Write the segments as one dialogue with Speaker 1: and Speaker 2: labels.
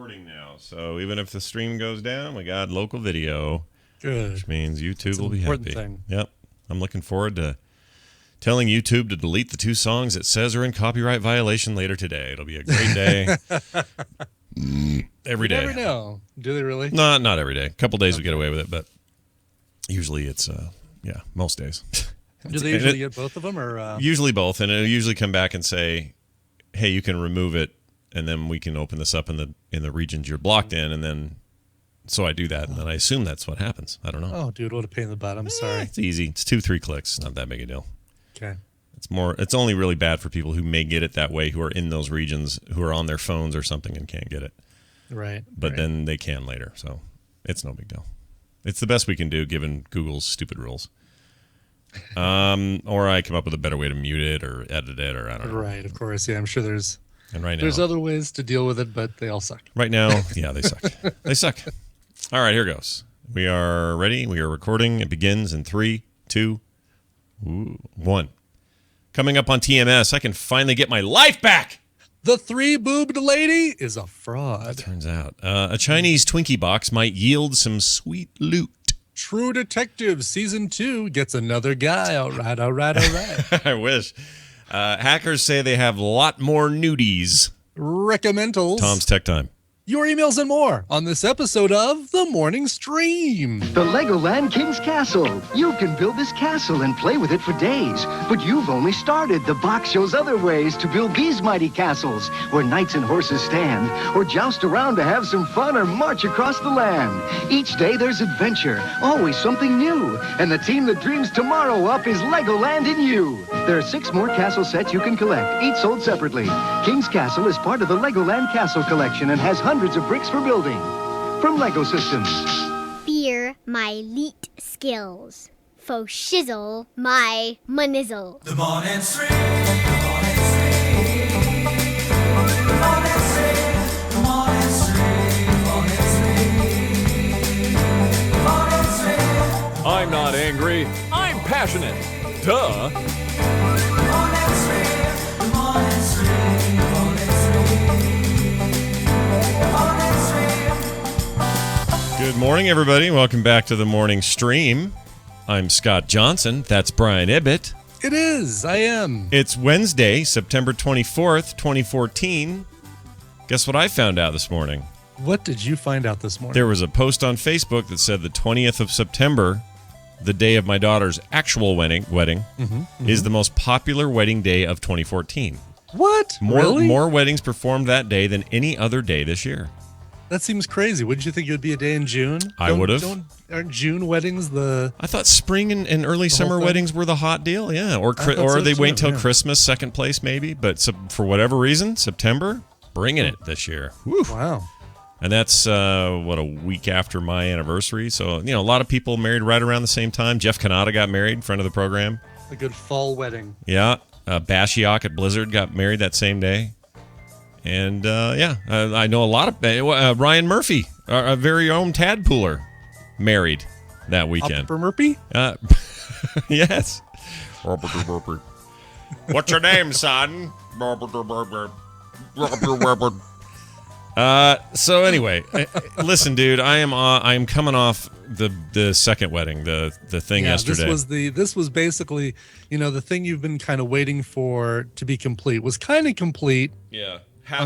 Speaker 1: recording now, so even if the stream goes down, we got local video.
Speaker 2: Good.
Speaker 1: Which means YouTube will be
Speaker 2: important
Speaker 1: happy.
Speaker 2: Thing.
Speaker 1: Yep. I'm looking forward to telling YouTube to delete the 2 songs it says are in copyright violation later today. It'll be a great day. Every day.
Speaker 2: You never know. Do they really?
Speaker 1: Not every day. A couple days we get away with it, but usually it's, most days.
Speaker 2: Do they usually get both of them? Or
Speaker 1: Usually both, and it'll usually come back and say, hey, you can remove it, and then we can open this up in the regions you're blocked in, and then so I do that, and then I assume that's what happens. I don't know.
Speaker 2: Oh, dude, what a pain in the butt. I'm sorry.
Speaker 1: It's easy. It's 2-3 clicks. Not that big a deal.
Speaker 2: Okay.
Speaker 1: It's only really bad for people who may get it that way, who are in those regions, who are on their phones or something and can't get it.
Speaker 2: Right.
Speaker 1: But then they can later, so it's no big deal. It's the best we can do given Google's stupid rules. Or I come up with a better way to mute it or edit it, or I don't know.
Speaker 2: Right, of course. Yeah, I'm sure there's
Speaker 1: other
Speaker 2: ways to deal with it, but they all suck.
Speaker 1: Right now, yeah, they suck. They suck. All right, here goes. We are ready. We are recording. It begins in 3, 2, 1. Coming up on TMS, I can finally get my life back.
Speaker 2: The 3-boobed lady is a fraud.
Speaker 1: Turns out. A Chinese Twinkie box might yield some sweet loot.
Speaker 2: True Detective Season 2 gets another guy. All right.
Speaker 1: I wish. Hackers say they have a lot more nudies.
Speaker 2: Recommendals.
Speaker 1: Tom's Tech Time.
Speaker 2: Your emails and more on this episode of The Morning Stream.
Speaker 3: The Legoland King's Castle. You can build this castle and play with it for days. But you've only started. The box shows other ways to build these mighty castles, where knights and horses stand, or joust around to have some fun, or march across the land. Each day there's adventure, always something new. And the team that dreams tomorrow up is Legoland in you. There are 6 more castle sets you can collect, each sold separately. King's Castle is part of the Legoland Castle Collection and has hundreds of bricks for building. From Lego Systems.
Speaker 4: Fear my leet skills. Faux shizzle my manizzle.
Speaker 5: The morning stream. The morning stream. The morning stream. The morning stream. The morning stream.
Speaker 6: I'm not angry. I'm passionate. Duh.
Speaker 5: The morning stream. The morning stream. The morning stream.
Speaker 1: Good morning, everybody. Welcome back to the morning stream. I'm Scott Johnson. That's Brian Ibbett.
Speaker 2: It is. I am.
Speaker 1: It's Wednesday, September 24th, 2014. Guess what I found out this morning?
Speaker 2: What did you find out this morning?
Speaker 1: There was a post on Facebook that said the 20th of September, the day of my daughter's actual wedding, is the most popular wedding day of 2014.
Speaker 2: What? Really?
Speaker 1: More weddings performed that day than any other day this year.
Speaker 2: That seems crazy. Wouldn't you think it would be a day in June?
Speaker 1: I would have.
Speaker 2: Aren't June weddings the...
Speaker 1: I thought spring and early summer weddings were the hot deal, yeah. Or they wait till Christmas, second place maybe. But for whatever reason, September, bringing it this year. Whew.
Speaker 2: Wow.
Speaker 1: And that's, a week after my anniversary. So, a lot of people married right around the same time. Jeff Kanata got married, friend of the program.
Speaker 2: A good fall wedding.
Speaker 1: Yeah. Bashiok at Blizzard got married that same day. And, I know a lot of... Ryan Murphy, our very own tadpooler, married that weekend.
Speaker 2: Upper Murphy?
Speaker 1: Yes. What's your name, son? So anyway, listen, dude, I am coming off the second wedding, the thing yesterday.
Speaker 2: This was basically, the thing you've been kind of waiting for to be complete. Was kind of complete.
Speaker 1: Yeah.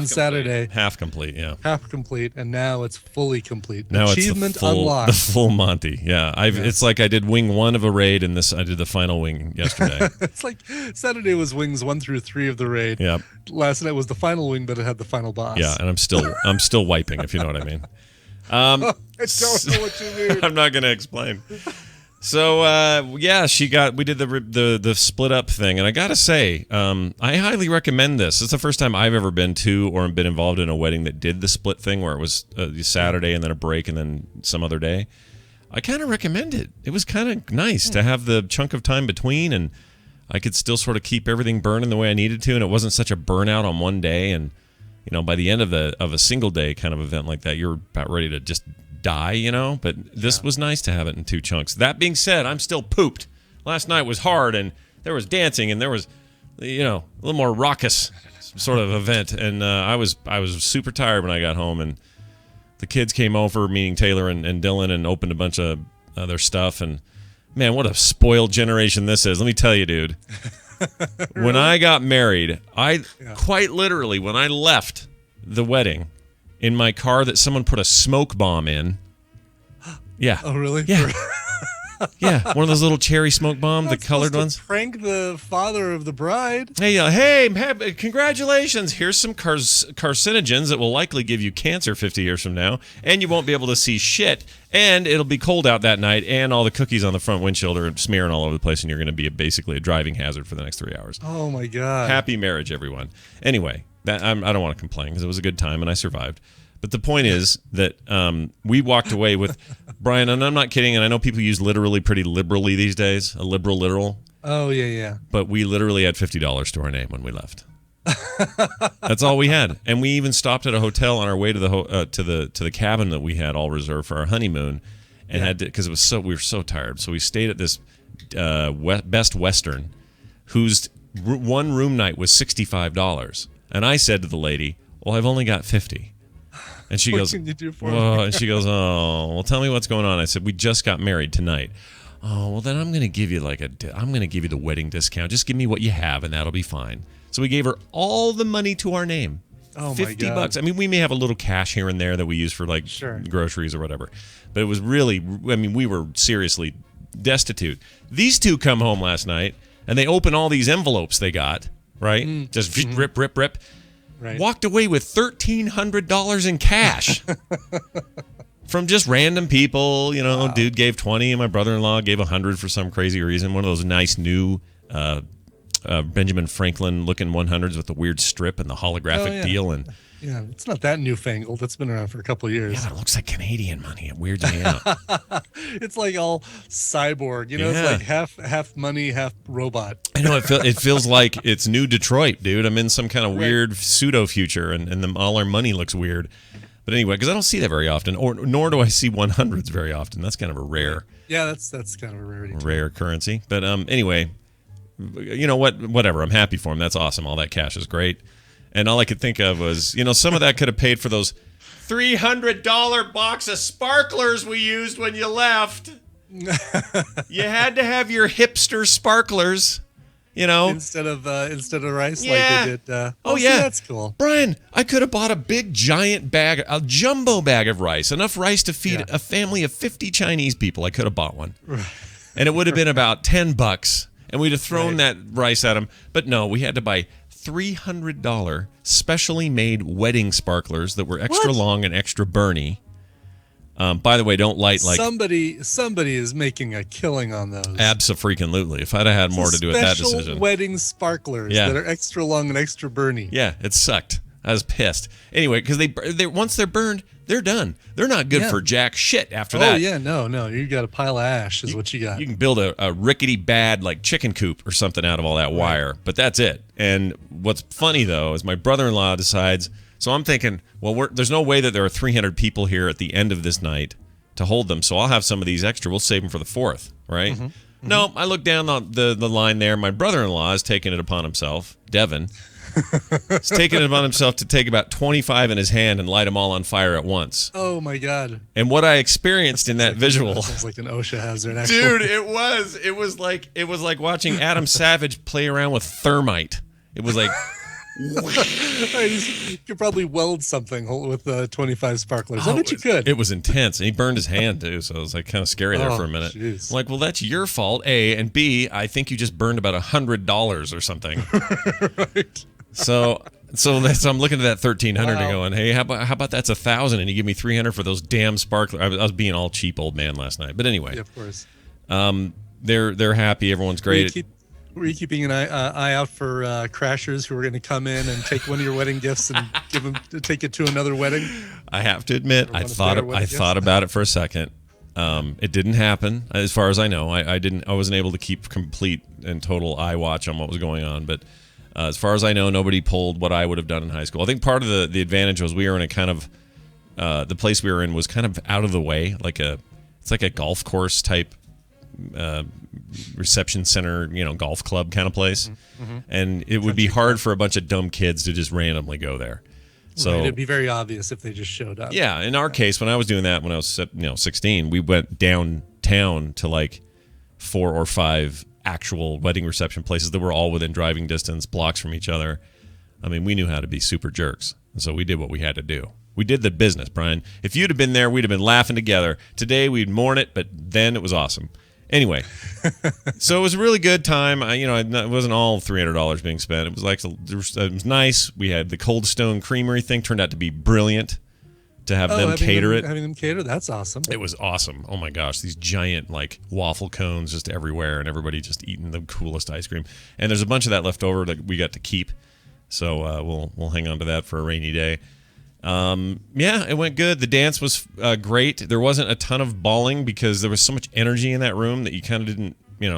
Speaker 2: Saturday.
Speaker 1: Half complete, yeah.
Speaker 2: Half complete, and now it's fully complete.
Speaker 1: Now
Speaker 2: Achievement
Speaker 1: it's unlocked. The full Monty, yeah. It's like I did wing 1 of a raid, and I did the final wing yesterday.
Speaker 2: It's like Saturday was wings 1 through 3 of the raid.
Speaker 1: Yeah.
Speaker 2: Last night was the final wing, but it had the final boss.
Speaker 1: Yeah, and I'm still wiping, if you know what I mean.
Speaker 2: I don't know what you mean.
Speaker 1: I'm not going to explain. So, we did the split up thing, and I gotta say, I highly recommend this. It's the first time I've ever been to or been involved in a wedding that did the split thing, where it was Saturday and then a break and then some other day. I kind of recommend it. It was kind of nice to have the chunk of time between, and I could still sort of keep everything burning the way I needed to, and it wasn't such a burnout on one day. And by the end of a single day kind of event like that, you're about ready to just die, but this was nice to have it in 2 chunks. That being said, I'm still pooped. Last night was hard, and there was dancing, and there was, a little more raucous sort of event, and I was super tired when I got home, and the kids came over, meaning Taylor and Dylan, and opened a bunch of their stuff. And man, what a spoiled generation this is. Let me tell you, dude. When I got married, quite literally, when I left the wedding in my car that someone put a smoke bomb in. Yeah.
Speaker 2: Oh, really?
Speaker 1: Yeah. Yeah, one of those little cherry smoke bombs, the colored ones.
Speaker 2: Prank the father of the bride.
Speaker 1: Hey, congratulations. Here's some carcinogens that will likely give you cancer 50 years from now, and you won't be able to see shit, and it'll be cold out that night, and all the cookies on the front windshield are smearing all over the place, and you're going to be basically a driving hazard for the next 3 hours.
Speaker 2: Oh, my God.
Speaker 1: Happy marriage, everyone. Anyway, I don't want to complain because it was a good time, and I survived. But the point is that we walked away with, Brian, and I'm not kidding, and I know people use literally pretty liberally these days, a literal.
Speaker 2: Oh, yeah.
Speaker 1: But we literally had $50 to our name when we left. That's all we had. And we even stopped at a hotel on our way to the cabin that we had all reserved for our honeymoon, and had to, because we were so tired. So we stayed at this Best Western, whose one room night was $65. And I said to the lady, well, I've only got $50. And she goes,
Speaker 2: can you do for
Speaker 1: me? And she goes, oh, well, tell me what's going on. I said, we just got married tonight. Oh, well, then I'm going to give you the wedding discount. Just give me what you have, and that'll be fine. So we gave her all the money to our name.
Speaker 2: Oh,
Speaker 1: $50. I mean, we may have a little cash here and there that we use for like groceries or whatever. But it was really, I mean, we were seriously destitute. These two come home last night, and they open all these envelopes they got, right? Just rip.
Speaker 2: Right.
Speaker 1: Walked away with $1,300 in cash from just random people. Dude gave 20, and my brother-in-law gave 100 for some crazy reason. One of those nice new Benjamin Franklin looking 100s with the weird strip and the holographic deal. And
Speaker 2: yeah, it's not that newfangled. It's been around for a couple of years.
Speaker 1: Yeah, but it looks like Canadian money. It weirds me out.
Speaker 2: It's like all cyborg. It's like half money, half robot.
Speaker 1: I know. It feels like it's new Detroit, dude. I'm in some kind of weird pseudo future, and all our money looks weird. But anyway, because I don't see that very often, nor do I see 100s very often. That's kind of a rare.
Speaker 2: Yeah, that's kind of a rarity.
Speaker 1: Rare currency. But anyway, you know what? Whatever. I'm happy for him. That's awesome. All that cash is great. And all I could think of was, some of that could have paid for those $300 box of sparklers we used when you left. You had to have your hipster sparklers,
Speaker 2: instead of rice, like they did. That's cool.
Speaker 1: Brian, I could have bought a big giant bag, a jumbo bag of rice, enough rice to feed a family of 50 Chinese people. I could have bought one, and it would have been about $10, and we'd have thrown that rice at them. But no, we had to buy $300 specially made wedding sparklers that were extra long and extra burny. By the way, don't light like
Speaker 2: somebody is making a killing on those.
Speaker 1: Abso-freaking-lutely. If I'd have had more to do with that decision.
Speaker 2: Special wedding sparklers that are extra long and extra burny.
Speaker 1: Yeah, it sucked. I was pissed. Anyway, because they once they're burned, they're done. They're not good for jack shit after that.
Speaker 2: Oh yeah, no. You got a pile of ash is what you got.
Speaker 1: You can build a rickety bad like chicken coop or something out of all that wire, but that's it. And what's funny though is my brother-in-law decides. So I'm thinking, well, there's no way that there are 300 people here at the end of this night to hold them. So I'll have some of these extra. We'll save them for the 4th, right? No, I look down the line there. My brother-in-law is taking it upon himself, Devin. He's taking it upon himself to take about 25 in his hand and light them all on fire at once.
Speaker 2: Oh my God!
Speaker 1: And what I experienced in that visual,
Speaker 2: sounds like an OSHA hazard. Actually.
Speaker 1: Dude, it was like watching Adam Savage play around with thermite. It was like.
Speaker 2: You could probably weld something with 25 sparklers. I bet you could.
Speaker 1: It was intense. And he burned his hand too, so it was like kind of scary there for a minute.
Speaker 2: Geez.
Speaker 1: I'm like, well, that's your fault, A, and B, I think you just burned about $100 or something.
Speaker 2: Right.
Speaker 1: So I'm looking at that 1,300 and going, hey, how about that's 1,000 and you give me 300 for those damn sparklers? I was being all cheap old man last night, but anyway.
Speaker 2: Yeah, of course.
Speaker 1: They're happy. Everyone's great.
Speaker 2: Were you keeping an eye out for crashers who were going to come in and take one of your wedding gifts and take it to another wedding?
Speaker 1: I have to admit, I thought about it for a second. It didn't happen, as far as I know. I wasn't able to keep complete and total eye watch on what was going on. But as far as I know, nobody pulled what I would have done in high school. I think part of the advantage was we were in a kind of the place we were in was kind of out of the way, it's like a golf course type. Reception center, golf club kind of place, and it would be hard for a bunch of dumb kids to just randomly go there. So
Speaker 2: Right, it'd be very obvious if they just showed up.
Speaker 1: yeah, in our case, when I was doing that when I was 16, we went downtown to like 4 or 5 actual wedding reception places that were all within driving distance, blocks from each other. I mean, we knew how to be super jerks, and so we did what we had to do. We did the business, Brian. If you'd have been there, we'd have been laughing together. Today, we'd mourn it, but then it was awesome. Anyway, so it was a really good time. It wasn't all $300 being spent. It was like it was nice. We had the Cold Stone Creamery thing. Turned out to be brilliant to have them cater it.
Speaker 2: Having them cater, that's awesome.
Speaker 1: It was awesome. Oh my gosh, these giant like waffle cones just everywhere, and everybody just eating the coolest ice cream. And there's a bunch of that left over that we got to keep. So we'll hang on to that for a rainy day. Yeah, it went good. The dance was great. There wasn't a ton of bawling because there was so much energy in that room that you kind of didn't,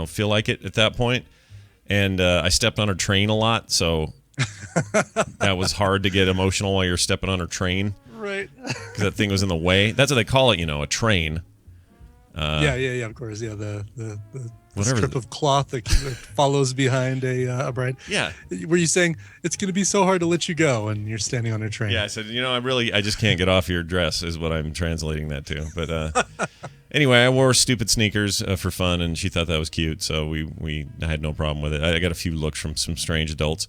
Speaker 1: feel like it at that point. And I stepped on her train a lot, so that was hard to get emotional while you're stepping on her train.
Speaker 2: Right.
Speaker 1: Because that thing was in the way. That's what they call it, a train.
Speaker 2: Yeah, of course. Yeah, the
Speaker 1: Whatever.
Speaker 2: strip of cloth that follows behind a bride.
Speaker 1: Yeah.
Speaker 2: Were you saying it's going to be so hard to let you go and you're standing on a train?
Speaker 1: Yeah, I said, I just can't get off your dress is what I'm translating that to. But anyway, I wore stupid sneakers for fun, and she thought that was cute, so I had no problem with it. I got a few looks from some strange adults.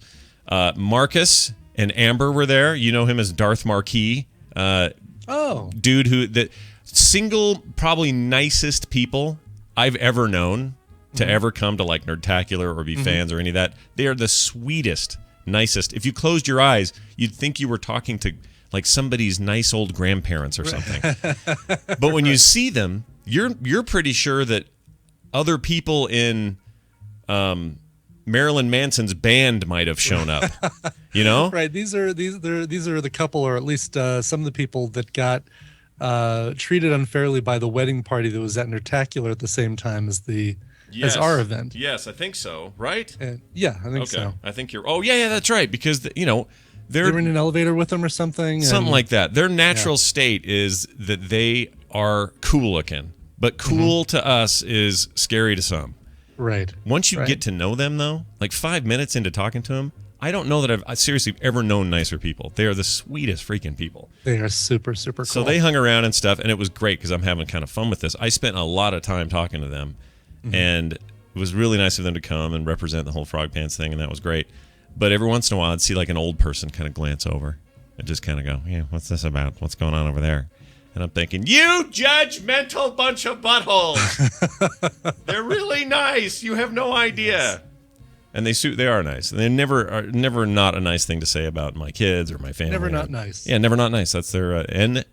Speaker 1: Marcus and Amber were there. You know him as Darth Marquis. Dude the single, probably nicest people I've ever known to ever come to like Nerdtacular or be fans or any of that. They are the sweetest, nicest. If you closed your eyes, you'd think you were talking to like somebody's nice old grandparents or something. But when you see them, you're pretty sure that other people in Marilyn Manson's band might have shown up.
Speaker 2: Right. These are the couple, or at least some of the people that got treated unfairly by the wedding party that was at Nerdtacular at the same time as our event.
Speaker 1: Yes, I think so. Right?
Speaker 2: Yeah, I think so.
Speaker 1: I think you're. Oh yeah, that's right. Because
Speaker 2: they were in an elevator with them or something.
Speaker 1: Something like that. Their natural state is that they are cool looking, but cool to us is scary to some.
Speaker 2: Right.
Speaker 1: Once you get to know them, though, like 5 minutes into talking to them, I don't know that I've seriously ever known nicer people. They are the sweetest freaking people.
Speaker 2: They are super, super cool.
Speaker 1: So they hung around and stuff, and it was great because I'm having kind of fun with this. I spent a lot of time talking to them, and it was really nice of them to come and represent the whole Frog Pants thing, and that was great. But every once in a while, I'd see like an old person kind of glance over and just kind of go, yeah, what's this about? What's going on over there? And I'm thinking, you judgmental bunch of buttholes. They're really nice. You have no idea. And they are nice. They never not a nice thing to say about my kids or my family.
Speaker 2: Never not nice.
Speaker 1: Yeah, never not nice. That's their N.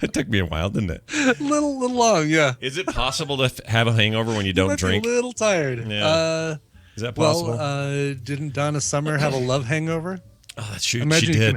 Speaker 1: It took me a while, didn't it?
Speaker 2: little long, yeah.
Speaker 1: Is it possible to have a hangover when you don't drink?
Speaker 2: A little tired.
Speaker 1: Yeah. Is that possible?
Speaker 2: Well, didn't Donna Summer have a love hangover?
Speaker 1: Oh, that's true.
Speaker 2: I imagine
Speaker 1: she did.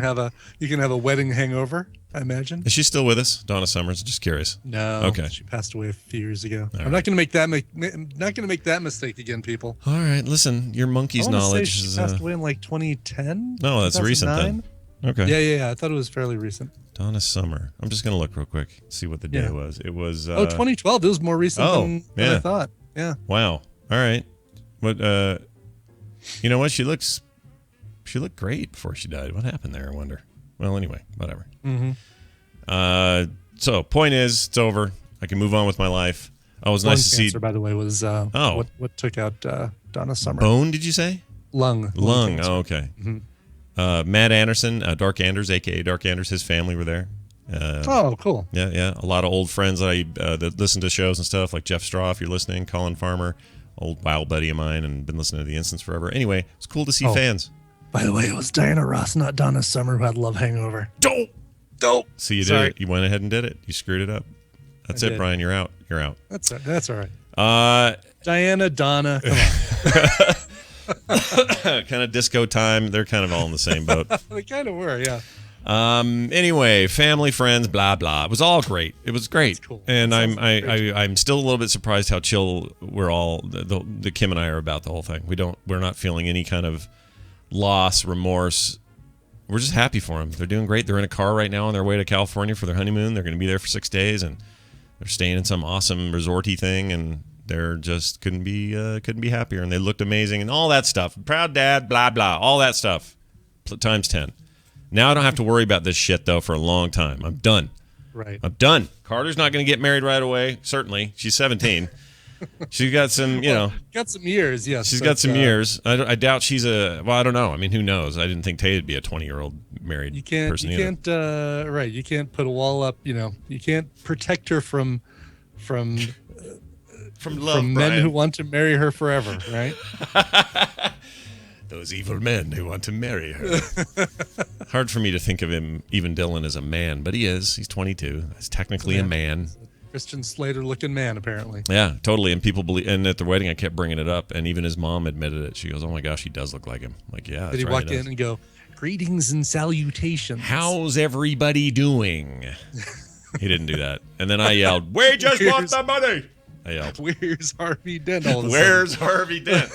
Speaker 2: you can have a wedding hangover. I imagine.
Speaker 1: Is she still with us, Donna Summers? Just curious.
Speaker 2: No.
Speaker 1: Okay.
Speaker 2: She passed away a few years ago.
Speaker 1: All
Speaker 2: I'm not going to make that mistake again, people.
Speaker 1: All right. Listen, your monkey's knowledge
Speaker 2: she
Speaker 1: is.
Speaker 2: passed away in like 2010.
Speaker 1: No, that's recent then. Okay.
Speaker 2: Yeah. I thought it was fairly recent.
Speaker 1: Donna Summer. I'm just gonna look real quick, see what the day was. It was
Speaker 2: 2012. It was more recent than I thought. Yeah.
Speaker 1: Wow. All right. What you know what? She looked great before she died. What happened there, I wonder? Well, anyway, whatever. So point is, it's over. I can move on with my life. Oh, it was nice to see.
Speaker 2: Lung cancer, by the way, was what took out Donna Summer.
Speaker 1: Bone, did you say?
Speaker 2: Lung.
Speaker 1: Oh, okay. Matt Anderson, Dark Anders, a.k.a. Dark Anders, his family were there.
Speaker 2: Oh, cool.
Speaker 1: Yeah. A lot of old friends that listen to shows and stuff, like Jeff Straw, if you're listening, Colin Farmer, old wild buddy of mine, and been listening to The Instance forever. Anyway, it was cool to see fans.
Speaker 2: By the way, it was Diana Ross, not Donna Summer, who had love hangover.
Speaker 1: Dope. So you did it. You went ahead and did it. You screwed it up. That's it, Brian. You're out.
Speaker 2: That's all right. Diana, Donna, come on.
Speaker 1: Kind of disco time. They're kind of all in the same boat.
Speaker 2: They kind of were, yeah.
Speaker 1: Anyway, family, friends, blah blah. It was all great. It was great.
Speaker 2: Cool.
Speaker 1: And I'm still a little bit surprised how chill we're all the Kim and I are about the whole thing. We're not feeling any kind of loss, remorse. We're just happy for them. They're doing great. They're in a car right now on their way to California for their honeymoon. They're going to be there for 6 days, and they're staying in some awesome resorty thing, and They're just couldn't be happier, and they looked amazing and all that stuff. Proud dad, blah blah, all that stuff, times 10. Now I don't have to worry about this shit though for a long time. I'm done.
Speaker 2: Right.
Speaker 1: I'm done. Carter's not going to get married right away. Certainly, she's 17. She's got some,
Speaker 2: got some years. Yes,
Speaker 1: she's got some years. I doubt she's I don't know. I mean, who knows? I didn't think Tay would be a 20-year-old married person.
Speaker 2: You can't. Right. You can't put a wall up. You can't protect her from
Speaker 1: love,
Speaker 2: men
Speaker 1: Brian.
Speaker 2: who want to marry her forever. Right.
Speaker 1: Those evil men who want to marry her. Hard for me to think of him, even Dylan, as a man, but he is. He's 22. He's technically a man.
Speaker 2: Christian Slater-looking man, apparently.
Speaker 1: Yeah, totally. And people believe. And at the wedding, I kept bringing it up, and even his mom admitted it. She goes, "Oh my gosh, he does look like him." I'm like, yeah.
Speaker 2: Did he walk in and go, "Greetings and salutations"?
Speaker 1: How's everybody doing? He didn't do that. And then I yelled, "We just want the money!" I yelled.
Speaker 2: Where's Harvey Dent?
Speaker 1: Where's Harvey Dent?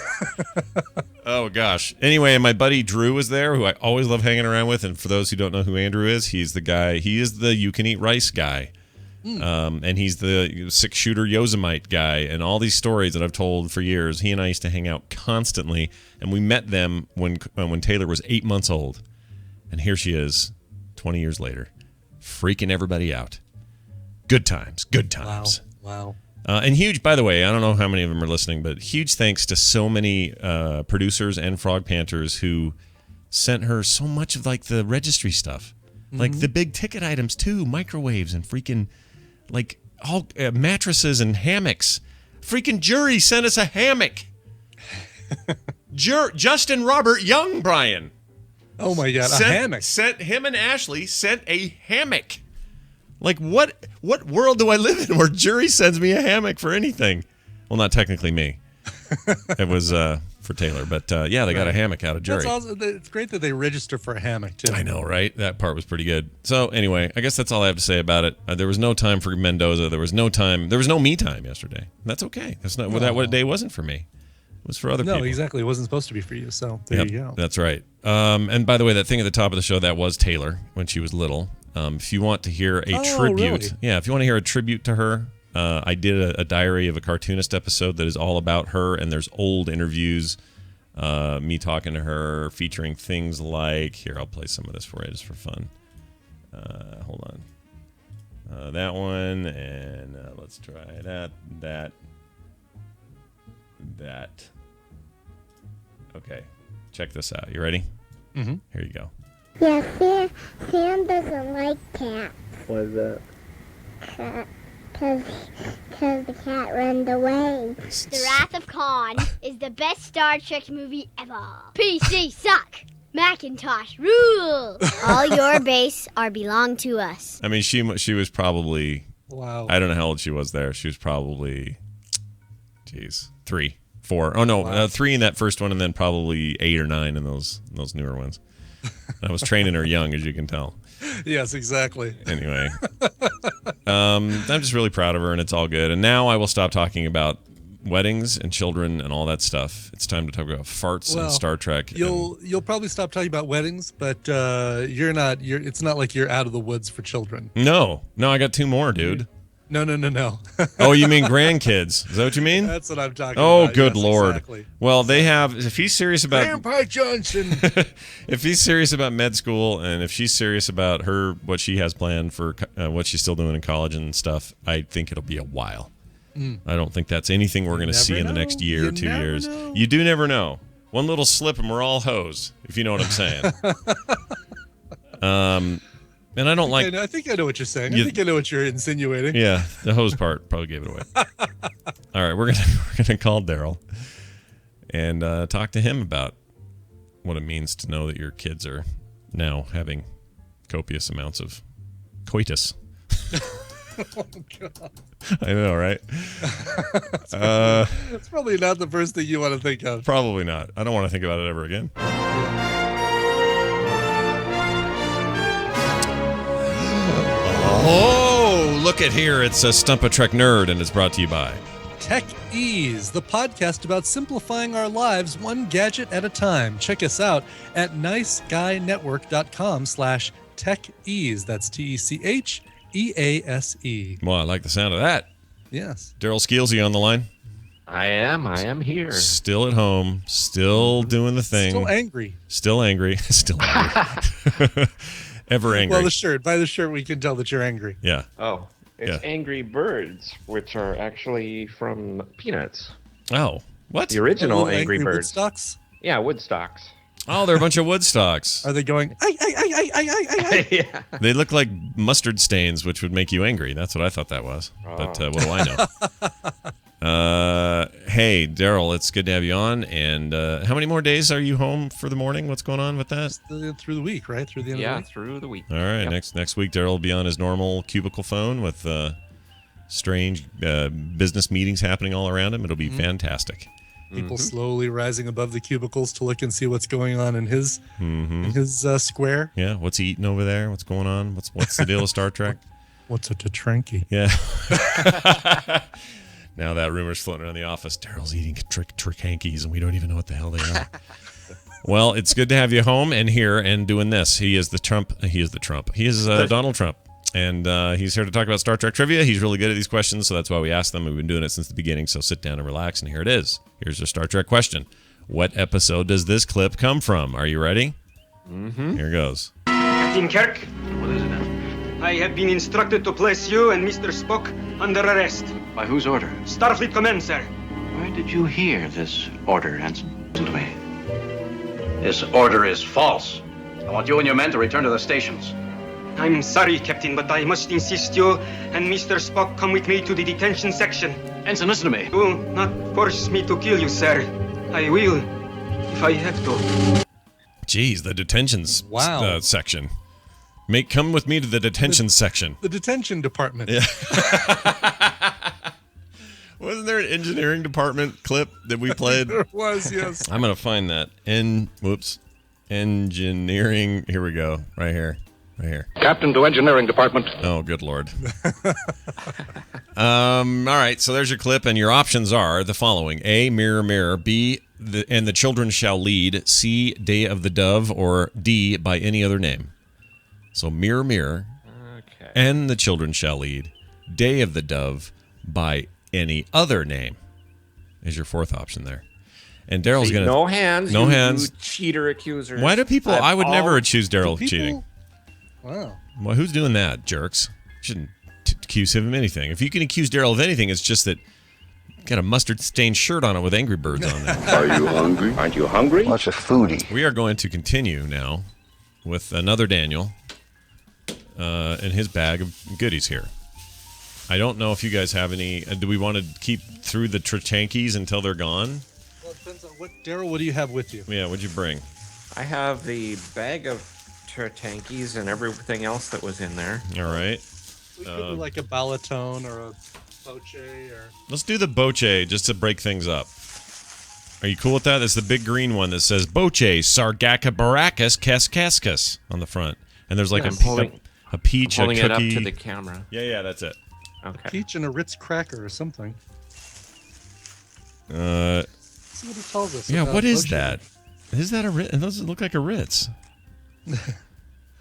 Speaker 1: Oh, gosh. Anyway, my buddy Drew was there, who I always love hanging around with. And for those who don't know who Andrew is, he's the guy. He is the You Can Eat Rice guy. And he's the six-shooter Yosemite guy. And all these stories that I've told for years, he and I used to hang out constantly. And we met them when Taylor was 8 months old. And here she is, 20 years later, freaking everybody out. Good times. Good times.
Speaker 2: Wow.
Speaker 1: And huge, by the way, I don't know how many of them are listening, but huge thanks to so many producers and Frog Panthers who sent her so much of like the registry stuff, like the big ticket items too, microwaves and freaking like all mattresses and hammocks. Freaking Jury sent us a hammock. Justin Robert Young, Brian.
Speaker 2: Oh my God, a hammock.
Speaker 1: Sent him and Ashley sent a hammock. Like, what world do I live in where Jury sends me a hammock for anything? Well, not technically me. It was for Taylor. But, yeah, they got a hammock out of Jury.
Speaker 2: That's awesome. It's great that they register for a hammock, too.
Speaker 1: I know, right? That part was pretty good. So, anyway, I guess that's all I have to say about it. There was no time for Mendoza. There was no me time yesterday. That's okay. That's not what a day wasn't for me. It was for other people.
Speaker 2: No, exactly. It wasn't supposed to be for you, so there you go.
Speaker 1: That's right. And by the way, that thing at the top of the show, that was Taylor when she was little. If you want to hear a tribute,
Speaker 2: really?
Speaker 1: If you want to hear a tribute to her, I did a Diary of a Cartoonist episode that is all about her, and there's old interviews, me talking to her, featuring things like, here, I'll play some of this for you just for fun. Hold on. That one, and let's try that. Okay, check this out. You ready?
Speaker 2: Mm-hmm.
Speaker 1: Here you go.
Speaker 4: Yeah, Sam doesn't like cats.
Speaker 7: Why is that?
Speaker 4: Because the cat ran away. The Wrath of Khan is the best Star Trek movie ever. PC suck. Macintosh rule. All your base are belong to us.
Speaker 1: I mean, she was probably,
Speaker 2: Wow.
Speaker 1: I don't know how old she was there. She was probably, 3, 4. Oh, no,
Speaker 2: Wow.
Speaker 1: 3 in that first one, and then probably 8 or 9 in those newer ones. I was training her young, as you can tell.
Speaker 2: Yes, exactly.
Speaker 1: Anyway, I'm just really proud of her, and it's all good. And now I will stop talking about weddings and children and all that stuff. It's time to talk about farts and Star Trek.
Speaker 2: You'll probably stop talking about weddings, but it's not like you're out of the woods for children.
Speaker 1: No, I got 2 more, dude.
Speaker 2: No.
Speaker 1: Oh, you mean grandkids? Is that what you mean?
Speaker 2: That's what I'm talking
Speaker 1: Oh,
Speaker 2: about.
Speaker 1: good
Speaker 2: Yes,
Speaker 1: Lord.
Speaker 2: Exactly.
Speaker 1: Well, they have, if he's serious about...
Speaker 2: Grandpa Johnson.
Speaker 1: If he's serious about med school, and if she's serious about what she has planned for what she's still doing in college and stuff, I think it'll be a while. I don't think that's anything we're going to see in the next year or 2 years.
Speaker 2: Know.
Speaker 1: You do never know. One little slip and we're all hosed, if you know what I'm saying. And I don't like...
Speaker 2: I think I know what you're saying. I think I know what you're insinuating.
Speaker 1: Yeah, the hose part probably gave it away. All right, we're gonna call Daryl and talk to him about what it means to know that your kids are now having copious amounts of coitus.
Speaker 2: Oh, God.
Speaker 1: I know, right?
Speaker 2: That's probably not the first thing you want to think of.
Speaker 1: Probably not. I don't want to think about it ever again. Oh, look at here. It's a Stump a Trek Nerd, and it's brought to you by
Speaker 2: Tech Ease, the podcast about simplifying our lives one gadget at a time. Check us out at niceguynetwork.com/techease. That's TECHEASE.
Speaker 1: Well, I like the sound of that.
Speaker 2: Yes.
Speaker 1: Daryl Skeelsy on the line.
Speaker 7: I am here.
Speaker 1: Still at home. Still doing the thing.
Speaker 2: Still angry.
Speaker 1: Still angry. Still angry. Ever angry.
Speaker 2: Well, by the shirt, we can tell that you're angry.
Speaker 1: Yeah.
Speaker 7: Oh, it's Angry Birds, which are actually from Peanuts.
Speaker 1: Oh, what?
Speaker 7: The original
Speaker 2: Angry
Speaker 7: Birds.
Speaker 2: Woodstocks?
Speaker 7: Yeah, Woodstocks.
Speaker 1: Oh, they're a bunch of Woodstocks.
Speaker 2: Are they going, I?
Speaker 7: Yeah.
Speaker 1: They look like mustard stains, which would make you angry. That's what I thought that was. But what do I know? Hey, Daryl, it's good to have you on. And how many more days are you home for the morning? What's going on with that?
Speaker 2: Through the week, right? Through the end of the week?
Speaker 7: Yeah, through the week.
Speaker 1: All right,
Speaker 7: Yep.
Speaker 1: next week, Daryl will be on his normal cubicle phone with strange business meetings happening all around him. It'll be fantastic.
Speaker 2: People slowly rising above the cubicles to look and see what's going on in his square.
Speaker 1: Yeah, what's he eating over there? What's going on? What's the deal with Star Trek?
Speaker 2: What's a Tetranki?
Speaker 1: Yeah. Now that rumor's floating around the office. Daryl's eating trick-hankies, and we don't even know what the hell they are. Well, it's good to have you home and here and doing this. He is the Trump. He is Donald Trump. And he's here to talk about Star Trek trivia. He's really good at these questions, so that's why we asked them. We've been doing it since the beginning, so sit down and relax, and here it is. Here's your Star Trek question. What episode does this clip come from? Are you ready? Mm-hmm. Here goes.
Speaker 8: Captain Kirk. What is it now? I have been instructed to place you and Mr. Spock under arrest.
Speaker 9: By whose order?
Speaker 8: Starfleet Command, sir.
Speaker 9: Where did you hear this order, Hanson? Listen to me. This order is false. I want you and your men to return to the stations.
Speaker 8: I'm sorry, Captain, but I must insist you and Mr. Spock come with me to the detention section.
Speaker 9: Ensign, listen to me.
Speaker 8: Do not force me to kill you, sir. I will, if I have to.
Speaker 1: Jeez, the detentions section. Come with me to the detention section.
Speaker 2: The detention department.
Speaker 1: Yeah. Wasn't there an engineering department clip that we played?
Speaker 2: There was, yes.
Speaker 1: I'm going to find that. Engineering. Here we go. Right here.
Speaker 9: Captain to engineering department.
Speaker 1: Oh, good Lord. All right, so there's your clip, and your options are the following. A, Mirror, Mirror. B, And the Children Shall Lead. C, Day of the Dove. Or D, By Any Other Name. So Mirror, Mirror.
Speaker 7: Okay.
Speaker 1: And the Children Shall Lead. Day of the Dove. By Any Other Name is your fourth option there. And Daryl's going to...
Speaker 7: No hands.
Speaker 1: No hands.
Speaker 7: You cheater accusers.
Speaker 1: Why do people... I would never accuse Daryl of cheating.
Speaker 2: Wow.
Speaker 1: Well, who's doing that, jerks? You shouldn't accuse him of anything. If you can accuse Daryl of anything, it's just that got a mustard-stained shirt on it with Angry Birds on there.
Speaker 9: Are you hungry? Aren't you hungry?
Speaker 3: What's a foodie?
Speaker 1: We are going to continue now with another Daniel and his bag of goodies here. I don't know if you guys have any... do we want to keep through the Trichankies until they're gone?
Speaker 2: Well, it depends on Daryl, what do you have with you?
Speaker 1: Yeah, what'd you bring?
Speaker 7: I have the bag of tankies and everything else that was in there.
Speaker 1: All right.
Speaker 2: We could do like a balatone or a poche or...
Speaker 1: Let's do the boche just to break things up. Are you cool with that? It's the big green one that says boche sargaca baracus cascascus on the front. And there's like a peach, a cookie.
Speaker 7: Holding it up to the camera.
Speaker 1: Yeah, that's it.
Speaker 7: Okay.
Speaker 2: A peach and a Ritz cracker or something.
Speaker 1: See
Speaker 2: what it tells us.
Speaker 1: Yeah, what is
Speaker 2: boche.
Speaker 1: that? Is that a Ritz? It doesn't look like a Ritz.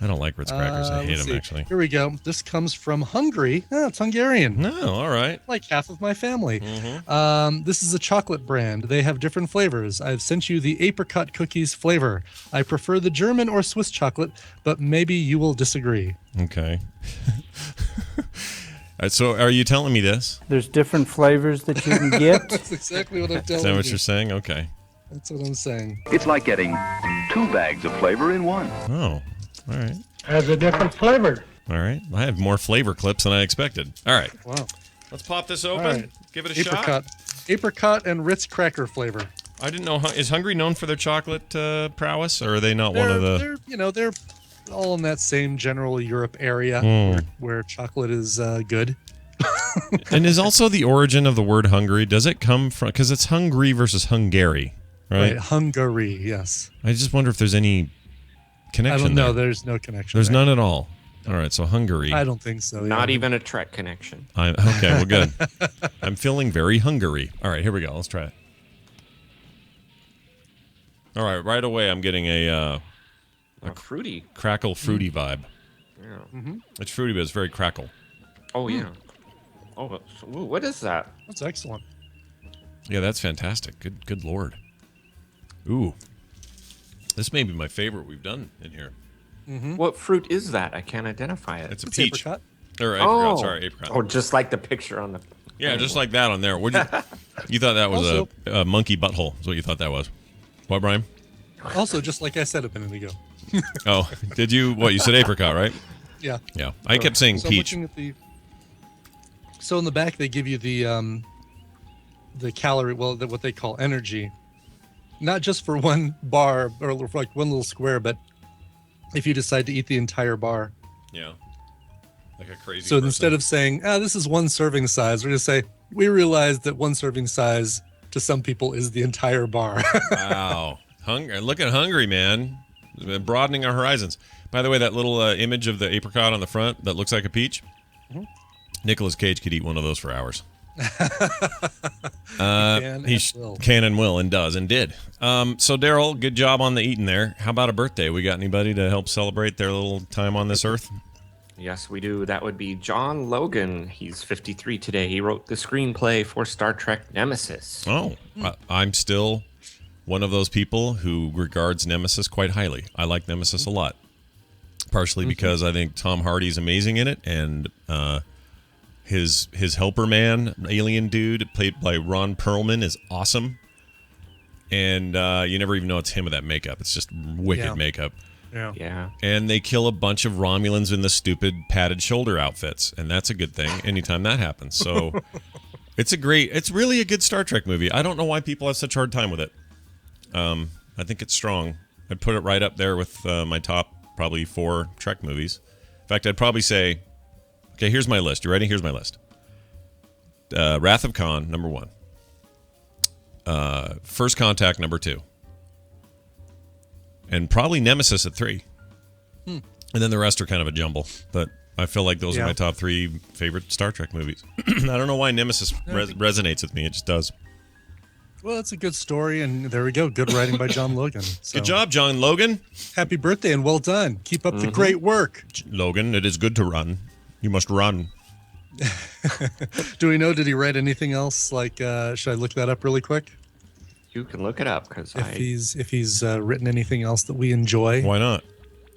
Speaker 1: I don't like Ritz crackers. I hate them, actually.
Speaker 2: Here we go. This comes from Hungary. Oh, it's Hungarian.
Speaker 1: No, all right.
Speaker 2: Like half of my family. This is a chocolate brand. They have different flavors. I've sent you the apricot cookies flavor. I prefer the German or Swiss chocolate, but maybe you will disagree.
Speaker 1: Okay. All right, so are you telling me this?
Speaker 10: There's different flavors that you can get.
Speaker 2: That's exactly what I'm telling you.
Speaker 1: Is that what you're saying? Okay.
Speaker 2: That's what I'm saying.
Speaker 3: It's like getting 2 bags of flavor in one.
Speaker 1: Oh, all right.
Speaker 10: Has a different flavor.
Speaker 1: All right. I have more flavor clips than I expected. All right.
Speaker 2: Wow.
Speaker 1: Let's pop this open.
Speaker 2: All right.
Speaker 1: Give it a shot.
Speaker 2: Apricot and Ritz cracker flavor.
Speaker 1: I didn't know. Is Hungary known for their chocolate prowess, or are they not one of the...
Speaker 2: They're all in that same general Europe area where chocolate is good.
Speaker 1: And is also the origin of the word Hungary, does it come from... Because it's Hungary versus Hungary, right?
Speaker 2: Hungary, yes.
Speaker 1: I just wonder if there's any connection
Speaker 2: I don't know.
Speaker 1: there.
Speaker 2: There's no connection.
Speaker 1: There's
Speaker 2: there.
Speaker 1: none at all. All right, so Hungary.
Speaker 2: I don't think so.
Speaker 7: Not even a Trek connection.
Speaker 1: Okay, well, good. I'm feeling very Hungary. All right, here we go. Let's try it. All right, right away I'm getting a
Speaker 7: fruity.
Speaker 1: Crackle fruity vibe.
Speaker 7: Yeah.
Speaker 1: It's fruity, but it's very crackle.
Speaker 7: Oh, yeah. Oh, what is that?
Speaker 2: That's excellent.
Speaker 1: Yeah, that's fantastic. Good Lord. Ooh. This may be my favorite we've done in here.
Speaker 7: Mm-hmm. What fruit is that? I can't identify it.
Speaker 1: It's a peach.
Speaker 2: Apricot.
Speaker 1: Or apricot, sorry, apricot.
Speaker 7: Oh, just like the picture on the...
Speaker 1: Yeah, just like that on there. You thought that was
Speaker 2: Also,
Speaker 1: a monkey butthole, is what you thought that was. What, Brian?
Speaker 2: Also, just like I said a minute ago.
Speaker 1: Oh, did you? What, you said apricot, right?
Speaker 2: Yeah.
Speaker 1: Yeah. I kept saying peach.
Speaker 2: I'm looking at so in the back, they give you the calorie, what they call energy. Not just for one bar or for like one little square, but if you decide to eat the entire bar.
Speaker 1: Yeah. Like a crazy
Speaker 2: So
Speaker 1: person.
Speaker 2: instead of saying, this is one serving size, we're going to say, we realize that one serving size to some people is the entire bar.
Speaker 1: Wow. Look at Hungry, man. Broadening our horizons. By the way, that little image of the apricot on the front that looks like a peach, Nicolas Cage could eat one of those for hours. He can and will and does and did. So, Daryl, good job on the eating there. How about a birthday? We got anybody to help celebrate their little time on this earth?
Speaker 7: Yes, we do. That would be John Logan. He's 53 today. He wrote the screenplay for Star Trek Nemesis.
Speaker 1: Oh, I'm still one of those people who regards Nemesis quite highly. I like Nemesis a lot, partially because I think Tom Hardy's amazing in it, and his helper man, alien dude, played by Ron Perlman, is awesome. And you never even know it's him with that makeup. It's just wicked makeup.
Speaker 7: Yeah.
Speaker 1: And they kill a bunch of Romulans in the stupid padded shoulder outfits, and that's a good thing anytime that happens. So it's really a good Star Trek movie. I don't know why people have such a hard time with it. I think it's strong. I'd put it right up there with my top probably 4 Trek movies. In fact, I'd probably say, okay, here's my list. You ready? Here's my list. Wrath of Khan, number 1. First Contact, number 2. And probably Nemesis at 3. And then the rest are kind of a jumble. But I feel like those are my top 3 favorite Star Trek movies. I don't know why Nemesis resonates with me. It just does.
Speaker 2: Well, it's a good story, and there we go. Good writing by John Logan. So,
Speaker 1: good job, John Logan.
Speaker 2: Happy birthday and well done. Keep up the great work.
Speaker 1: Logan, it is good to run. You must run.
Speaker 2: Do we know, did he write anything else? Like, should I look that up really quick?
Speaker 7: You can look it up because
Speaker 2: if he's written anything else that we enjoy.
Speaker 1: Why not?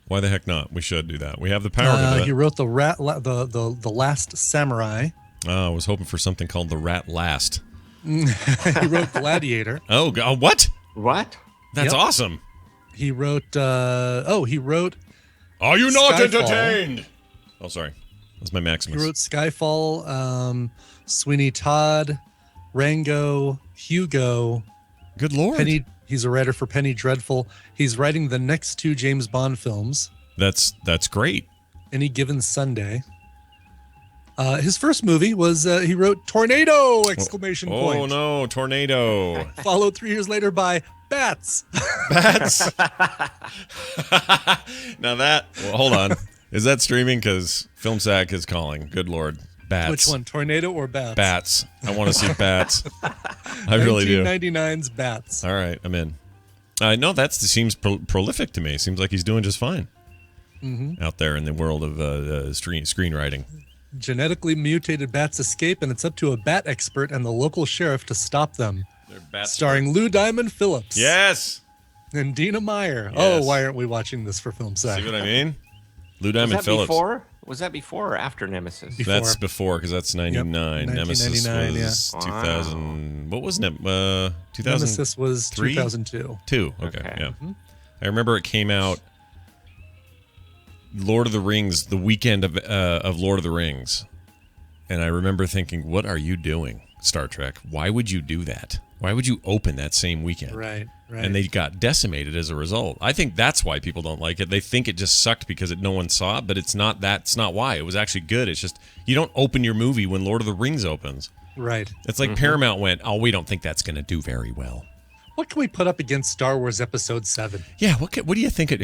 Speaker 1: Why the heck not? We should do that. We have the power to do that.
Speaker 2: He wrote the Last Samurai.
Speaker 1: I was hoping for something called The Rat Last.
Speaker 2: He wrote Gladiator.
Speaker 1: Oh, what?
Speaker 7: What?
Speaker 1: That's awesome.
Speaker 2: He wrote. He wrote.
Speaker 1: Are you not
Speaker 2: Skyfall.
Speaker 1: entertained? Oh, sorry. That's my Maximus.
Speaker 2: He wrote Skyfall, Sweeney Todd, Rango, Hugo.
Speaker 1: Good Lord.
Speaker 2: Penny. He's a writer for Penny Dreadful. He's writing the next 2 James Bond films.
Speaker 1: That's great.
Speaker 2: Any Given Sunday. His first movie was he wrote Tornado! Exclamation point.
Speaker 1: Oh no, Tornado.
Speaker 2: Followed 3 years later by Bats.
Speaker 1: Bats. Now hold on. Is that streaming? Because FilmSack is calling. Good Lord. Bats.
Speaker 2: Which one, Tornado or Bats?
Speaker 1: Bats. I want to see Bats. I really do.
Speaker 2: 1999's Bats.
Speaker 1: All right, I'm in. No, seems prolific to me. Seems like he's doing just fine out there in the world of screenwriting.
Speaker 2: Genetically mutated bats escape, and it's up to a bat expert and the local sheriff to stop them. Starring Lou Diamond Phillips.
Speaker 1: Yes.
Speaker 2: And Dina Meyer.
Speaker 1: Yes.
Speaker 2: Oh, why aren't we watching this for Film Sack?
Speaker 1: See what I mean? Lou Diamond Phillips.
Speaker 7: Was that before or after Nemesis?
Speaker 2: Before.
Speaker 1: That's before, because that's 99.
Speaker 2: Yep,
Speaker 1: Nemesis
Speaker 2: 1999,
Speaker 1: was 2000. What was 2000?
Speaker 2: Nemesis was 2002.
Speaker 1: 2. Okay. Yeah. I remember it came out. Lord of the Rings, the weekend of Lord of the Rings, and I remember thinking, "What are you doing, Star Trek? Why would you do that? Why would you open that same weekend?"
Speaker 2: Right.
Speaker 1: And they got decimated as a result. I think that's why people don't like it. They think it just sucked because no one saw it, but it's not that. It's not why. It was actually good. It's just you don't open your movie when Lord of the Rings opens.
Speaker 2: Right.
Speaker 1: It's like Paramount went, "Oh, we don't think that's going to do very well."
Speaker 2: What can we put up against Star Wars Episode 7?
Speaker 1: Yeah, what do you think it...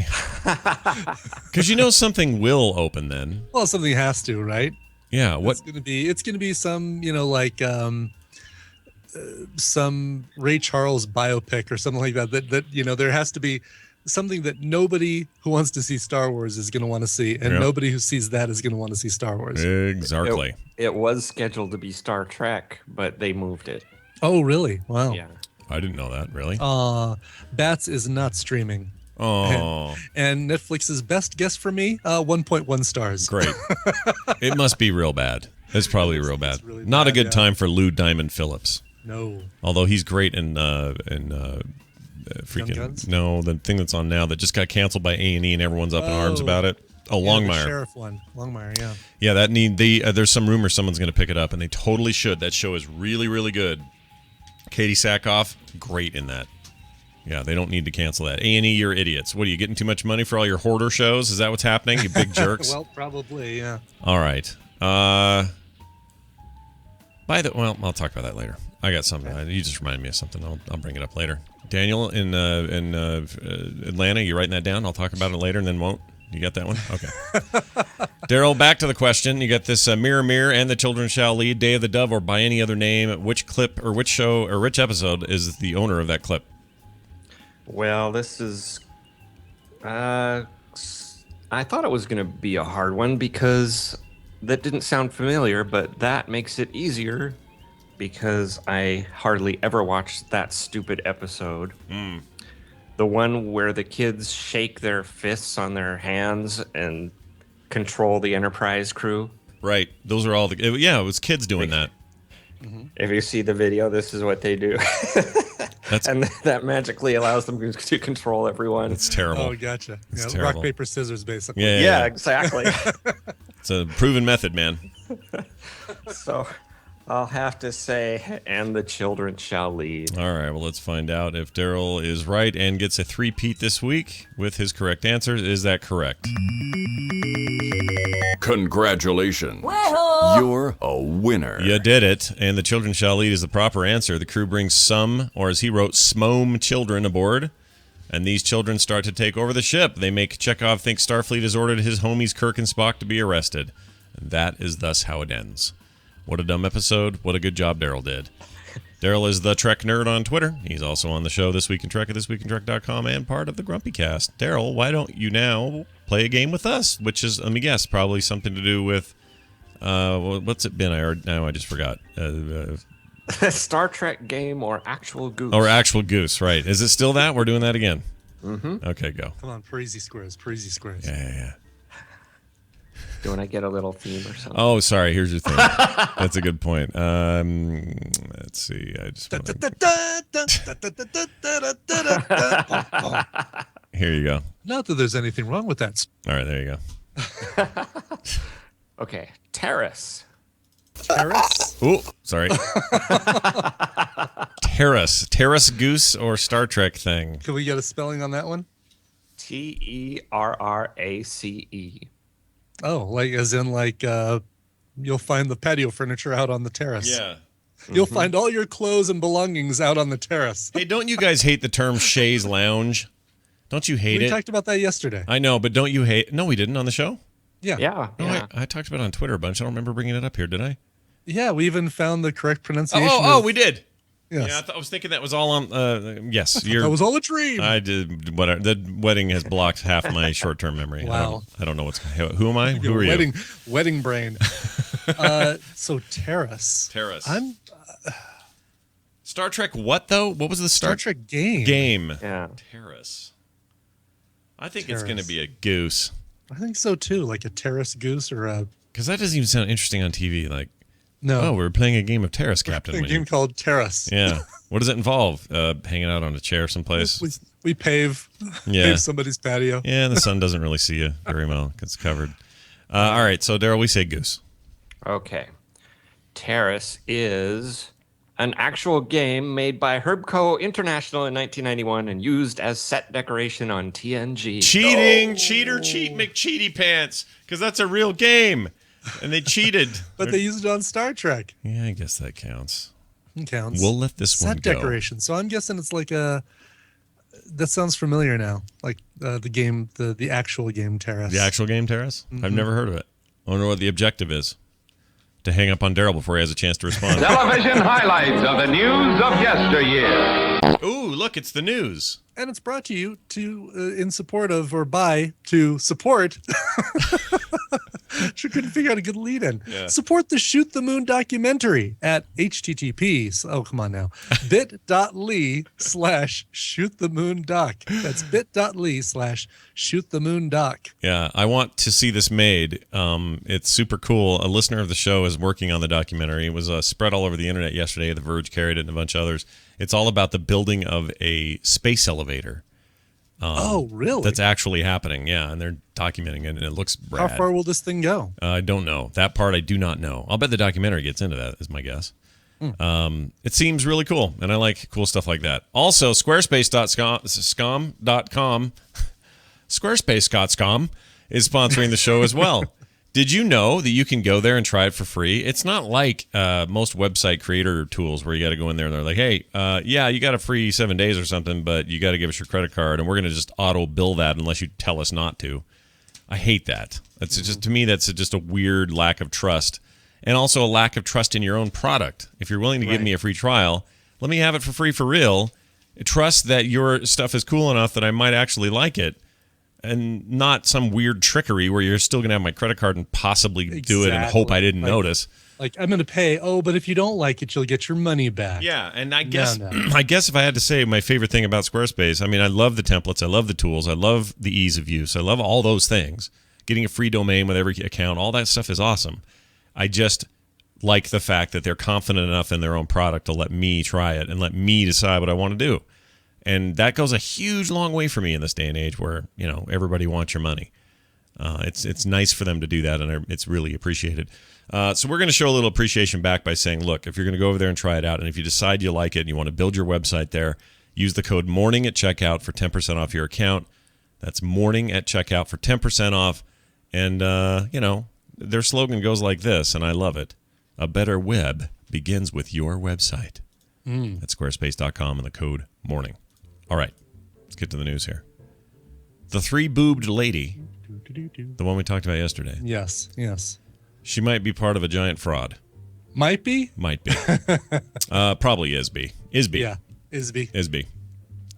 Speaker 1: Because something will open then.
Speaker 2: Well, something has to, right?
Speaker 1: Yeah, what...
Speaker 2: It's gonna be some, like some Ray Charles biopic or something like that. That there has to be something that nobody who wants to see Star Wars is going to want to see, and nobody who sees that is going to want to see Star Wars.
Speaker 1: Exactly.
Speaker 7: It was scheduled to be Star Trek, but they moved it.
Speaker 2: Oh, really? Wow.
Speaker 7: Yeah.
Speaker 1: I didn't know that. Really?
Speaker 2: Bats is not streaming.
Speaker 1: Oh,
Speaker 2: And Netflix's best guess for me, 1.1 stars.
Speaker 1: great. It must be real bad. It's probably real bad.
Speaker 2: really
Speaker 1: Not a
Speaker 2: bad,
Speaker 1: good
Speaker 2: yeah.
Speaker 1: time for Lou Diamond Phillips.
Speaker 2: No.
Speaker 1: Although he's great in freaking
Speaker 2: Guns?
Speaker 1: no, the thing that's on now that just got canceled by A&E and everyone's up in arms about it. Oh,
Speaker 2: Yeah, the
Speaker 1: Longmire.
Speaker 2: sheriff one. Longmire, yeah.
Speaker 1: Yeah, that there's some rumor someone's going to pick it up, and they totally should. That show is really, really good. Katie Sackhoff, great in that. Yeah, they don't need to cancel that. A&E, you're idiots. What are you getting too much money for all your hoarder shows? Is that what's happening? You big jerks.
Speaker 2: Well, probably, yeah.
Speaker 1: All right. I'll talk about that later. I got something. You just reminded me of something. I'll bring it up later. Daniel in Atlanta, you writing that down? I'll talk about it later and then won't. You got that one? Okay. Daryl, back to the question. You got this Mirror Mirror and the Children Shall Lead, Day of the Dove, or by any other name. Which clip or which show or which episode is the owner of that clip?
Speaker 7: Well, this is. I thought it was going to be a hard one because that didn't sound familiar, but that makes it easier because I hardly ever watched that stupid episode. The one where the kids shake their fists on their hands and control the Enterprise crew.
Speaker 1: Right. Those are all it was kids doing that.
Speaker 7: If you see the video, this is what they do. And that magically allows them to control everyone.
Speaker 1: It's terrible.
Speaker 2: Oh, gotcha.
Speaker 1: It's
Speaker 2: Yeah,
Speaker 1: terrible.
Speaker 2: rock, paper, scissors, basically.
Speaker 7: Yeah, exactly.
Speaker 1: It's a proven method, man.
Speaker 7: So I'll have to say, and the children shall lead.
Speaker 1: All right, well, let's find out if Daryl is right and gets a three-peat this week with his correct answer. Is that correct?
Speaker 6: Congratulations. You're a winner.
Speaker 1: You did it, and the children shall lead is the proper answer. The crew brings some, or as he wrote, smome children aboard, and these children start to take over the ship. They make Chekhov think Starfleet has ordered his homies Kirk and Spock to be arrested. And that is thus how it ends. What a dumb episode. What a good job Daryl did. Daryl is the Trek Nerd on Twitter. He's also on the show This Week in Trek at thisweekintrek.com and part of the Grumpy Cast. Daryl, why don't you now play a game with us? Which is, let me guess, probably something to do with, what's it been? I just forgot.
Speaker 7: Star Trek game or actual goose?
Speaker 1: Or actual goose, right. Is it still that? We're doing that again.
Speaker 7: Mm-hmm.
Speaker 1: Okay, go.
Speaker 2: Come on, Parisi squares.
Speaker 1: Yeah.
Speaker 7: Do you want to get a little theme or something?
Speaker 1: Oh, sorry. Here's your thing. That's a good point. Let's see. I just Here you go.
Speaker 2: Not that there's anything wrong with that.
Speaker 1: All right, there you go.
Speaker 7: Okay, Terrace.
Speaker 2: Terrace?
Speaker 1: Oh, sorry. Terrace goose or Star Trek thing?
Speaker 2: Can we get a spelling on that one?
Speaker 7: Terrace.
Speaker 2: Oh, like as in like you'll find the patio furniture out on the terrace.
Speaker 1: Yeah.
Speaker 2: You'll find all your clothes and belongings out on the terrace.
Speaker 1: Hey, don't you guys hate the term chaise lounge? Don't you hate
Speaker 2: We
Speaker 1: it?
Speaker 2: talked about that yesterday.
Speaker 1: I know, but don't you hate? No, we didn't on the show.
Speaker 2: Yeah.
Speaker 7: Yeah.
Speaker 1: No, I talked about it on Twitter a bunch. I don't remember bringing it up here, did I?
Speaker 2: Yeah, we even found the correct pronunciation.
Speaker 1: Oh, we did.
Speaker 2: Yes.
Speaker 1: Yeah, I was thinking that was all on. Yes,
Speaker 2: That was all a dream.
Speaker 1: I did. Whatever. The wedding has blocked half my short-term memory.
Speaker 2: Wow.
Speaker 1: I don't know what's. Who am I? Who are you?
Speaker 2: Wedding brain. So terrace. I'm
Speaker 1: Star Trek. What though? What was the
Speaker 2: Star Trek game.
Speaker 1: Game.
Speaker 7: Yeah.
Speaker 1: Terrace. I think it's going to be a goose.
Speaker 2: I think so too, like a terrace goose or a.
Speaker 1: Because that doesn't even sound interesting on TV. Like,
Speaker 2: no.
Speaker 1: Oh, we're playing a game of Terrace, Captain.
Speaker 2: A game called Terrace.
Speaker 1: Yeah. What does it involve? Hanging out on a chair someplace.
Speaker 2: We pave.
Speaker 1: Yeah.
Speaker 2: Pave somebody's patio.
Speaker 1: Yeah, and the sun doesn't really see you very well. It's covered. All right, so Daryl, we say goose.
Speaker 7: Okay. Terrace is an actual game made by Herbco International in 1991 and used as set decoration on TNG.
Speaker 1: Cheating, cheater, McCheaty pants, because that's a real game, and they cheated.
Speaker 2: But they used it on Star Trek.
Speaker 1: Yeah, I guess that counts.
Speaker 2: It counts.
Speaker 1: We'll let this one
Speaker 2: set
Speaker 1: go.
Speaker 2: decoration. So I'm guessing it's like a. That sounds familiar now, like the game, the actual game Terrace.
Speaker 1: The actual game Terrace? I've never heard of it. I wonder what the objective is. To hang up on Daryl before he has a chance to respond.
Speaker 11: Television highlights of the news of yesteryear.
Speaker 1: Ooh, look, it's the news.
Speaker 2: And it's brought to you in support of or by to support She couldn't figure out a good lead in.
Speaker 1: Yeah.
Speaker 2: Support the Shoot the Moon documentary at http. Oh, come on now. bit.ly/shoot the moon doc. That's bit.ly/shoot the moon doc.
Speaker 1: Yeah, I want to see this made. It's super cool. A listener of the show is working on the documentary. It was spread all over the internet yesterday. The Verge carried it and a bunch of others. It's all about the building of a space elevator.
Speaker 2: Oh, really?
Speaker 1: That's actually happening, yeah, and they're documenting it, and it looks rad.
Speaker 2: How far will this thing go?
Speaker 1: I don't know. That part I do not know. I'll bet the documentary gets into that, is my guess. It seems really cool, and I like cool stuff like that. Also, Squarespace.com is sponsoring the show as well. Did you know that you can go there and try it for free? It's not like most website creator tools where you got to go in there and they're like, hey, you got a free 7 days or something, but you got to give us your credit card, and we're going to just auto bill that unless you tell us not to. I hate that. That's just, to me, that's just a weird lack of trust, and also a lack of trust in your own product. If you're willing to give me a free trial, let me have it for free for real. Trust that your stuff is cool enough that I might actually like it. And not some weird trickery where you're still going to have my credit card and possibly do it and hope I didn't notice.
Speaker 2: Like, I'm going to pay, but if you don't like it, you'll get your money back.
Speaker 1: Yeah, and I guess I guess if I had to say my favorite thing about Squarespace, I mean, I love the templates, I love the tools, I love the ease of use, I love all those things. Getting a free domain with every account, all that stuff is awesome. I just like the fact that they're confident enough in their own product to let me try it and let me decide what I want to do. And that goes a huge long way for me in this day and age where, everybody wants your money. It's nice for them to do that, and it's really appreciated. So we're going to show a little appreciation back by saying, look, if you're going to go over there and try it out, and if you decide you like it and you want to build your website there, use the code MORNING at checkout for 10% off your account. That's MORNING at checkout for 10% off. And, their slogan goes like this, and I love it. A better web begins with your website. At squarespace.com and the code MORNING. All right, let's get to the news here. The three-boobed lady, the one we talked about yesterday.
Speaker 2: Yes.
Speaker 1: She might be part of a giant fraud.
Speaker 2: Might be?
Speaker 1: Might be. Probably Isby.
Speaker 2: Yeah, Isby.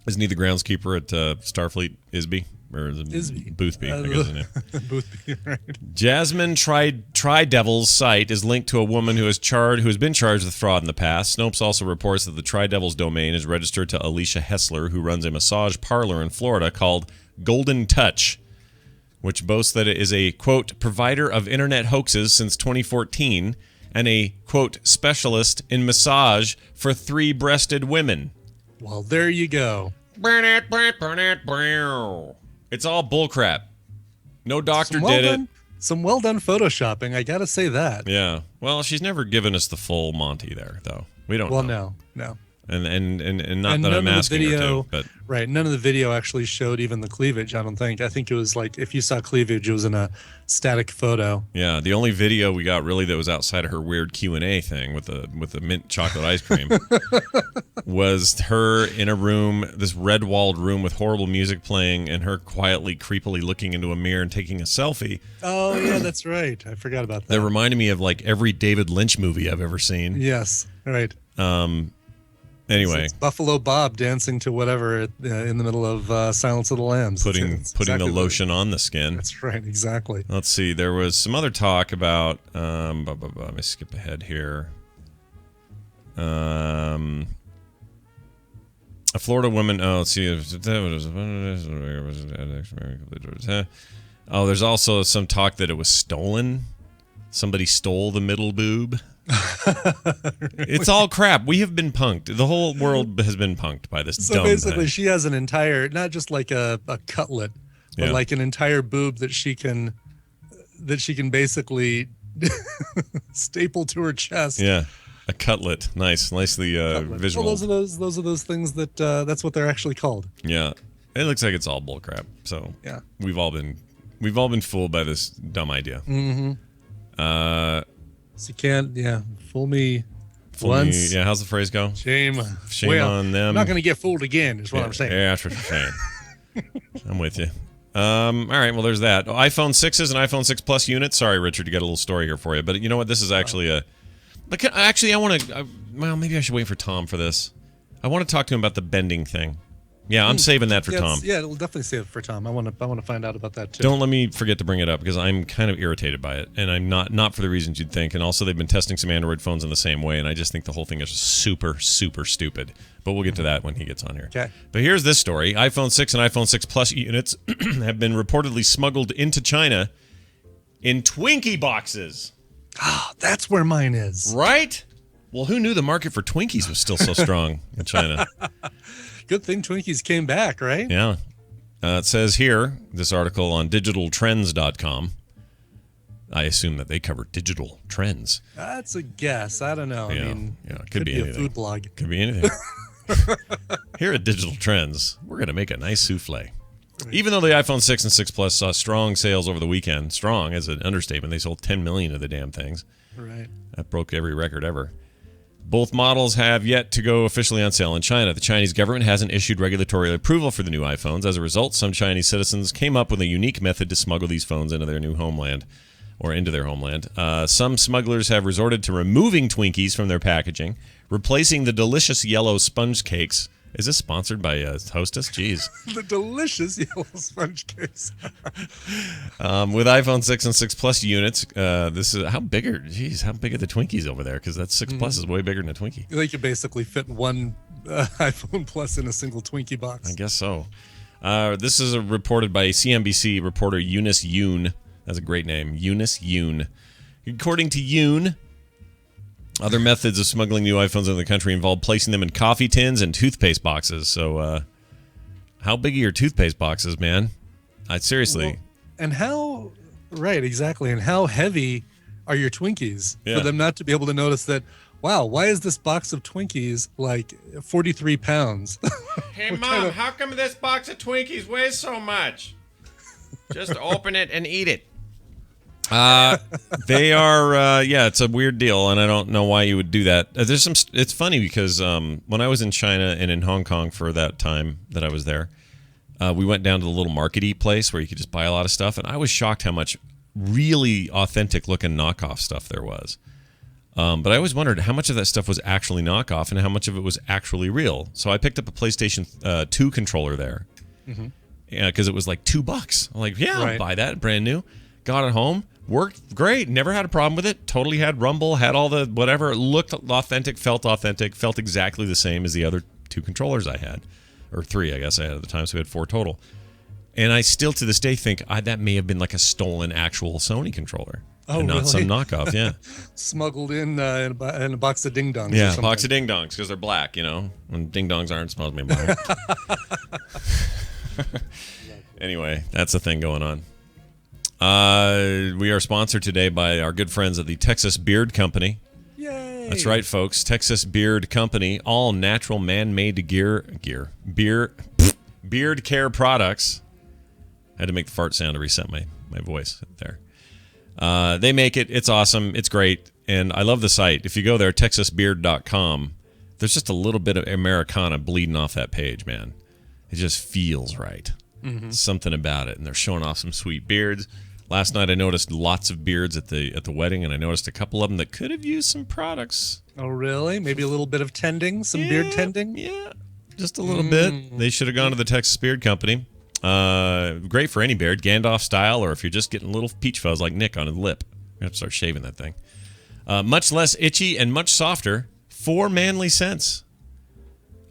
Speaker 1: Isn't he the groundskeeper at Starfleet? Isby? Or is it
Speaker 2: Isby.
Speaker 1: Boothby, I guess, isn't it?
Speaker 2: Boothby, right.
Speaker 1: Jasmine Tri-Devil's site is linked to a woman who has been charged with fraud in the past. Snopes also reports that the Tri-Devil's domain is registered to Alicia Hessler, who runs a massage parlor in Florida called Golden Touch, which boasts that it is a, quote, provider of internet hoaxes since 2014 and a, quote, specialist in massage for three-breasted women.
Speaker 2: Well, there you go.
Speaker 1: It's all bullcrap. No doctor did it.
Speaker 2: Some well-done photoshopping, I gotta say that.
Speaker 1: Yeah. Well, she's never given us the full Monty there, though. We don't know.
Speaker 2: Well, no.
Speaker 1: And not that I'm asking her to, but...
Speaker 2: Right, none of the video actually showed even the cleavage, I don't think. I think it was like, if you saw cleavage, it was in a static photo.
Speaker 1: Yeah, the only video we got really that was outside of her weird Q&A thing with the mint chocolate ice cream was her in a room, this red-walled room with horrible music playing, and her quietly, creepily looking into a mirror and taking a selfie.
Speaker 2: Oh, yeah, that's right. I forgot about that.
Speaker 1: That reminded me of like every David Lynch movie I've ever seen.
Speaker 2: Yes, right.
Speaker 1: Anyway,
Speaker 2: it's Buffalo Bob dancing to whatever in the middle of Silence of the Lambs.
Speaker 1: Putting the lotion on the skin.
Speaker 2: That's right, exactly.
Speaker 1: Let's see. There was some other talk about. Let me skip ahead here. A Florida woman. Oh, let's see. Oh, there's also some talk that it was stolen. Somebody stole the middle boob. It's all crap. We have been punked. The whole world has been punked by this dumb
Speaker 2: basically
Speaker 1: thing.
Speaker 2: She has an entire, not just like a cutlet, but like an entire boob that she can basically staple to her chest.
Speaker 1: Yeah, a cutlet. Nicely visual.
Speaker 2: Well, those are those things that that's what they're actually called.
Speaker 1: Yeah, it looks like it's all bullcrap. So
Speaker 2: yeah,
Speaker 1: we've all been fooled by this dumb idea.
Speaker 2: Mm-hmm. So you can't, fool me once.
Speaker 1: Yeah, how's the phrase go?
Speaker 2: Shame
Speaker 1: on them.
Speaker 2: I'm not going to get fooled again, is what I'm saying.
Speaker 1: Yeah, that's what you're saying. I'm with you. All right, well, there's that. iPhone 6s and iPhone 6 Plus units. Sorry, Richard, to get a little story here for you. But you know what? This is actually I want to... Well, maybe I should wait for Tom for this. I want to talk to him about the bending thing. Yeah, I'm saving that for Tom.
Speaker 2: Yeah, we'll definitely save it for Tom. I want to find out about that too.
Speaker 1: Don't let me forget to bring it up because I'm kind of irritated by it, and I'm not for the reasons you'd think. And also, they've been testing some Android phones in the same way, and I just think the whole thing is super, super stupid. But we'll get to that when he gets on here.
Speaker 2: Okay.
Speaker 1: But here's this story: iPhone 6 and iPhone 6 Plus units have been reportedly smuggled into China in Twinkie boxes.
Speaker 2: Ah, that's where mine is.
Speaker 1: Right? Well, who knew the market for Twinkies was still so strong in China?
Speaker 2: Good thing Twinkies came back, right?
Speaker 1: Yeah. It says here, this article on digitaltrends.com. I assume that they cover digital trends.
Speaker 2: That's a guess. I don't know.
Speaker 1: Yeah,
Speaker 2: I mean,
Speaker 1: could be anything.
Speaker 2: a food blog.
Speaker 1: Could be anything. Here at Digital Trends, we're going to make a nice souffle. Right. Even though the iPhone 6 and 6 Plus saw strong sales over the weekend, strong as an understatement, they sold 10 million of the damn things.
Speaker 2: Right.
Speaker 1: That broke every record ever. Both models have yet to go officially on sale in China. The Chinese government hasn't issued regulatory approval for the new iPhones. As a result, some Chinese citizens came up with a unique method to smuggle these phones into their new homeland, or into their homeland. Some smugglers have resorted to removing Twinkies from their packaging, replacing the delicious yellow sponge cakes. Is this sponsored by Hostess? Jeez.
Speaker 2: The delicious yellow sponge cakes.
Speaker 1: With iPhone 6 and 6 Plus units, this is how big are the Twinkies over there? Because that 6 Plus is way bigger than a Twinkie.
Speaker 2: They could basically fit one iPhone Plus in a single Twinkie box.
Speaker 1: I guess so. This is reported by CNBC reporter Eunice Yoon. That's a great name, Eunice Yoon. According to Yoon, other methods of smuggling new iPhones into the country involve placing them in coffee tins and toothpaste boxes. So, how big are your toothpaste boxes, man? Seriously.
Speaker 2: Well, and how, right, exactly. And how heavy are your Twinkies for them not to be able to notice that, wow, why is this box of Twinkies like 43 pounds?
Speaker 1: Hey, Mom, how come this box of Twinkies weighs so much? Just open it and eat it. They are, it's a weird deal, and I don't know why you would do that. It's funny because when I was in China and in Hong Kong for that time that I was there, we went down to the little market-y place where you could just buy a lot of stuff, and I was shocked how much really authentic-looking knockoff stuff there was. But I always wondered how much of that stuff was actually knockoff and how much of it was actually real. So I picked up a PlayStation 2 controller there. Mm-hmm. Yeah, because it was like $2. I'm like, I'll buy that, brand new. Got it home. Worked great. Never had a problem with it. Totally had rumble. Had all the whatever. It looked authentic. Felt exactly the same as the other 2 controllers I had. Or 3, I guess I had at the time. So we had 4 total. And I still to this day think that may have been like a stolen actual Sony controller.
Speaker 2: Oh,
Speaker 1: and not
Speaker 2: really?
Speaker 1: some knockoff, yeah.
Speaker 2: Smuggled in a box of ding dongs.
Speaker 1: Yeah, a box of ding dongs because they're black, when ding dongs aren't supposed to be black. Anyway, that's the thing going on. We are sponsored today by our good friends at the Texas Beard Company.
Speaker 2: Yay!
Speaker 1: That's right, folks. Texas Beard Company, all natural man-made beard care products. I had to make the fart sound to reset my voice there. They make it. It's awesome. It's great. And I love the site. If you go there, texasbeard.com, there's just a little bit of Americana bleeding off that page, man. It just feels right. Mm-hmm. Something about it. And they're showing off some sweet beards. Last night I noticed lots of beards at the wedding, and I noticed a couple of them that could have used some products.
Speaker 2: Oh, really? Maybe a little bit of tending? Some beard tending?
Speaker 1: Yeah, just a little bit. They should have gone to the Texas Beard Company. Great for any beard, Gandalf style, or if you're just getting little peach fuzz like Nick on his lip. You have to start shaving that thing. Much less itchy and much softer for manly scents.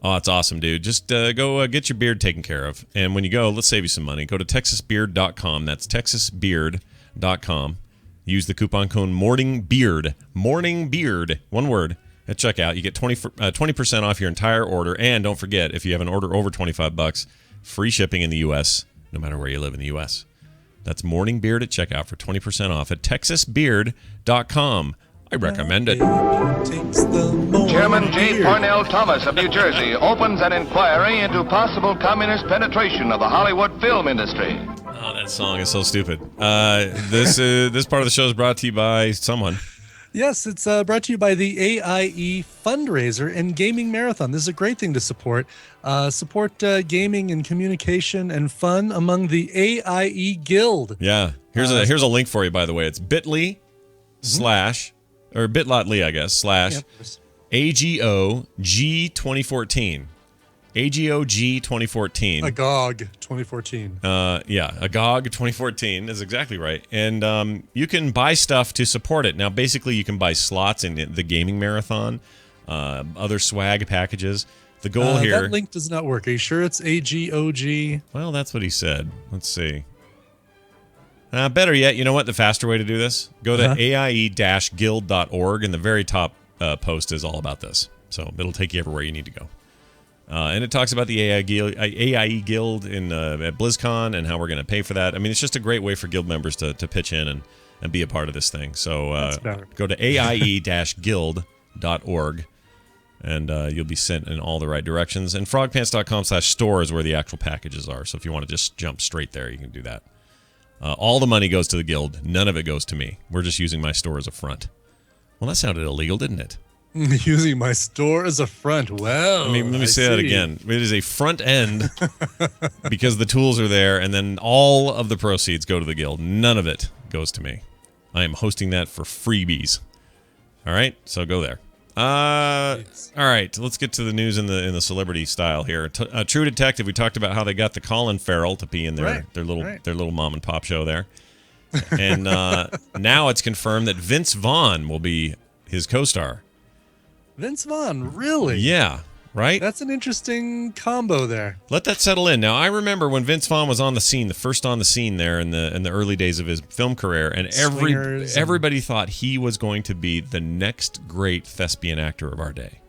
Speaker 1: Oh, it's awesome, dude. Just go get your beard taken care of. And when you go, let's save you some money. Go to texasbeard.com. That's texasbeard.com. Use the coupon code MORNINGBEARD. MORNINGBEARD. One word. At checkout, you get 20% off your entire order. And don't forget, if you have an order over $25, free shipping in the U.S., no matter where you live in the U.S. That's Morning Beard at checkout for 20% off at texasbeard.com. I recommend it.
Speaker 11: Chairman J. Parnell Thomas of New Jersey opens an inquiry into possible communist penetration of the Hollywood film industry.
Speaker 1: Oh, that song is so stupid. This part of the show is brought to you by someone.
Speaker 2: Yes, it's brought to you by the AIE Fundraiser and Gaming Marathon. This is a great thing to support. Support gaming and communication and fun among the AIE Guild.
Speaker 1: Yeah. Here's a link for you, by the way. It's bit.ly or bit.ly, I guess, / AGOG 2014. AGOG 2014.
Speaker 2: Agog 2014.
Speaker 1: Yeah, Agog 2014 is exactly right. And you can buy stuff to support it. Now, basically, you can buy slots in the gaming marathon, other swag packages. The goal here...
Speaker 2: That link does not work. Are you sure it's AGOG?
Speaker 1: Well, that's what he said. Let's see. Better yet, you know what? The faster way to do this? Go to aie-guild.org, and the very top post is all about this. So it'll take you everywhere you need to go. And it talks about the AIE Guild at BlizzCon and how we're going to pay for that. I mean, it's just a great way for guild members to pitch in and be a part of this thing. So go to aie-guild.org, and you'll be sent in all the right directions. And frogpants.com/store is where the actual packages are. So if you want to just jump straight there, you can do that. All the money goes to the guild. None of it goes to me. We're just using my store as a front. Well, that sounded illegal, didn't it?
Speaker 2: Using my store as a front. Well,
Speaker 1: let me say that again. It is a front end because the tools are there, and then all of the proceeds go to the guild. None of it goes to me. I am hosting that for freebies. All right, so go there. All right, let's get to the news in the celebrity style here. True Detective. We talked about how they got the Colin Farrell to be in their little mom and pop show there, and now it's confirmed that Vince Vaughn will be his co-star.
Speaker 2: Vince Vaughn, really?
Speaker 1: Yeah, right?
Speaker 2: That's an interesting combo there.
Speaker 1: Let that settle in. Now, I remember when Vince Vaughn was on the scene, the first on the scene there in the early days of his film career, and everybody thought he was going to be the next great thespian actor of our day.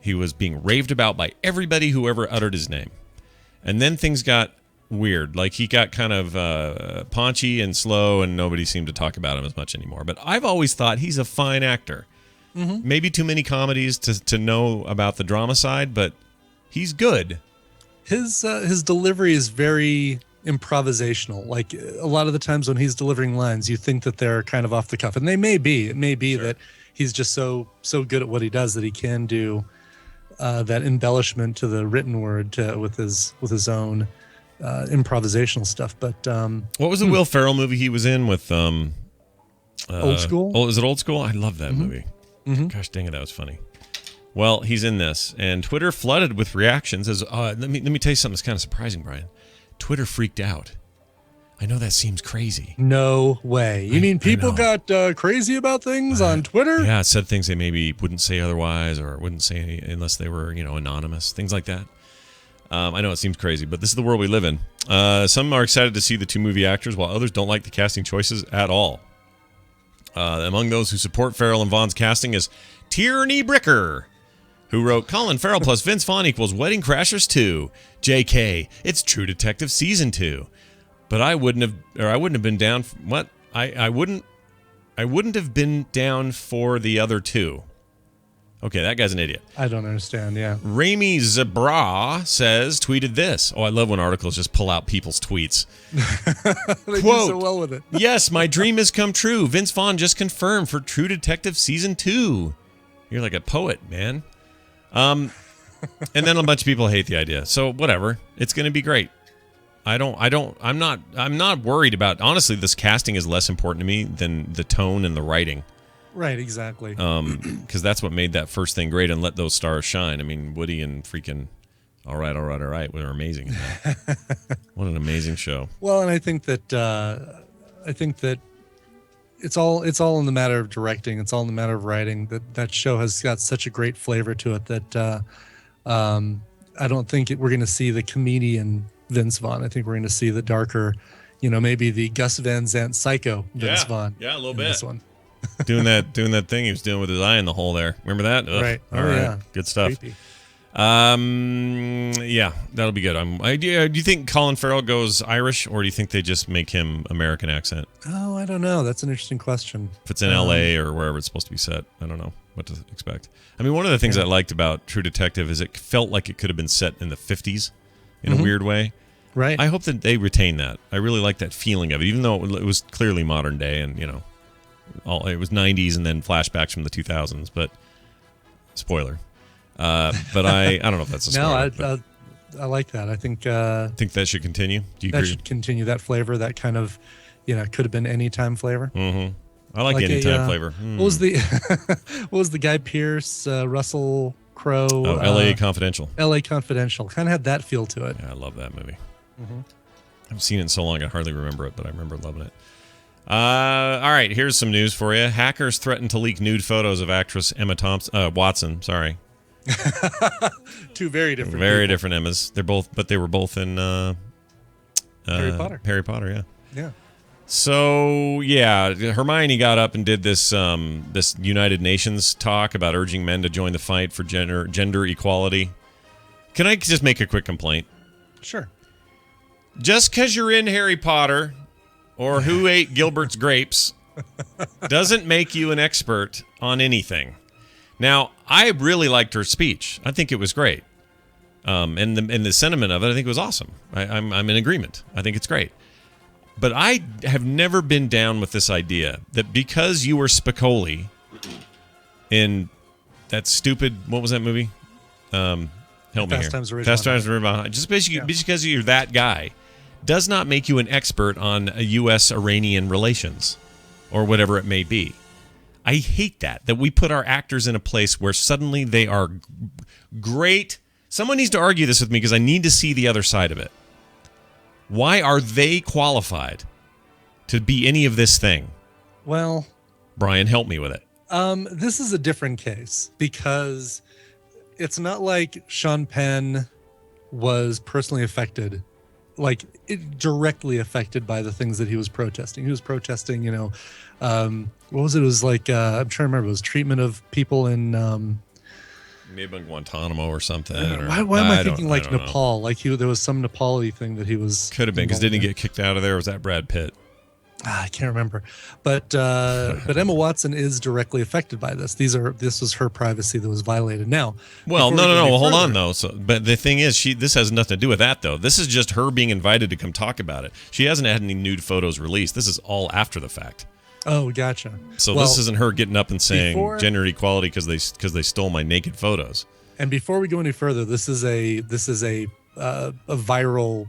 Speaker 1: He was being raved about by everybody who ever uttered his name. And then things got weird. Like, he got kind of paunchy and slow, and nobody seemed to talk about him as much anymore. But I've always thought he's a fine actor. Mm-hmm. Maybe too many comedies to know about the drama side, but he's good.
Speaker 2: His delivery is very improvisational. Like, a lot of the times when he's delivering lines, you think that they're kind of off the cuff, and they may be. It may be that he's just so good at what he does that he can do that embellishment to the written word with his own improvisational stuff. But
Speaker 1: what was the Will Ferrell movie he was in with?
Speaker 2: Old School.
Speaker 1: Oh, is it Old School? I love that movie. Mm-hmm. Gosh dang it, that was funny. Well, he's in this, and Twitter flooded with reactions. As let me tell you something that's kind of surprising, Brian. Twitter freaked out. I know that seems crazy.
Speaker 2: No way. You mean people got crazy about things on Twitter?
Speaker 1: Yeah, said things they maybe wouldn't say otherwise, or wouldn't say unless they were, anonymous. Things like that. I know it seems crazy, but this is the world we live in. Some are excited to see the two movie actors, while others don't like the casting choices at all. Among those who support Farrell and Vaughn's casting is Tierney Bricker, who wrote, Colin Farrell plus Vince Vaughn equals Wedding Crashers 2. JK, it's True Detective Season 2. But I wouldn't have been down for, what? I wouldn't have been down for the other two. Okay, that guy's an idiot.
Speaker 2: I don't understand, yeah.
Speaker 1: Rami Zabra tweeted this. Oh, I love when articles just pull out people's tweets.
Speaker 2: They
Speaker 1: Quote,
Speaker 2: do so well with it.
Speaker 1: Yes, my dream has come true. Vince Vaughn just confirmed for True Detective Season 2. You're like a poet, man. And then a bunch of people hate the idea. So whatever. It's going to be great. I'm not worried about, honestly, this casting is less important to me than the tone and the writing.
Speaker 2: Right, exactly.
Speaker 1: Because that's what made that first thing great and let those stars shine. I mean, Woody and freaking All Right were amazing in that. What an amazing show.
Speaker 2: Well, and I think that it's all in the matter of directing. It's all in the matter of writing. That show has got such a great flavor to it that I don't think we're going to see the comedian Vince Vaughn. I think we're going to see the darker, maybe the Gus Van Sant psycho Vince Vaughn.
Speaker 1: Yeah, a little bit.
Speaker 2: This one.
Speaker 1: doing that thing he was doing with his eye in the hole there. Remember that? Ugh.
Speaker 2: Right.
Speaker 1: All right. Yeah. Good stuff.
Speaker 2: Creepy.
Speaker 1: Yeah, that'll be good. Do you think Colin Farrell goes Irish, or do you think they just make him American accent?
Speaker 2: Oh, I don't know. That's an interesting question.
Speaker 1: If it's in L.A. or wherever it's supposed to be set, I don't know what to expect. I mean, one of the things I liked about True Detective is it felt like it could have been set in the 50s in a weird way.
Speaker 2: Right.
Speaker 1: I hope that they retain that. I really like that feeling of it, even though it was clearly modern day and, it was 90s and then flashbacks from the 2000s, but spoiler. But I don't know if that's a spoiler.
Speaker 2: No, I like that. I think
Speaker 1: that should continue. Do you agree?
Speaker 2: That should continue, that flavor, that kind of, could have been anytime flavor.
Speaker 1: Mm-hmm. I like anytime flavor.
Speaker 2: What was the Guy Pearce, Russell Crowe.
Speaker 1: Oh, L.A. Confidential.
Speaker 2: L.A. Confidential. Kind of had that feel to it.
Speaker 1: Yeah, I love that movie.
Speaker 2: Mm-hmm.
Speaker 1: I've seen it in so long I hardly remember it, but I remember loving it. All right, here's some news for you. Hackers threaten to leak nude photos of actress Emma Watson. Sorry.
Speaker 2: Two very different.
Speaker 1: Very different Emmas. They were both in
Speaker 2: Harry Potter.
Speaker 1: Harry Potter, yeah.
Speaker 2: Yeah.
Speaker 1: So yeah, Hermione got up and did this this United Nations talk about urging men to join the fight for gender equality. Can I just make a quick complaint?
Speaker 2: Sure.
Speaker 1: Just because you're in Harry Potter or who ate Gilbert's grapes doesn't make you an expert on anything. Now, I really liked her speech. I think it was great. And the sentiment of it, I think it was awesome. I'm in agreement. I think it's great. But I have never been down with this idea that because you were Spicoli in that stupid, what was that movie? Help me here.
Speaker 2: Fast Times at Ridgemont.
Speaker 1: Fast Times at Ridgemont. Just because you're that guy does not make you an expert on U.S.-Iranian relations or whatever it may be. I hate that we put our actors in a place where suddenly they are great. Someone needs to argue this with me because I need to see the other side of it. Why are they qualified to be any of this thing?
Speaker 2: Well,
Speaker 1: Brian, help me with it.
Speaker 2: This is a different case because it's not like Sean Penn was personally affected, directly affected by the things that he was protesting. He was protesting, what was it? It was like, I'm trying to remember, it was treatment of people in...
Speaker 1: Maybe in Guantanamo or something.
Speaker 2: Why am I thinking like Nepal? Like there was some Nepali thing that he was...
Speaker 1: Could have been, because didn't he get kicked out of there? Or was that Brad Pitt?
Speaker 2: I can't remember. But Emma Watson is directly affected by this. This was her privacy that was violated. Now,
Speaker 1: well, no. Hold on, though. But the thing is, this has nothing to do with that, though. This is just her being invited to come talk about it. She hasn't had any nude photos released. This is all after the fact.
Speaker 2: Oh, gotcha.
Speaker 1: So this isn't her getting up and saying gender equality because they stole my naked photos.
Speaker 2: And before we go any further, this is a viral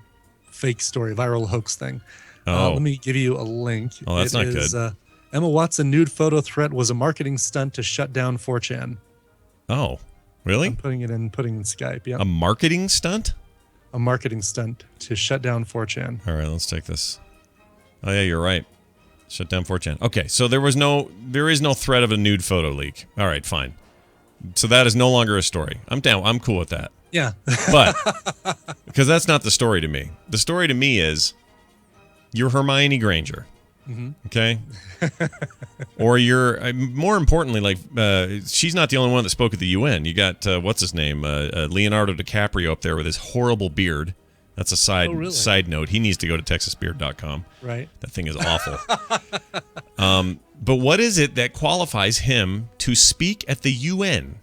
Speaker 2: fake story, viral hoax thing. Let me give you a link.
Speaker 1: Oh, that's not good.
Speaker 2: Emma Watson nude photo threat was a marketing stunt to shut down 4chan.
Speaker 1: Oh, really?
Speaker 2: I'm putting in Skype. Yeah.
Speaker 1: A marketing stunt?
Speaker 2: A marketing stunt to shut down 4chan.
Speaker 1: All right, let's take this. Oh yeah, you're right. Shut down 4chan. Okay, so there is no threat of a nude photo leak. All right, fine. So that is no longer a story. I'm down. I'm cool with that.
Speaker 2: Yeah.
Speaker 1: But because that's not the story to me. The story to me is you're Hermione Granger.
Speaker 2: Mm-hmm.
Speaker 1: Okay? Or you're, more importantly, she's not the only one that spoke at the UN. You got, what's his name? Leonardo DiCaprio up there with his horrible beard. That's a side note. He needs to go to texasbeard.com.
Speaker 2: Right.
Speaker 1: That thing is awful. But what is it that qualifies him to speak at the UN?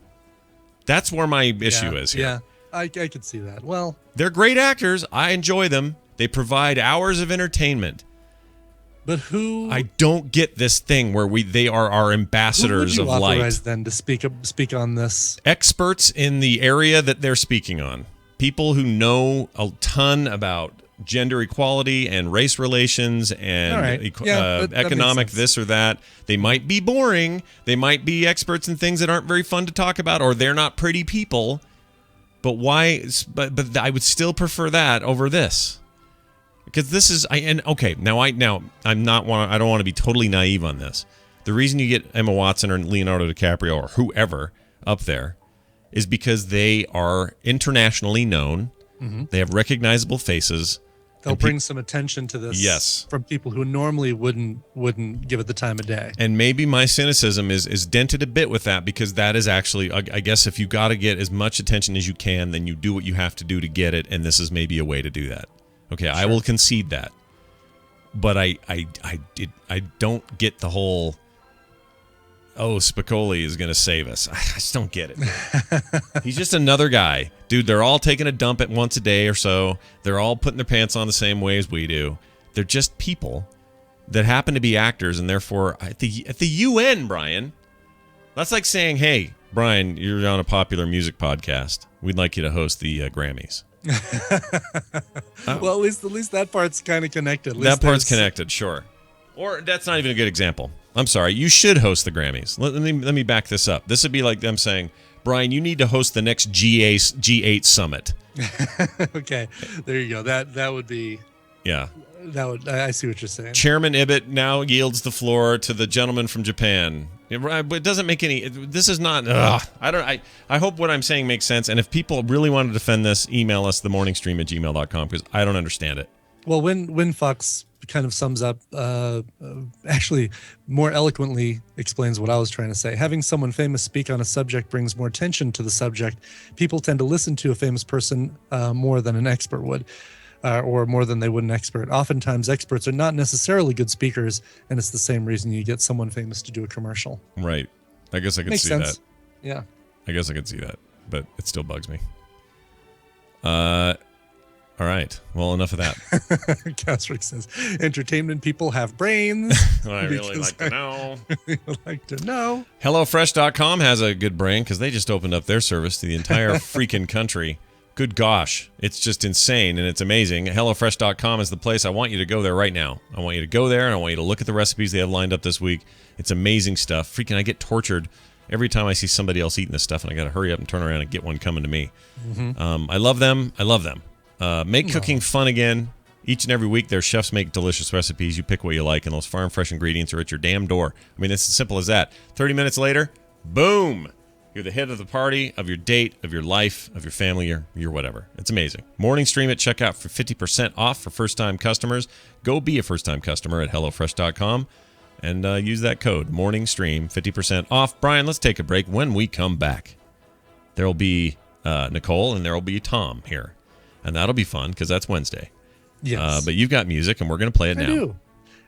Speaker 1: That's where my issue is here.
Speaker 2: Yeah, I could see that. Well,
Speaker 1: they're great actors. I enjoy them. They provide hours of entertainment.
Speaker 2: But who?
Speaker 1: I don't get this thing where they are our ambassadors of light.
Speaker 2: Who would you authorize then to speak on this?
Speaker 1: Experts in the area that they're speaking on. People who know a ton about gender equality and race relations and economic this or that. They might be boring. They might be experts in things that aren't very fun to talk about, or they're not pretty people. But why? But I would still prefer that over this. Because this is I don't want to be totally naive on this. The reason you get Emma Watson or Leonardo DiCaprio or whoever up there is because they are internationally known.
Speaker 2: Mm-hmm.
Speaker 1: They have recognizable faces.
Speaker 2: They'll bring some attention to this.
Speaker 1: Yes.
Speaker 2: From people who normally wouldn't give it the time of day.
Speaker 1: And maybe my cynicism is dented a bit with that, because that is actually, I guess, if you got to get as much attention as you can, then you do what you have to do to get it, and this is maybe a way to do that. Okay, sure. I will concede that. But I don't get the whole, Spicoli is going to save us. I just don't get it. He's just another guy. Dude, they're all taking a dump at once a day or so. They're all putting their pants on the same way as we do. They're just people that happen to be actors, and therefore, at the UN, Brian, that's like saying, hey, Brian, you're on a popular music podcast. We'd like you to host the Grammys.
Speaker 2: Well, at least that part's kind of connected.
Speaker 1: That part's connected, sure. Or that's not even a good example. I'm sorry. You should host the Grammys. Let me back this up. This would be like them saying, Brian, you need to host the next G8 summit.
Speaker 2: Okay, there you go. That would be.
Speaker 1: Yeah.
Speaker 2: That would. I see what you're saying.
Speaker 1: Chairman Ibbett now yields the floor to the gentleman from Japan. It doesn't make any. This is not. I hope what I'm saying makes sense. And if people really want to defend this, email us themorningstream@gmail.com because I don't understand it.
Speaker 2: Well, when Fox kind of sums up, actually more eloquently explains what I was trying to say. Having someone famous speak on a subject brings more attention to the subject. People tend to listen to a famous person more than an expert would. Or more than they would an expert. Oftentimes, experts are not necessarily good speakers, and it's the same reason you get someone famous to do a commercial.
Speaker 1: Right. I guess I could
Speaker 2: Makes
Speaker 1: see
Speaker 2: sense.
Speaker 1: that.
Speaker 2: Yeah.
Speaker 1: I guess I could see that, but it still bugs me. All right. Well, enough of that.
Speaker 2: Casrick says, entertainment people have brains.
Speaker 1: Well, I really like to know.
Speaker 2: I like to know.
Speaker 1: HelloFresh.com has a good brain because they just opened up their service to the entire freaking country. Good gosh, it's just insane and it's amazing. HelloFresh.com is the place. I want you to go there right now. I want you to go there and I want you to look at the recipes they have lined up this week. It's amazing stuff. Freaking, I get tortured every time I see somebody else eating this stuff and I got to hurry up and turn around and get one coming to me. Mm-hmm. I love them. I love them. Make cooking fun again. Each and every week, their chefs make delicious recipes. You pick what you like, and those farm fresh ingredients are at your damn door. I mean, it's as simple as that. 30 minutes later, boom. You're the head of the party, of your date, of your life, of your family, your whatever. It's amazing. Morning Stream at checkout for 50% off for first-time customers. Go be a first-time customer at HelloFresh.com and use that code, Morning Stream, 50% off. Brian, let's take a break. When we come back, there will be Nicole and there will be Tom here. And that'll be fun because that's Wednesday.
Speaker 2: Yes.
Speaker 1: But you've got music and we're going to play it now.
Speaker 2: I do.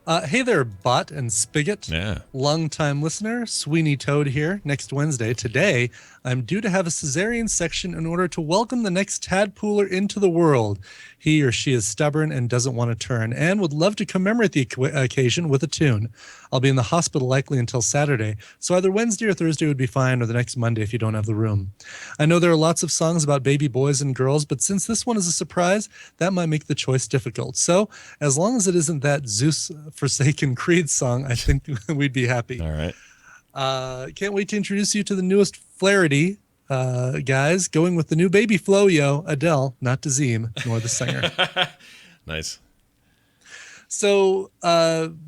Speaker 2: Hey there, Bot and Spigot.
Speaker 1: Yeah.
Speaker 2: Long-time listener, Sweeney Toad here. Next Wednesday, today, I'm due to have a cesarean section in order to welcome the next tadpooler into the world. He or she is stubborn and doesn't want to turn and would love to commemorate the occasion with a tune. I'll be in the hospital likely until Saturday, so either Wednesday or Thursday would be fine, or the next Monday if you don't have the room. I know there are lots of songs about baby boys and girls, but since this one is a surprise, that might make the choice difficult. So, as long as it isn't that Zeus Forsaken Creed song, I think we'd be happy.
Speaker 1: All right.
Speaker 2: Can't wait to introduce you to the newest Flaherty, guys. Going with the new baby flow, Adele, not Dazeem, nor the singer.
Speaker 1: Nice.
Speaker 2: So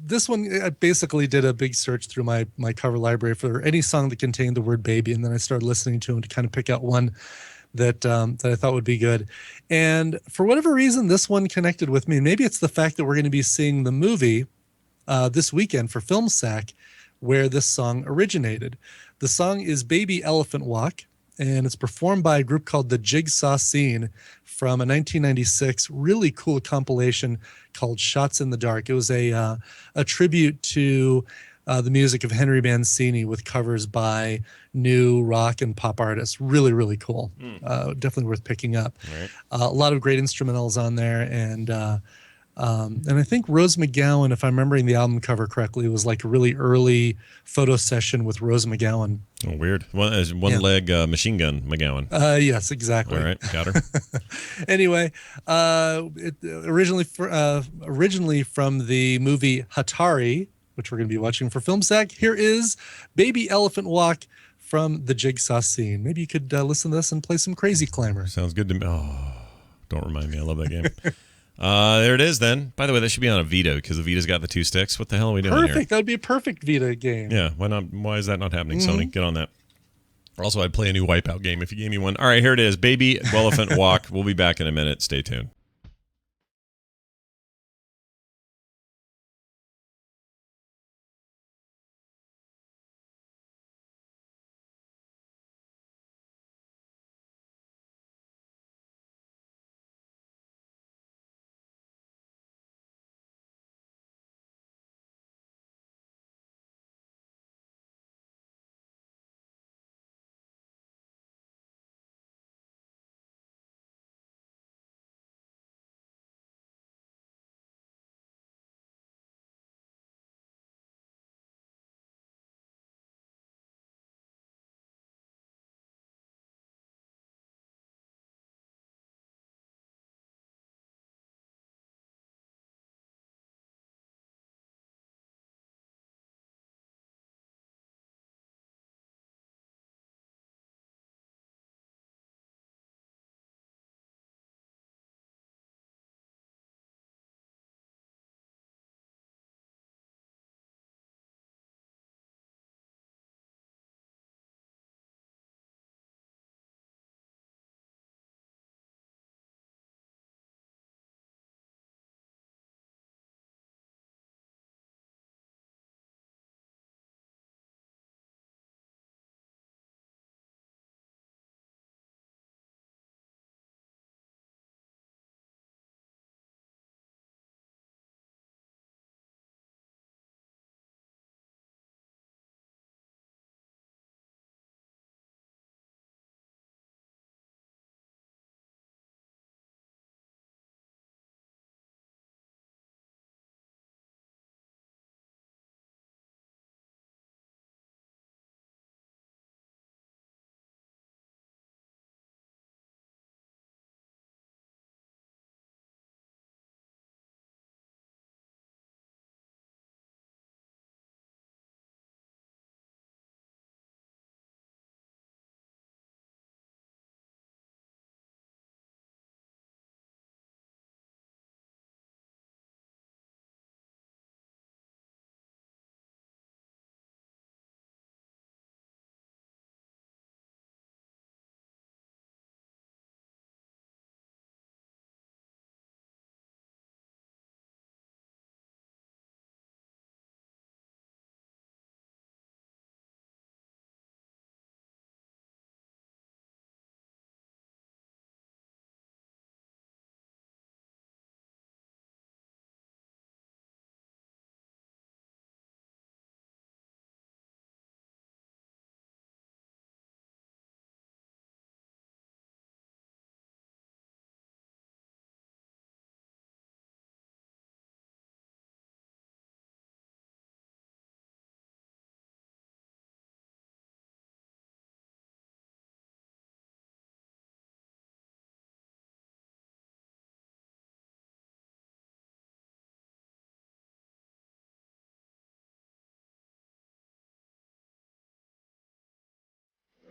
Speaker 2: this one, I basically did a big search through my cover library for any song that contained the word baby, and then I started listening to them to kind of pick out one that I thought would be good. And for whatever reason, this one connected with me. Maybe it's the fact that we're going to be seeing the movie this weekend for Film Sack, where this song originated. The song is Baby Elephant Walk, and it's performed by a group called the Jigsaw Scene from a 1996 really cool compilation called Shots in the Dark. It was a tribute to the music of Henry Mancini with covers by new rock and pop artists. Really, really cool. Definitely worth picking up.
Speaker 1: Right.
Speaker 2: A lot of great instrumentals on there, and I think Rose McGowan, if I'm remembering the album cover correctly, was like a really early photo session with Rose McGowan.
Speaker 1: Oh, weird. One leg Machine Gun McGowan.
Speaker 2: Yes, exactly.
Speaker 1: All right, got her.
Speaker 2: Anyway, originally from the movie Hatari, which we're going to be watching for Film Sack, here is Baby Elephant Walk from the Jigsaw Scene. Maybe you could listen to this and play some Crazy Climber.
Speaker 1: Sounds good to me. Oh, don't remind me. I love that game. There it is then. By the way, that should be on a Vita because the Vita's got the two sticks. What the hell are we doing here?
Speaker 2: Perfect. That would be a perfect Vita game.
Speaker 1: Yeah. Why not? Why is that not happening, Sony? Get on that. Also, I'd play a new Wipeout game if you gave me one. All right, here it is. Baby Elephant Walk. We'll be back in a minute. Stay tuned.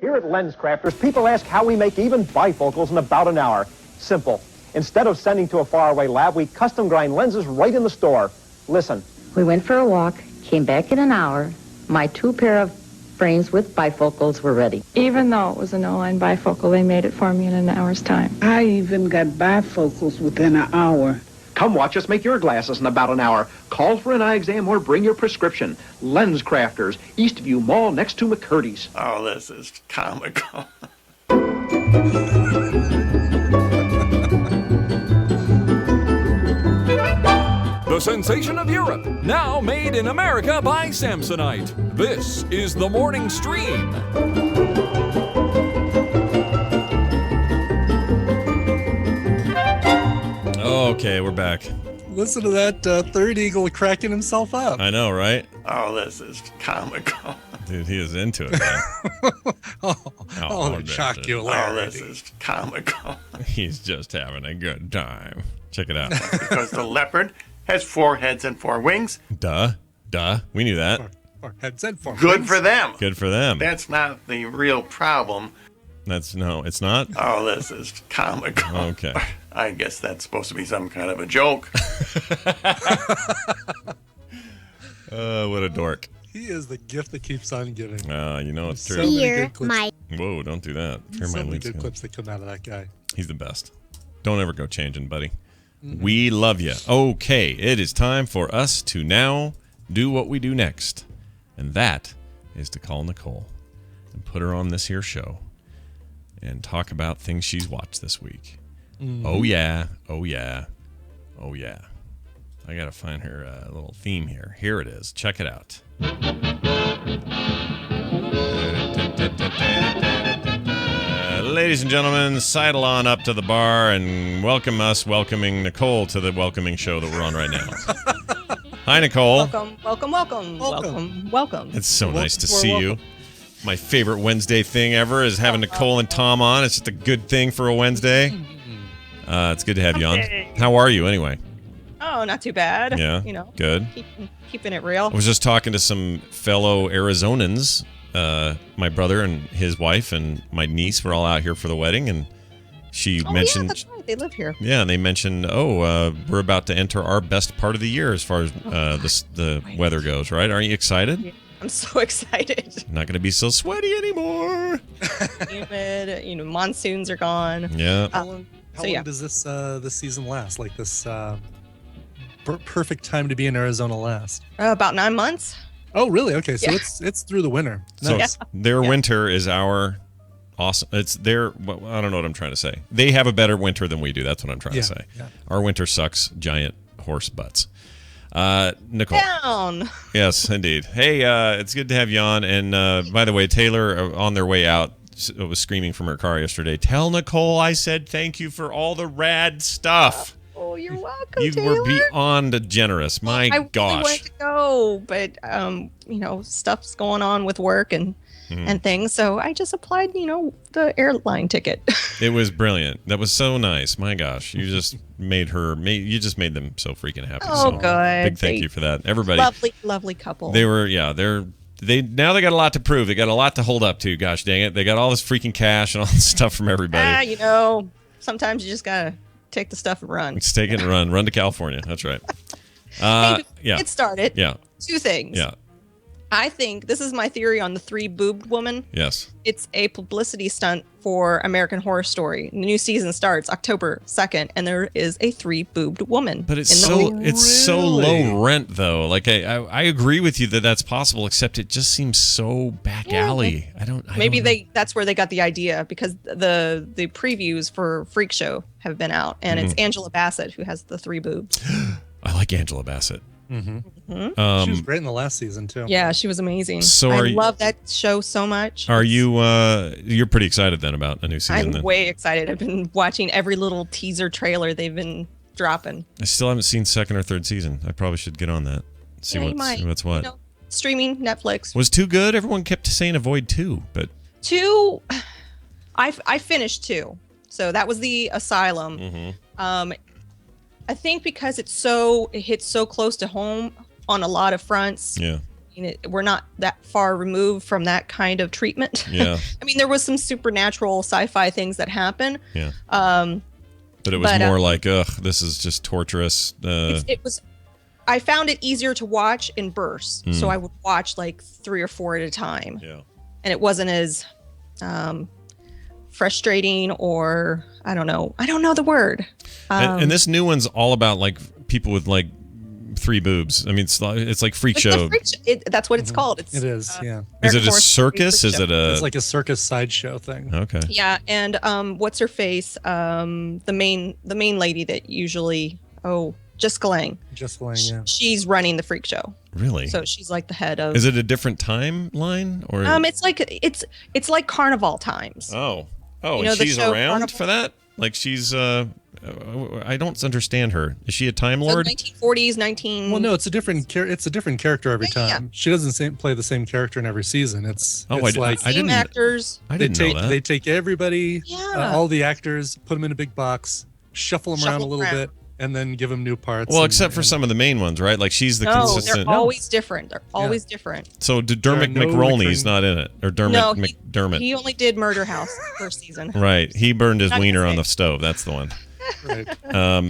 Speaker 12: Here at LensCrafters, people ask how we make even bifocals in about an hour. Simple. Instead of sending to a faraway lab, we custom grind lenses right in the store. Listen.
Speaker 13: We went for a walk, came back in an hour. My 2 pair of frames with bifocals were ready.
Speaker 14: Even though it was a no-line bifocal, they made it for me in an hour's time.
Speaker 15: I even got bifocals within an hour.
Speaker 12: Come watch us make your glasses in about an hour. Call for an eye exam or bring your prescription. LensCrafters, Eastview Mall next to McCurdy's.
Speaker 16: Oh, this is comical.
Speaker 6: The sensation of Europe, now made in America by Samsonite. This is the Morning Stream.
Speaker 1: Okay, we're back.
Speaker 2: Listen to that third eagle cracking himself up.
Speaker 1: I know, right?
Speaker 16: Oh, this is comical.
Speaker 1: Dude, he is into it, man.
Speaker 2: Oh, jocularity.
Speaker 16: Oh, this is comical.
Speaker 1: He's just having a good time. Check it out.
Speaker 16: Because the leopard has 4 heads and 4 wings.
Speaker 1: Duh. We knew that.
Speaker 2: 4 heads and 4
Speaker 16: Good
Speaker 2: wings.
Speaker 16: for them.
Speaker 1: Good for them.
Speaker 16: That's not the real problem.
Speaker 1: No, it's not?
Speaker 16: Oh, this is comical.
Speaker 1: Okay.
Speaker 16: I guess that's supposed to be some kind of a joke.
Speaker 1: What a dork.
Speaker 2: He is the gift that keeps on giving.
Speaker 1: You know it's true.
Speaker 2: So many good clips.
Speaker 1: Whoa, don't do that. Fear
Speaker 2: So
Speaker 1: my
Speaker 2: many
Speaker 1: leads.
Speaker 2: good clips that come out of that guy.
Speaker 1: He's the best. Don't ever go changing, buddy. We love you. Okay, it is time for us to now do what we do next. And that is to call Nicole and put her on this here show and talk about things she's watched this week. Oh yeah. I gotta find her little theme here. Here it is. Check it out. Ladies and gentlemen, sidle on up to the bar and welcoming Nicole to the welcoming show that we're on right now. Hi, Nicole.
Speaker 17: Welcome.
Speaker 1: It's so nice to see you. My favorite Wednesday thing ever is having Nicole and Tom on. It's just a good thing for a Wednesday. It's good to have you on. How are you anyway?
Speaker 17: Oh, not too bad.
Speaker 1: Yeah, good.
Speaker 17: Keeping it real.
Speaker 1: I was just talking to some fellow Arizonans. My brother and his wife and my niece were all out here for the wedding, and she mentioned...
Speaker 17: Yeah, that's right. They live here.
Speaker 1: Yeah, and they mentioned, we're about to enter our best part of the year as far as the weather goes, right? Aren't you excited?
Speaker 17: Yeah, I'm so excited.
Speaker 1: Not going to be so sweaty anymore.
Speaker 17: Humid, monsoons are gone.
Speaker 1: Yeah.
Speaker 2: How long does this season last? Like this perfect time to be in Arizona last?
Speaker 17: About 9 months.
Speaker 2: Oh, really? Okay, so it's through the winter. Nice.
Speaker 1: So their winter is our awesome. It's their. Well, I don't know what I'm trying to say. They have a better winter than we do. That's what I'm trying to say. Yeah. Our winter sucks. Giant horse butts. Nicole.
Speaker 17: Down.
Speaker 1: Yes, indeed. Hey, it's good to have you on. And by the way, Taylor, on their way out, was screaming from her car yesterday. Tell Nicole I said thank you for all the rad stuff.
Speaker 17: Oh, you're welcome,
Speaker 1: You
Speaker 17: Taylor.
Speaker 1: were beyond generous. My
Speaker 17: I
Speaker 1: gosh.
Speaker 17: really wanted to go, but stuff's going on with work and things. So I just applied, the airline ticket.
Speaker 1: It was brilliant. That was so nice. My gosh, you just made them so freaking happy.
Speaker 17: Oh,
Speaker 1: so
Speaker 17: good.
Speaker 1: Big thank you for that, everybody.
Speaker 17: Lovely couple.
Speaker 1: They were, they got a lot to prove. They got a lot to hold up to. Gosh dang it, they got all this freaking cash and all this stuff from everybody.
Speaker 17: Sometimes you just gotta take the stuff and run.
Speaker 1: Just take it and run to California. That's right.
Speaker 17: Get started.
Speaker 1: Yeah.
Speaker 17: 2 things.
Speaker 1: Yeah.
Speaker 17: I think this is my theory on the 3-boobed woman.
Speaker 1: Yes.
Speaker 17: It's a publicity stunt for American Horror Story. The new season starts October 2nd, and there is a 3-boobed woman.
Speaker 1: But it's so low rent though. Like I agree with you that that's possible, except it just seems so back alley.
Speaker 17: That's where they got the idea, because the previews for Freak Show have been out, and it's Angela Bassett who has the 3 boobs.
Speaker 1: I like Angela Bassett.
Speaker 2: She was great in the last season too.
Speaker 17: Yeah, she was amazing.
Speaker 1: So
Speaker 17: I love that show so much.
Speaker 1: Are you you're pretty excited then about a new season?
Speaker 17: I'm
Speaker 1: then?
Speaker 17: way excited. I've been watching every little teaser trailer they've been dropping.
Speaker 1: I still haven't seen 2nd or 3rd season. I probably should get on that. See what's what.
Speaker 17: Streaming Netflix.
Speaker 1: Was 2 good? Everyone kept saying avoid 2, but
Speaker 17: 2 I finished 2. So that was the Asylum. I think because it hits so close to home on a lot of fronts.
Speaker 1: Yeah.
Speaker 17: mean, we're not that far removed from that kind of treatment.
Speaker 1: Yeah.
Speaker 17: I mean, there was some supernatural sci-fi things that happen.
Speaker 1: Yeah. But it was more like, ugh, this is just torturous.
Speaker 17: It was. I found it easier to watch in bursts, so I would watch like 3 or 4 at a time.
Speaker 1: Yeah.
Speaker 17: And it wasn't as frustrating, or I don't know the word.
Speaker 1: And this new one's all about like people with like 3 boobs. I mean, it's like freak show.
Speaker 17: That's what it's called.
Speaker 2: It is, yeah.
Speaker 1: Is it a circus? Is it a?
Speaker 2: It's like a circus sideshow thing.
Speaker 1: Okay.
Speaker 17: Yeah, and what's her face? The main lady that usually Jessica Lange.
Speaker 2: Jessica Lange, yeah.
Speaker 17: She's running the freak show.
Speaker 1: Really?
Speaker 17: So she's like the head of.
Speaker 1: Is it a different timeline or?
Speaker 17: It's like carnival times.
Speaker 1: Oh,
Speaker 17: You know,
Speaker 1: and
Speaker 17: the
Speaker 1: she's
Speaker 17: show
Speaker 1: around
Speaker 17: Carnival?
Speaker 1: for that? Like she's I don't understand her. Is she a Time
Speaker 17: So
Speaker 1: Lord?
Speaker 17: 1940s, 19.
Speaker 2: Well, no, it's a different character every time. She doesn't play the same character in every season. It's like
Speaker 17: same actors.
Speaker 1: I didn't know that.
Speaker 2: They take everybody, all the actors, put them in a big box, shuffle them around a little bit, and then give them new parts.
Speaker 1: Well, except for some of the main ones, right? Like she's the
Speaker 17: No,
Speaker 1: consistent.
Speaker 17: they're always different. They're always different.
Speaker 1: So Dermot
Speaker 2: There are no
Speaker 1: McRolney's not in it, or Dermot
Speaker 17: No,
Speaker 1: McDermott.
Speaker 17: He only did Murder House first season.
Speaker 1: Right, he burned his
Speaker 17: Not
Speaker 1: wiener
Speaker 17: gonna
Speaker 1: on
Speaker 17: say.
Speaker 1: the stove. That's the one.
Speaker 2: Right.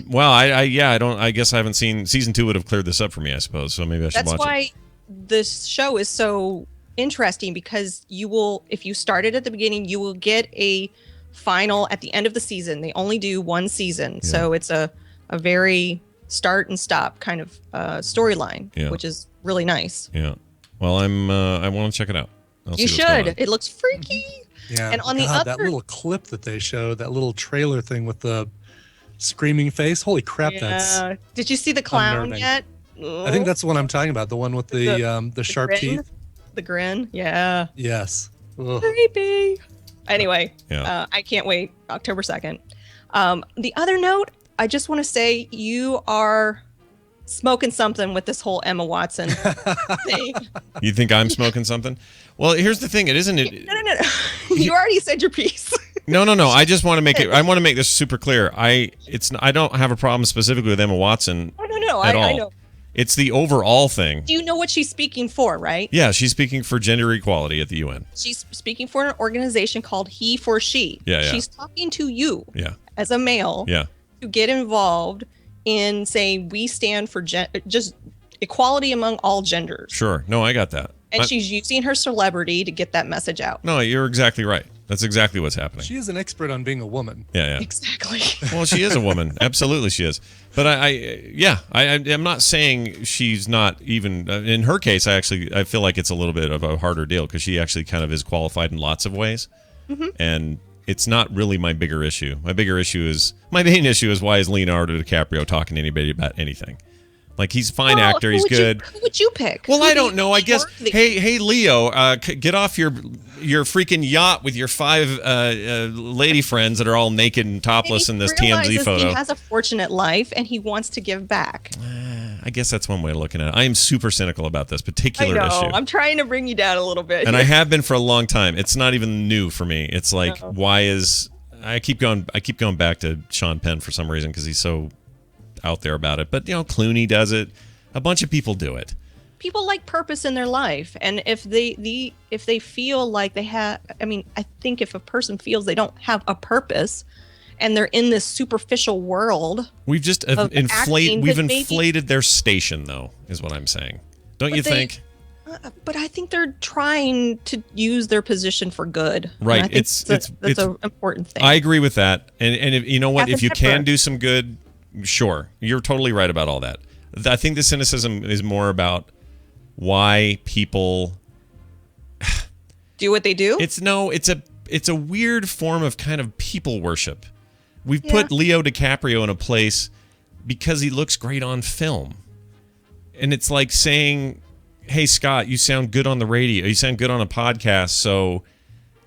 Speaker 1: Well, I guess I haven't seen season 2. Would have cleared this up for me, I suppose. So maybe I should
Speaker 17: That's
Speaker 1: watch
Speaker 17: why
Speaker 1: it.
Speaker 17: this show is so interesting, because you will, if you started at the beginning, you will get a final at the end of the season. They only do 1 season, so it's a very start and stop kind of storyline, which is really nice.
Speaker 1: Yeah. Well, I want to check it out. I'll
Speaker 17: You
Speaker 1: see what's going
Speaker 17: should.
Speaker 1: on.
Speaker 17: It looks freaky.
Speaker 2: Yeah.
Speaker 17: And on the
Speaker 2: God,
Speaker 17: other,
Speaker 2: that little clip that they showed, that little trailer thing with the screaming face. Holy crap! That's.
Speaker 17: Did you see the clown
Speaker 2: unnerving.
Speaker 17: yet?
Speaker 2: I think that's the one I'm talking about. The one with the sharp
Speaker 17: grin?
Speaker 2: teeth.
Speaker 17: The grin. Yeah.
Speaker 2: Yes. Ugh.
Speaker 17: Creepy. Anyway,
Speaker 1: Yeah.
Speaker 17: I can't wait. October 2nd. The other note, I just want to say you are smoking something with this whole Emma Watson thing.
Speaker 1: You think I'm smoking something? Well, here's the thing. It isn't.
Speaker 17: No. You already said your piece.
Speaker 1: No. I just want to make it. I want to make this super clear. I don't have a problem specifically with Emma Watson.
Speaker 17: No.
Speaker 1: At all.
Speaker 17: I know.
Speaker 1: It's the overall thing.
Speaker 17: Do you know what she's speaking for, right?
Speaker 1: Yeah, she's speaking for gender equality at the UN.
Speaker 17: She's speaking for an organization called He for She.
Speaker 1: Yeah.
Speaker 17: She's talking to you as a male
Speaker 1: Yeah.
Speaker 17: to get involved in saying we stand for just equality among all genders.
Speaker 1: Sure. No, I got that.
Speaker 17: And she's using her celebrity to get that message out.
Speaker 1: No, you're exactly right. That's exactly what's happening.
Speaker 2: She is an expert on being a woman.
Speaker 1: Yeah.
Speaker 17: Exactly.
Speaker 1: Well, she is a woman. Absolutely, she is. But I'm not saying she's not even. In her case, I feel like it's a little bit of a harder deal because she actually kind of is qualified in lots of ways, and it's not really my bigger issue. My main issue is why is Leonardo DiCaprio talking to anybody about anything? Like, he's a fine actor, he's good.
Speaker 17: Who would you pick?
Speaker 1: Well, I don't know. I guess. Hey, Leo, get off your freaking yacht with your 5 lady friends that are all naked and topless in this TMZ photo.
Speaker 17: He has a fortunate life and he wants to give back.
Speaker 1: I guess that's one way of looking at it. I am super cynical about this particular
Speaker 17: I know.
Speaker 1: issue.
Speaker 17: I'm trying to bring you down a little bit.
Speaker 1: And I have been for a long time. It's not even new for me. It's like,
Speaker 17: No.
Speaker 1: why is I keep going back to Sean Penn for some reason because he's so out there about it. But Clooney does it. A bunch of people do it.
Speaker 17: People like purpose in their life, and if they feel like they have, I think if a person feels they don't have a purpose, and they're in this superficial world,
Speaker 1: We've just inflated their station, though, is what I'm saying. Don't you think?
Speaker 17: But I think they're trying to use their position for good.
Speaker 1: Right.
Speaker 17: And I think that's an important thing.
Speaker 1: I agree with that. And if, you know what?
Speaker 17: Half
Speaker 1: If you
Speaker 17: and
Speaker 1: can
Speaker 17: pepper.
Speaker 1: do some good, sure. You're totally right about all that. I think the cynicism is more about why people
Speaker 17: do what they do.
Speaker 1: It's a weird form of kind of people worship. We've put Leo DiCaprio in a place because he looks great on film. And it's like saying, hey, Scott, you sound good on the radio. You sound good on a podcast, so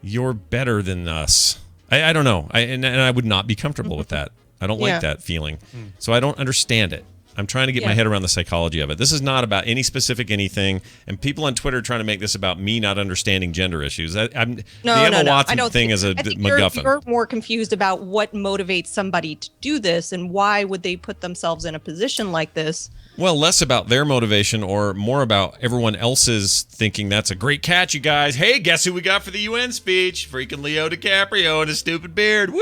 Speaker 1: you're better than us. I don't know. And I would not be comfortable with that. I don't like that feeling. So I don't understand it. I'm trying to get my head around the psychology of it. This is not about any specific anything, and people on Twitter are trying to make this about me not understanding gender issues. The Emma Watson thing is a MacGuffin.
Speaker 17: You're more confused about what motivates somebody to do this and why would they put themselves in a position like this.
Speaker 1: Well, less about their motivation or more about everyone else's thinking that's a great catch, you guys. Hey, guess who we got for the UN speech? Freaking Leo DiCaprio and his stupid beard. Woo!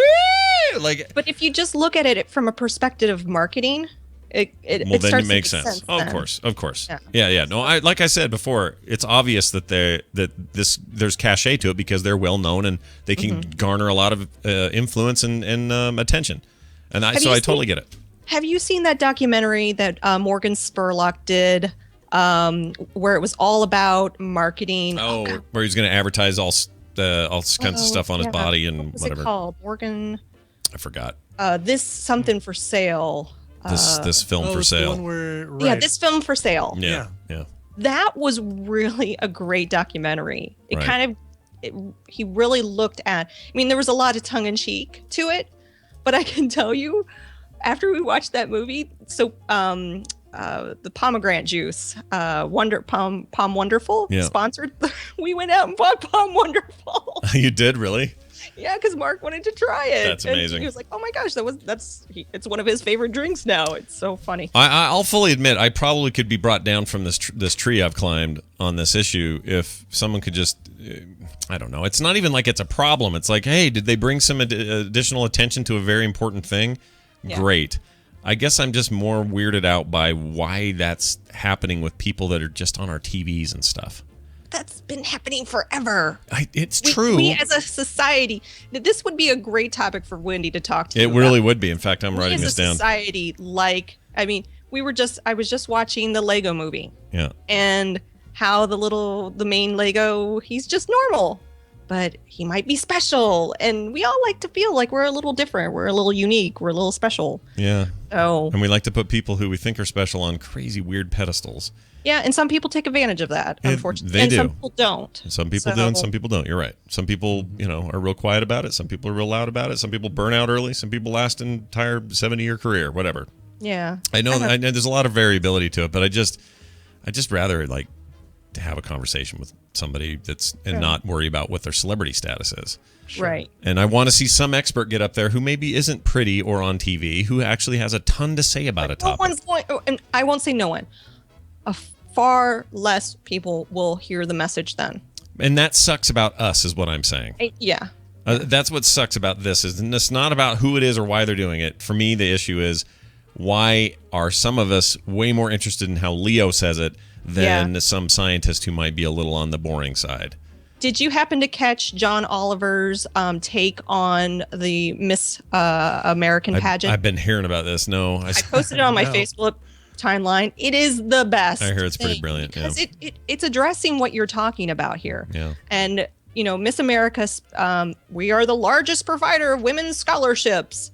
Speaker 17: But if you just look at it from a perspective of marketing, it
Speaker 1: then
Speaker 17: starts
Speaker 1: it makes
Speaker 17: to make
Speaker 1: sense.
Speaker 17: sense.
Speaker 1: Of course. Yeah. No, like I said before, it's obvious that there's cachet to it because they're well known and they can garner a lot of influence and attention. And I totally get it.
Speaker 17: Have you seen that documentary that Morgan Spurlock did, where it was all about marketing?
Speaker 1: Oh, where he's going to advertise all kinds of stuff on his body and
Speaker 17: What's
Speaker 1: whatever.
Speaker 17: it called? Morgan.
Speaker 1: I forgot.
Speaker 17: This something for sale.
Speaker 1: This film for sale.
Speaker 2: The one where, right.
Speaker 17: Yeah, this film for sale.
Speaker 1: Yeah.
Speaker 17: That was really a great documentary. It
Speaker 1: Right.
Speaker 17: kind of, he really looked at. I mean, there was a lot of tongue in cheek to it, but I can tell you, after we watched that movie, so the pomegranate juice, Palm Wonderful sponsored. We went out and bought Palm Wonderful.
Speaker 1: You did, really?
Speaker 17: Yeah, because Mark wanted to try it.
Speaker 1: That's amazing.
Speaker 17: And he was like, "Oh my gosh, it's one of his favorite drinks now." It's so funny.
Speaker 1: I'll fully admit I probably could be brought down from this tree I've climbed on this issue if someone could just, I don't know. It's not even like it's a problem. It's like, hey, did they bring some additional attention to a very important thing?
Speaker 17: Yeah.
Speaker 1: Great. I guess I'm just more weirded out by why that's happening with people that are just on our TVs and stuff.
Speaker 17: That's been happening forever.
Speaker 1: It's true.
Speaker 17: We as a society, this would be a great topic for Wendy to talk to.
Speaker 1: It really would be. In fact, I'm writing this down.
Speaker 17: Society, I was just watching the Lego movie.
Speaker 1: Yeah.
Speaker 17: And how the main Lego, he's just normal, but he might be special. And we all like to feel like we're a little different. We're a little unique. We're a little special.
Speaker 1: Yeah.
Speaker 17: So.
Speaker 1: And we like to put people who we think are special on crazy, weird pedestals.
Speaker 17: Yeah, and some people take advantage of that, unfortunately.
Speaker 1: They do.
Speaker 17: Some people don't.
Speaker 1: Some people do, and some people don't. You're right. Some people, are real quiet about it. Some people are real loud about it. Some people burn out early. Some people last an entire 70-year career, whatever.
Speaker 17: Yeah.
Speaker 1: I know there's a lot of variability to it, but I just rather like to have a conversation with somebody and not worry about what their celebrity status is.
Speaker 17: Right.
Speaker 1: And I want to see some expert get up there who maybe isn't pretty or on TV, who actually has a ton to say about a topic.
Speaker 17: And I won't say no one. Far less people will hear the message then.
Speaker 1: And that sucks about us, is what I'm saying.
Speaker 17: Yeah.
Speaker 1: That's what sucks about this. It's not about who it is or why they're doing it. For me, the issue is why are some of us way more interested in how Leo says it than some scientist who might be a little on the boring side.
Speaker 17: Did you happen to catch John Oliver's take on the Miss American pageant?
Speaker 1: I've been hearing about this. No.
Speaker 17: I posted it on my Facebook timeline. It is the best.
Speaker 1: I hear it's pretty brilliant.
Speaker 17: Because it's addressing what you're talking about here.
Speaker 1: Yeah.
Speaker 17: And, Miss America, we are the largest provider of women's scholarships.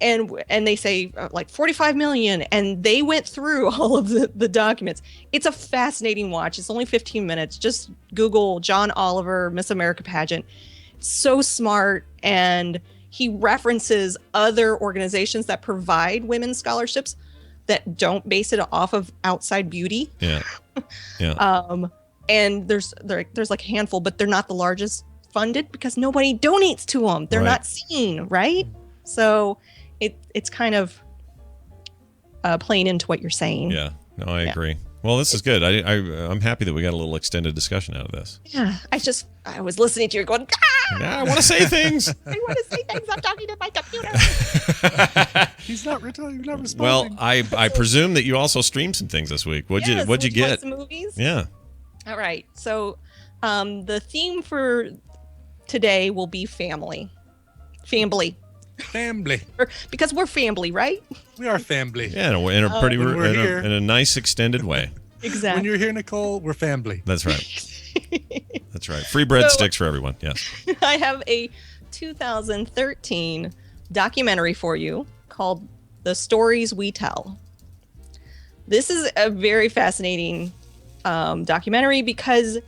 Speaker 17: And they say like 45 million. And they went through all of the documents. It's a fascinating watch. It's only 15 minutes. Just Google John Oliver, Miss America pageant. It's so smart. And he references other organizations that provide women's scholarships that don't base it off of outside beauty.
Speaker 1: Yeah.
Speaker 17: And there's like a handful, but they're not the largest funded because nobody donates to them. They're not seen, right? So it's kind of playing into what you're saying.
Speaker 1: Yeah. No, I agree. Well, this is good. I'm happy that we got a little extended discussion out of this.
Speaker 17: Yeah. I was listening to you going,
Speaker 1: yeah, I want to say things.
Speaker 17: I want to say things. I'm talking to my computer.
Speaker 2: He's not responding.
Speaker 1: Well, I presume that you also streamed some things this week. What'd you get?
Speaker 17: Some movies?
Speaker 1: Yeah.
Speaker 17: All right. So the theme for today will be family. Family. Because we're family, right?
Speaker 2: We are family.
Speaker 1: Yeah, in a nice extended way.
Speaker 17: Exactly.
Speaker 2: When you're here, Nicole, we're family.
Speaker 1: That's right. That's right. Free breadsticks for everyone. Yes.
Speaker 17: I have a 2013 documentary for you called The Stories We Tell. This is a very fascinating documentary because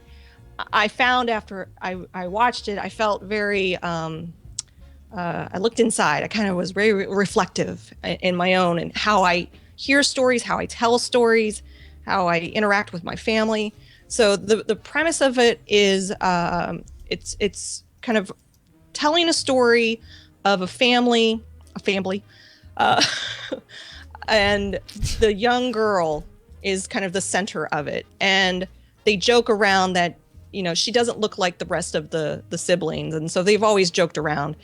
Speaker 17: I found after I watched it, I felt very, I looked inside. I kind of was very reflective in my own and how I hear stories, how I tell stories, how I interact with my family. So the premise of it is it's kind of telling a story of a family, and the young girl is kind of the center of it. And they joke around that, she doesn't look like the rest of the siblings. And so they've always joked around.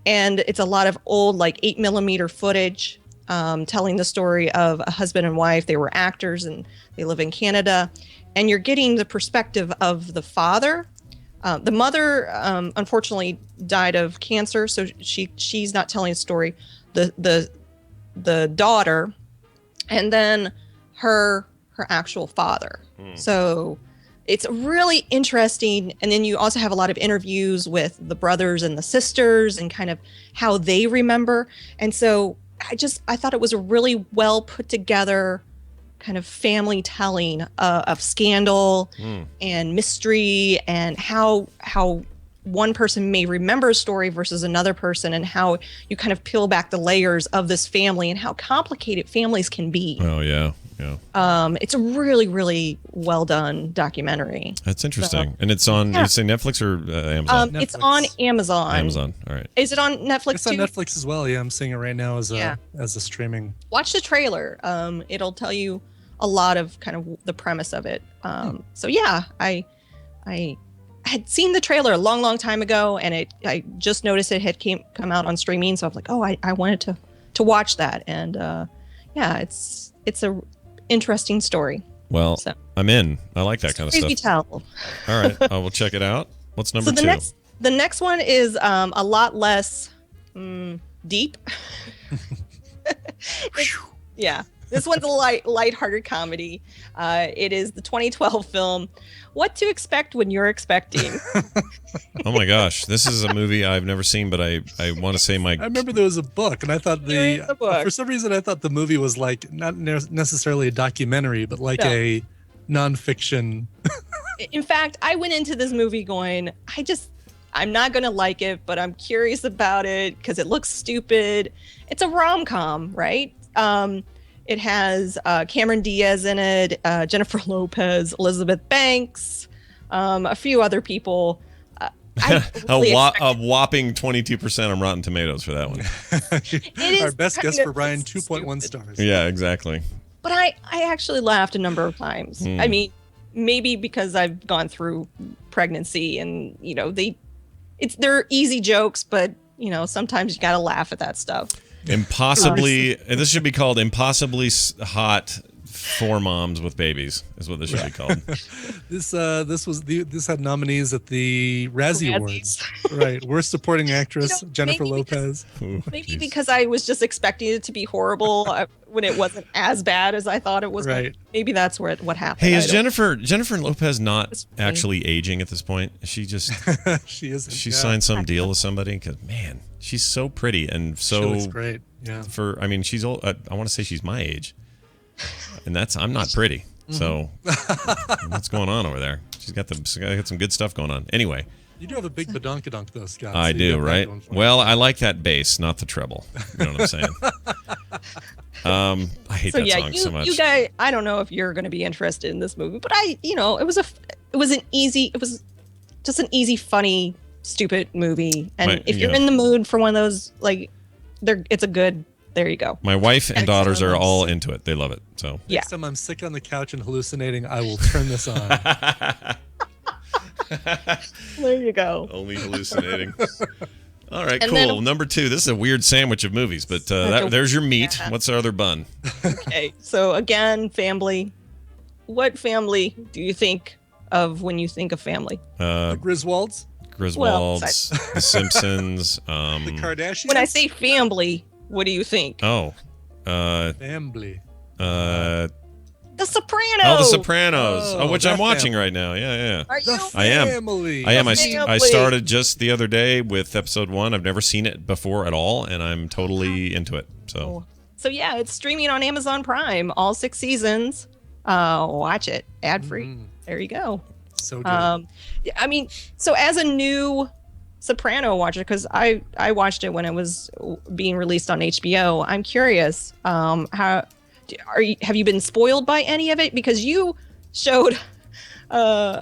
Speaker 17: And it's a lot of old, like 8mm footage, telling the story of a husband and wife. They were actors and they live in Canada. And you're getting the perspective of the father. The mother, unfortunately, died of cancer, so she's not telling a story. The daughter, and then her actual father. So it's really interesting. And then you also have a lot of interviews with the brothers and the sisters and kind of how they remember. And so I thought it was a really well put together kind of family telling of scandal and mystery, and how one person may remember a story versus another person, and how you kind of peel back the layers of this family and how complicated families can be.
Speaker 1: Oh yeah.
Speaker 17: It's a really, really well done documentary.
Speaker 1: That's interesting.
Speaker 17: So,
Speaker 1: and it's on, you say Netflix or Amazon?
Speaker 17: It's on Amazon.
Speaker 1: Amazon. All right.
Speaker 17: Is it on Netflix
Speaker 2: It's
Speaker 17: too?
Speaker 2: on Netflix as well. Yeah, I'm seeing it right now as a streaming.
Speaker 17: Watch the trailer. It'll tell you a lot of kind of the premise of it. So yeah, I had seen the trailer a long time ago, and I just noticed it had come out on streaming. So I was like, oh, I wanted to watch that. And yeah, it's a interesting story.
Speaker 1: Well,
Speaker 17: So.
Speaker 1: I'm in. I like that kind of
Speaker 17: Stories we
Speaker 1: stuff.
Speaker 17: tell.
Speaker 1: All right, I will check it out. What's number
Speaker 17: So
Speaker 1: two?
Speaker 17: the next one is a lot less deep. Yeah, this one's a lighthearted comedy. It is the 2012 film What to Expect When You're Expecting.
Speaker 1: Oh my gosh, this is a movie I've never seen, but I want to say
Speaker 2: I remember there was a book, and I thought
Speaker 17: There is a book.
Speaker 2: for some reason I thought the movie was like not necessarily a documentary, but like
Speaker 17: No.
Speaker 2: a nonfiction.
Speaker 17: In fact, I went into this movie going, I'm not going to like it, but I'm curious about it because it looks stupid. It's a rom-com, right? It has Cameron Diaz in it, Jennifer Lopez, Elizabeth Banks, a few other people.
Speaker 1: a whopping 22% on Rotten Tomatoes for that one.
Speaker 2: Our best guess for Brian, 2.1 stars.
Speaker 1: Yeah, exactly.
Speaker 17: But I actually laughed a number of times. I mean, maybe because I've gone through pregnancy and, they're easy jokes, but, sometimes you got to laugh at that stuff.
Speaker 1: Impossibly, and this should be called Impossibly Hot for Moms with Babies, is what this should be called.
Speaker 2: This had nominees at the Razzie Awards. Right, worst supporting actress, Jennifer Lopez.
Speaker 17: Maybe because I was just expecting it to be horrible when it wasn't as bad as I thought it was.
Speaker 2: Right.
Speaker 17: Maybe that's what happened.
Speaker 1: Hey, is Jennifer Lopez not actually aging at this point? Is she just
Speaker 2: she isn't.
Speaker 1: She signed some deal with somebody? Because man, she's so pretty and so.
Speaker 2: She looks great. Yeah.
Speaker 1: She's old. I want to say she's my age, and I'm not pretty. So what's going on over there? She's got some good stuff going on. Anyway.
Speaker 2: You do have a big badonkadonk though, Scott.
Speaker 1: I
Speaker 2: so
Speaker 1: do, right? Well, I like that bass, not the treble. You know what I'm saying? I hate that song so much.
Speaker 17: You guys, I don't know if you're going to be interested in this movie, but it was just an easy, funny, stupid movie. And if you're in the mood for one of those, it's a good. There you go.
Speaker 1: My wife and daughters are all into it. They love it. So
Speaker 2: next time I'm sick on the couch and hallucinating, I will turn this on.
Speaker 17: There you go.
Speaker 1: Only hallucinating. All right,
Speaker 17: And
Speaker 1: cool.
Speaker 17: then-
Speaker 1: Number two. This is a weird sandwich of movies, but there's your meat. What's our other bun?
Speaker 17: Okay, so again, family. What family do you think of when you think of family?
Speaker 2: The Griswolds.
Speaker 1: The Simpsons.
Speaker 2: The Kardashians.
Speaker 17: When I say family, what do you think?
Speaker 2: Family.
Speaker 17: The Sopranos.
Speaker 1: Oh, The Sopranos. Which I'm
Speaker 2: that
Speaker 1: watching right now. Yeah.
Speaker 17: Are you?
Speaker 1: I am.
Speaker 2: Family.
Speaker 1: I am. I
Speaker 17: Family.
Speaker 1: started just the other day with episode 1. I've never seen it before at all, and I'm totally into it. So
Speaker 17: yeah, it's streaming on Amazon Prime, all 6 seasons. Watch it ad free. There you go.
Speaker 2: So good.
Speaker 17: I mean, so as a new Soprano watcher, because I watched it when it was being released on HBO, I'm curious how Have you been spoiled by any of it? Because you showed, I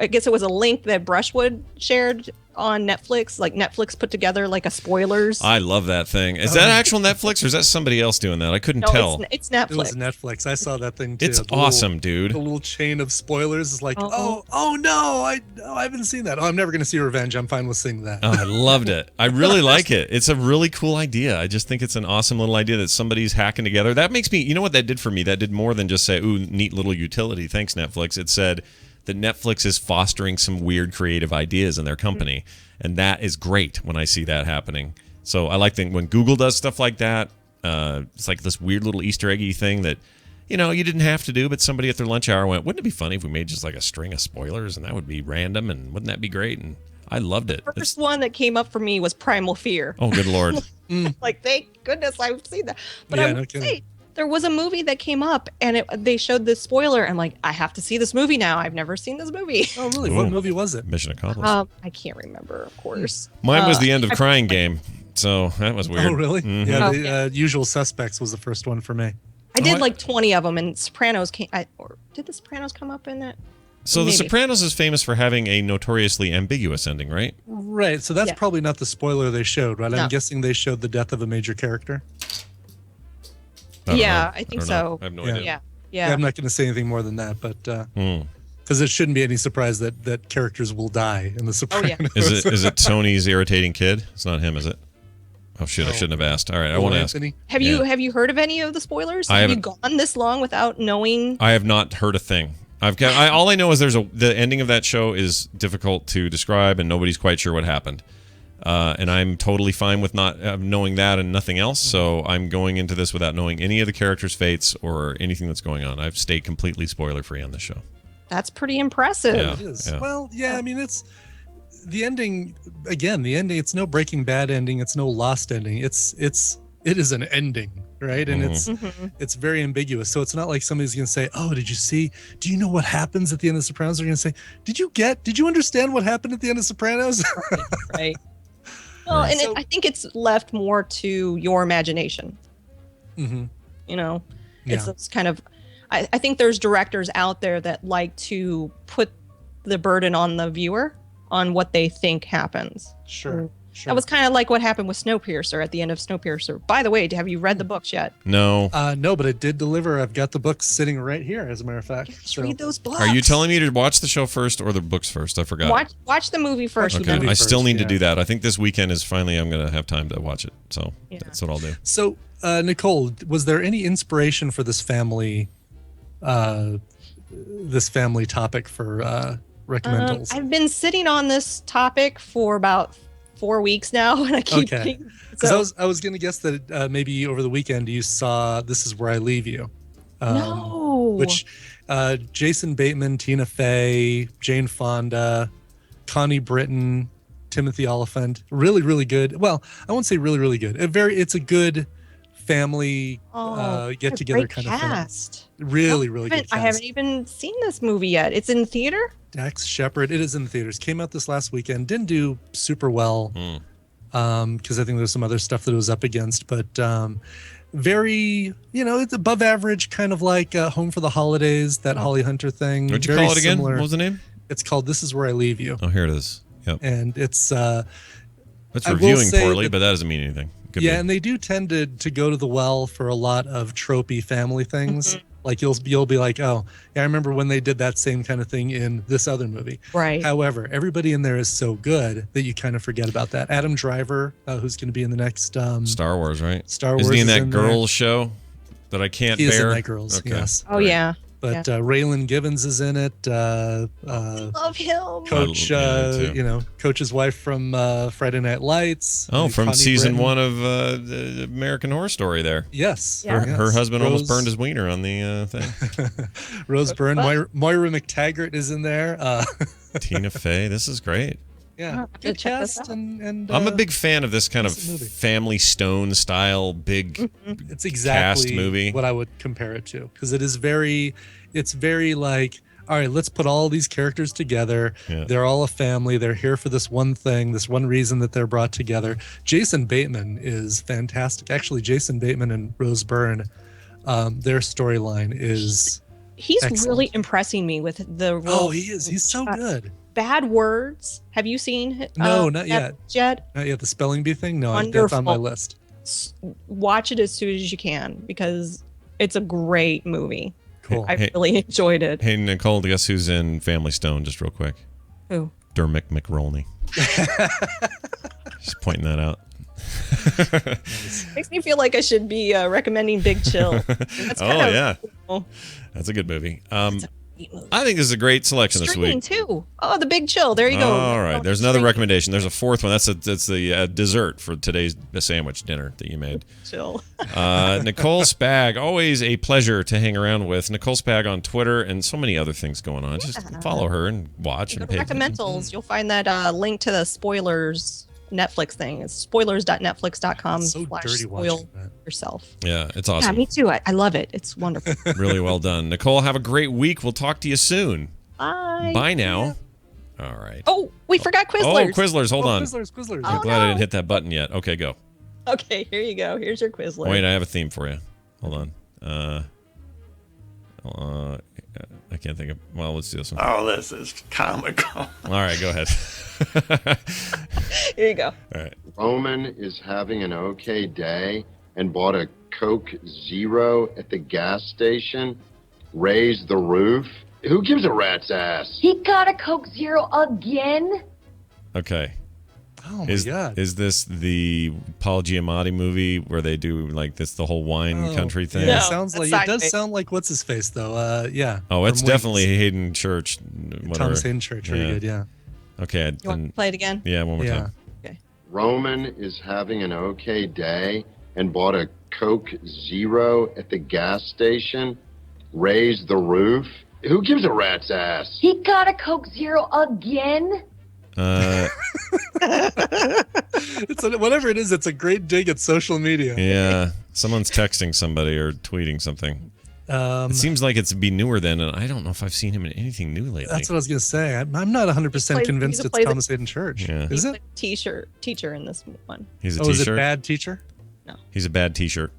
Speaker 17: guess it was a link that Brushwood shared on Netflix. Like Netflix put together like a spoilers.
Speaker 1: I love that thing. Is that actual Netflix or is that somebody else doing that? I couldn't tell.
Speaker 17: It's Netflix.
Speaker 2: It was Netflix. I saw that thing too.
Speaker 1: It's awesome, dude.
Speaker 2: The little chain of spoilers is like, oh no, I haven't seen that. Oh, I'm never gonna see Revenge. I'm fine with seeing that.
Speaker 1: Oh, I loved it. I really like it. It's a really cool idea. I just think it's an awesome little idea that somebody's hacking together. That makes me, you know what that did for me? That did more than just say, ooh, neat little utility. Thanks, Netflix. It said that Netflix is fostering some weird creative ideas in their company. And that is great when I see that happening. So I like when Google does stuff like that. It's like this weird little Easter eggy thing that, you didn't have to do, but somebody at their lunch hour went, wouldn't it be funny if we made just like a string of spoilers and that would be random and wouldn't that be great? And I loved it.
Speaker 17: The first one that came up for me was Primal Fear.
Speaker 1: Oh, good Lord.
Speaker 17: Like, thank goodness I've seen that. But
Speaker 2: Yeah,
Speaker 17: I
Speaker 2: no
Speaker 17: would
Speaker 2: kidding.
Speaker 17: say there was a movie that came up and they showed this spoiler. And like, I have to see this movie now. I've never seen this movie.
Speaker 2: Oh, really?
Speaker 1: Ooh.
Speaker 2: What movie was it?
Speaker 1: Mission accomplished.
Speaker 17: I can't remember, of course.
Speaker 1: Mine was the end of Crying Game. So that was weird.
Speaker 2: Oh, really?
Speaker 1: Mhm.
Speaker 2: Yeah,
Speaker 17: Oh,
Speaker 2: the Usual Suspects was the first one for me.
Speaker 17: I did like 20 of them, and Sopranos came. Or did the Sopranos come up in that?
Speaker 1: So The
Speaker 17: Maybe.
Speaker 1: Sopranos is famous for having a notoriously ambiguous ending, right?
Speaker 2: Right. So that's
Speaker 17: Yeah.
Speaker 2: probably not the spoiler they showed, right?
Speaker 17: No.
Speaker 2: I'm guessing they showed the death of a major character.
Speaker 1: I don't
Speaker 17: Yeah,
Speaker 1: know.
Speaker 17: I think
Speaker 1: don't
Speaker 17: so.
Speaker 1: know. I have no
Speaker 2: Yeah.
Speaker 1: idea.
Speaker 17: Yeah.
Speaker 2: I'm not going to say anything more than that, but
Speaker 1: Hmm.
Speaker 2: because it shouldn't be any surprise that characters will die in the Sopranos.
Speaker 1: Is it Tony's irritating kid? It's not him, is it? Oh shit! I shouldn't have asked. All right, I won't ask.
Speaker 2: Anthony?
Speaker 17: Have you heard of any of the spoilers?
Speaker 1: I
Speaker 17: Have you
Speaker 1: haven't.
Speaker 17: gone this long without knowing?
Speaker 1: I have not heard a thing. All I know is the ending of that show is difficult to describe, and nobody's quite sure what happened. And I'm totally fine with not knowing that and nothing else. So I'm going into this without knowing any of the characters' fates or anything that's going on. I've stayed completely spoiler free on this show.
Speaker 17: That's pretty impressive.
Speaker 1: Yeah.
Speaker 2: It is.
Speaker 1: Yeah.
Speaker 2: Well, yeah, I mean, it's the ending. Again, the ending. It's no Breaking Bad ending. It's no Lost ending. It is an ending, right? And it's very ambiguous. So it's not like somebody's going to say, "Oh, did you see? Do you know what happens at the end of Sopranos?" They're going to say, "Did you understand what happened at the end of Sopranos?"
Speaker 17: Right. Well, and I think it's left more to your imagination.
Speaker 2: Mm-hmm.
Speaker 17: It's
Speaker 2: Yeah.
Speaker 17: those kind of. I think there's directors out there that like to put the burden on the viewer on what they think happens.
Speaker 2: Sure.
Speaker 17: That was kind of like what happened with Snowpiercer at the end of Snowpiercer. By the way, have you read the books yet?
Speaker 1: No.
Speaker 2: No, but it did deliver. I've got the books sitting right here, as a matter of fact. So
Speaker 17: Read those books.
Speaker 1: Are you telling me to watch the show first or the books first? I forgot.
Speaker 17: Watch the movie first.
Speaker 1: Okay, I still
Speaker 2: first,
Speaker 1: need to
Speaker 2: yeah.
Speaker 1: do that. I think this weekend is finally I'm going to have time to watch it. So that's what I'll do.
Speaker 2: So, Nicole, was there any inspiration for this family topic for recommendals?
Speaker 17: I've been sitting on this topic for about 4 weeks now, and I keep
Speaker 2: Okay.
Speaker 17: thinking-
Speaker 2: Because I was going to guess that maybe over the weekend you saw This Is Where I Leave You.
Speaker 17: No.
Speaker 2: Which Jason Bateman, Tina Fey, Jane Fonda, Connie Britton, Timothy Oliphant. Really, really good. Well, I won't say really, really good. It's a good family get together kind of film.
Speaker 17: cast.
Speaker 2: Really, really good cast.
Speaker 17: I haven't even seen this movie yet. It's in theater.
Speaker 2: Dax Shepard. It is in the theaters. Came out this last weekend. Didn't do super well because I think there's some other stuff that it was up against. But very, it's above average, kind of like Home for the Holidays, that Holly Hunter thing.
Speaker 1: What'd you
Speaker 2: Very
Speaker 1: call it again?
Speaker 2: similar.
Speaker 1: What was the name?
Speaker 2: It's called This Is Where I Leave You.
Speaker 1: Oh, here it is. Yep.
Speaker 2: And it's
Speaker 1: That's
Speaker 2: I will
Speaker 1: reviewing
Speaker 2: say
Speaker 1: poorly,
Speaker 2: that-
Speaker 1: but that doesn't mean anything. Could
Speaker 2: yeah,
Speaker 1: be.
Speaker 2: and they do tend to go to the well for a lot of tropey family things. Like you'll be like, oh, yeah, I remember when they did that same kind of thing in this other movie.
Speaker 17: Right.
Speaker 2: However, everybody in there is so good that you kind of forget about that. Adam Driver, who's going to be in the next
Speaker 1: Star Wars, right?
Speaker 2: Star Wars
Speaker 1: Isn't he in
Speaker 2: is
Speaker 1: that
Speaker 2: in there.
Speaker 1: Girls show that I can't
Speaker 2: He is
Speaker 1: bear?
Speaker 2: in that Girls,
Speaker 1: Okay.
Speaker 2: yes.
Speaker 17: Oh yeah.
Speaker 2: But Raylan Givens is in it.
Speaker 17: Love him.
Speaker 2: Coach,
Speaker 1: Yeah, me too.
Speaker 2: Coach's wife from Friday Night Lights.
Speaker 1: Oh,
Speaker 2: and
Speaker 1: from
Speaker 2: Connie
Speaker 1: season
Speaker 2: Britton.
Speaker 1: 1 of the American Horror Story there.
Speaker 2: Yes.
Speaker 17: Yeah.
Speaker 2: yes.
Speaker 1: Her husband almost
Speaker 2: Rose-
Speaker 1: burned his wiener on the thing.
Speaker 2: Rose Byrne, Moira McTaggart is in there.
Speaker 1: Tina Fey, this is great.
Speaker 2: Yeah, good cast and
Speaker 1: I'm a big fan of this kind of
Speaker 2: decent movie.
Speaker 1: Family Stone style big
Speaker 2: it's exactly
Speaker 1: cast movie.
Speaker 2: what I would compare it to because it's very like all right, let's put all these characters together.
Speaker 1: Yeah.
Speaker 2: They're all a family. They're here for this one thing, this one reason that they're brought together. Jason Bateman is fantastic. Actually, Jason Bateman and Rose Byrne, their storyline is
Speaker 17: He's
Speaker 2: excellent.
Speaker 17: really impressing me with the role.
Speaker 2: Oh, he is. He's so good.
Speaker 17: Bad Words. Have you seen?
Speaker 2: No, not
Speaker 17: that
Speaker 2: yet. Not yet. The spelling bee thing? No, that's
Speaker 17: Wonderful.
Speaker 2: on my list.
Speaker 17: Watch it as soon as you can because it's a great movie.
Speaker 2: Cool.
Speaker 17: I really enjoyed it.
Speaker 1: Hey, Nicole, guess who's in Family Stone, just real quick?
Speaker 17: Who?
Speaker 1: Dermot McRolney. Just pointing that out.
Speaker 17: Makes me feel like I should be recommending Big Chill. That's
Speaker 1: yeah.
Speaker 17: cool.
Speaker 1: That's a good movie. I think this is a great selection this
Speaker 17: Streaming
Speaker 1: week.
Speaker 17: too. Oh, the Big Chill. There you go.
Speaker 1: All right. There's another recommendation. There's a fourth one. That's the dessert for today's sandwich dinner that you made.
Speaker 17: Chill.
Speaker 1: Nicole Spag, always a pleasure to hang around with. Nicole Spag on Twitter and so many other things going on. Just follow her and watch and pay attention.
Speaker 17: Recommendals. You'll find that link to the spoilers Netflix thing. It's spoilers.netflix.com.
Speaker 2: So dirty watching
Speaker 17: spoil
Speaker 2: that.
Speaker 17: yourself.
Speaker 1: Yeah, it's
Speaker 17: Yeah,
Speaker 1: awesome.
Speaker 17: me too. I love it. It's wonderful.
Speaker 1: Really well done. Nicole, have a great week. We'll talk to you soon.
Speaker 17: Bye.
Speaker 1: Bye now. All right.
Speaker 17: Oh, we forgot Quizlers.
Speaker 1: Oh, Quizlers. Hold on.
Speaker 2: Quizlers.
Speaker 1: I'm glad I didn't hit that button yet. Okay, go.
Speaker 17: Okay, here you go. Here's your Quizler.
Speaker 1: Wait, I have a theme for you. Hold on. I can't think of. Well, let's do this one.
Speaker 16: Oh, this is comical.
Speaker 1: All right, go ahead.
Speaker 17: Here you go.
Speaker 1: All right.
Speaker 18: Roman is having an okay day and bought a Coke Zero at the gas station. Raised the roof. Who gives a rat's ass?
Speaker 19: He got a Coke Zero again?
Speaker 1: Okay.
Speaker 2: Oh my God.
Speaker 1: Is this the Paul Giamatti movie where they do like this the whole wine country thing?
Speaker 2: Yeah, it does sound like what's his face though. Yeah.
Speaker 1: Oh, it's
Speaker 2: from
Speaker 1: definitely
Speaker 2: Wings.
Speaker 1: Hayden Church. Whatever.
Speaker 2: Thomas Hayden Church. Very good. Yeah.
Speaker 1: Okay.
Speaker 17: You want to play it again?
Speaker 1: Yeah, one more time.
Speaker 18: Roman is having an okay day and bought a Coke Zero at the gas station. Raised the roof. Who gives a rat's ass?
Speaker 19: He got a Coke Zero again?
Speaker 2: Whatever it is, it's a great dig at social media.
Speaker 1: Yeah. Someone's texting somebody or tweeting something. It seems like it's be newer then, and I don't know if I've seen him in anything new lately.
Speaker 2: That's what I was gonna say. I'm not 100% convinced it's Thomas Hayden Church.
Speaker 1: Yeah.
Speaker 2: Is it?
Speaker 17: Teacher in this one.
Speaker 1: He's a
Speaker 2: Is
Speaker 1: t-shirt.
Speaker 2: it bad teacher?
Speaker 1: He's a bad t-shirt.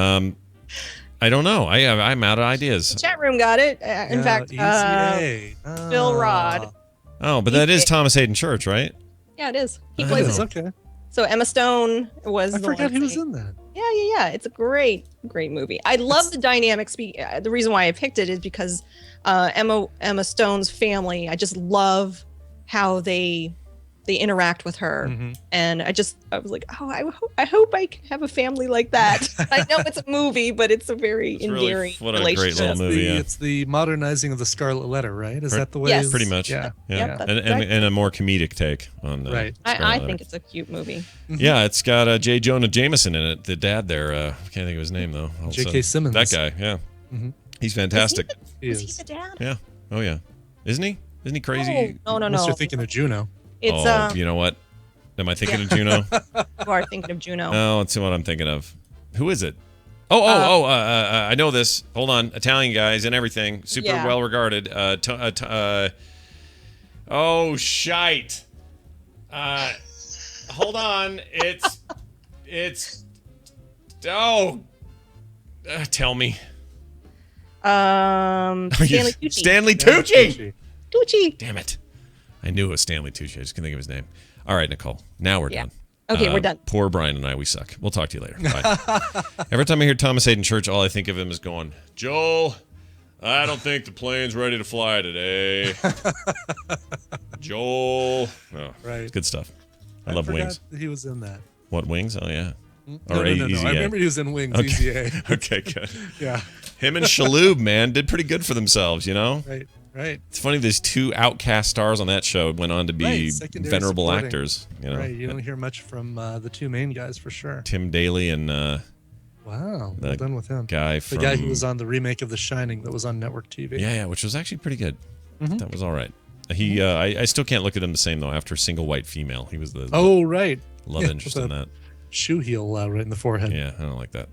Speaker 1: I don't know. I'm out of ideas.
Speaker 17: Chat room got it. In fact, Phil Rod.
Speaker 1: Oh, but that is Thomas Hayden Church, right?
Speaker 17: Yeah, it is. He plays it.
Speaker 2: Okay.
Speaker 17: So Emma Stone was.
Speaker 2: I
Speaker 17: the
Speaker 2: forgot
Speaker 17: one
Speaker 2: he was
Speaker 17: playing-
Speaker 2: in that.
Speaker 17: Yeah. It's a great movie. I love the dynamics. The reason why I picked it is because Emma Stone's family. I just love how they interact with her, and I was like, oh, I hope I can have a family like that. I know it's a movie, but it's a very endearing
Speaker 1: what a
Speaker 17: relationship.
Speaker 1: great little movie.
Speaker 2: It's the modernizing of the Scarlet Letter, right? Is that the way?
Speaker 17: Yes.
Speaker 1: Pretty much.
Speaker 2: Yeah.
Speaker 17: Yep, that's
Speaker 1: and a more comedic take on the
Speaker 2: Right.
Speaker 17: I think it's a cute movie.
Speaker 1: Yeah, it's got J. Jonah Jameson in it. The dad there. I can't think of his name though.
Speaker 2: J.K. Simmons.
Speaker 1: That guy. Yeah. He's fantastic.
Speaker 17: Is he the dad?
Speaker 1: Yeah. Oh yeah. Isn't he? Isn't he crazy?
Speaker 17: No.
Speaker 2: Unless you're thinking of Juno.
Speaker 17: It's
Speaker 1: you know what? Am I thinking of Juno?
Speaker 17: You are thinking of Juno.
Speaker 1: No, let's see what I'm thinking of. Who is it? I know this. Hold on. Italian guys and everything. Super
Speaker 17: Yeah.
Speaker 1: well regarded. Oh, shite. Hold on. It's. Oh. Tell me.
Speaker 17: Stanley Tucci.
Speaker 1: Stanley Tucci.
Speaker 17: Tucci.
Speaker 1: Damn it. I knew it was Stanley Tucci. I just couldn't think of his name. All right, Nicole. Now we're done.
Speaker 17: Okay, we're done.
Speaker 1: Poor Brian and I, we suck. We'll talk to you later. Bye. Every time I hear Thomas Hayden Church, all I think of him is going, Joel, I don't think the plane's ready to fly today. Joel. Oh,
Speaker 2: Right.
Speaker 1: Good stuff. I love
Speaker 2: forgot
Speaker 1: Wings.
Speaker 2: He was in that.
Speaker 1: What, Wings? Oh, yeah.
Speaker 2: No.
Speaker 1: Easy
Speaker 2: I
Speaker 1: A.
Speaker 2: remember he was in Wings.
Speaker 1: Okay.
Speaker 2: Easy A.
Speaker 1: Okay, good.
Speaker 2: Yeah.
Speaker 1: Him and Shaloub, man, did pretty good for themselves, you know?
Speaker 2: Right.
Speaker 1: It's funny, these two outcast stars on that show went on to be
Speaker 2: Secondary
Speaker 1: venerable
Speaker 2: supporting.
Speaker 1: actors. You know?
Speaker 2: Right. You don't hear much from the two main guys for sure.
Speaker 1: Tim Daly and
Speaker 2: Wow.
Speaker 1: the
Speaker 2: Well done with him.
Speaker 1: guy
Speaker 2: The guy who was on the remake of The Shining that was on network TV.
Speaker 1: Yeah, which was actually pretty good.
Speaker 2: Mhm.
Speaker 1: That was all right. He, I still can't look at him the same though. After Single White Female, he was the
Speaker 2: Oh, right.
Speaker 1: love
Speaker 2: Yeah,
Speaker 1: interest
Speaker 2: with
Speaker 1: in
Speaker 2: a
Speaker 1: that.
Speaker 2: Shoe heel right in the forehead.
Speaker 1: Yeah, I don't like that.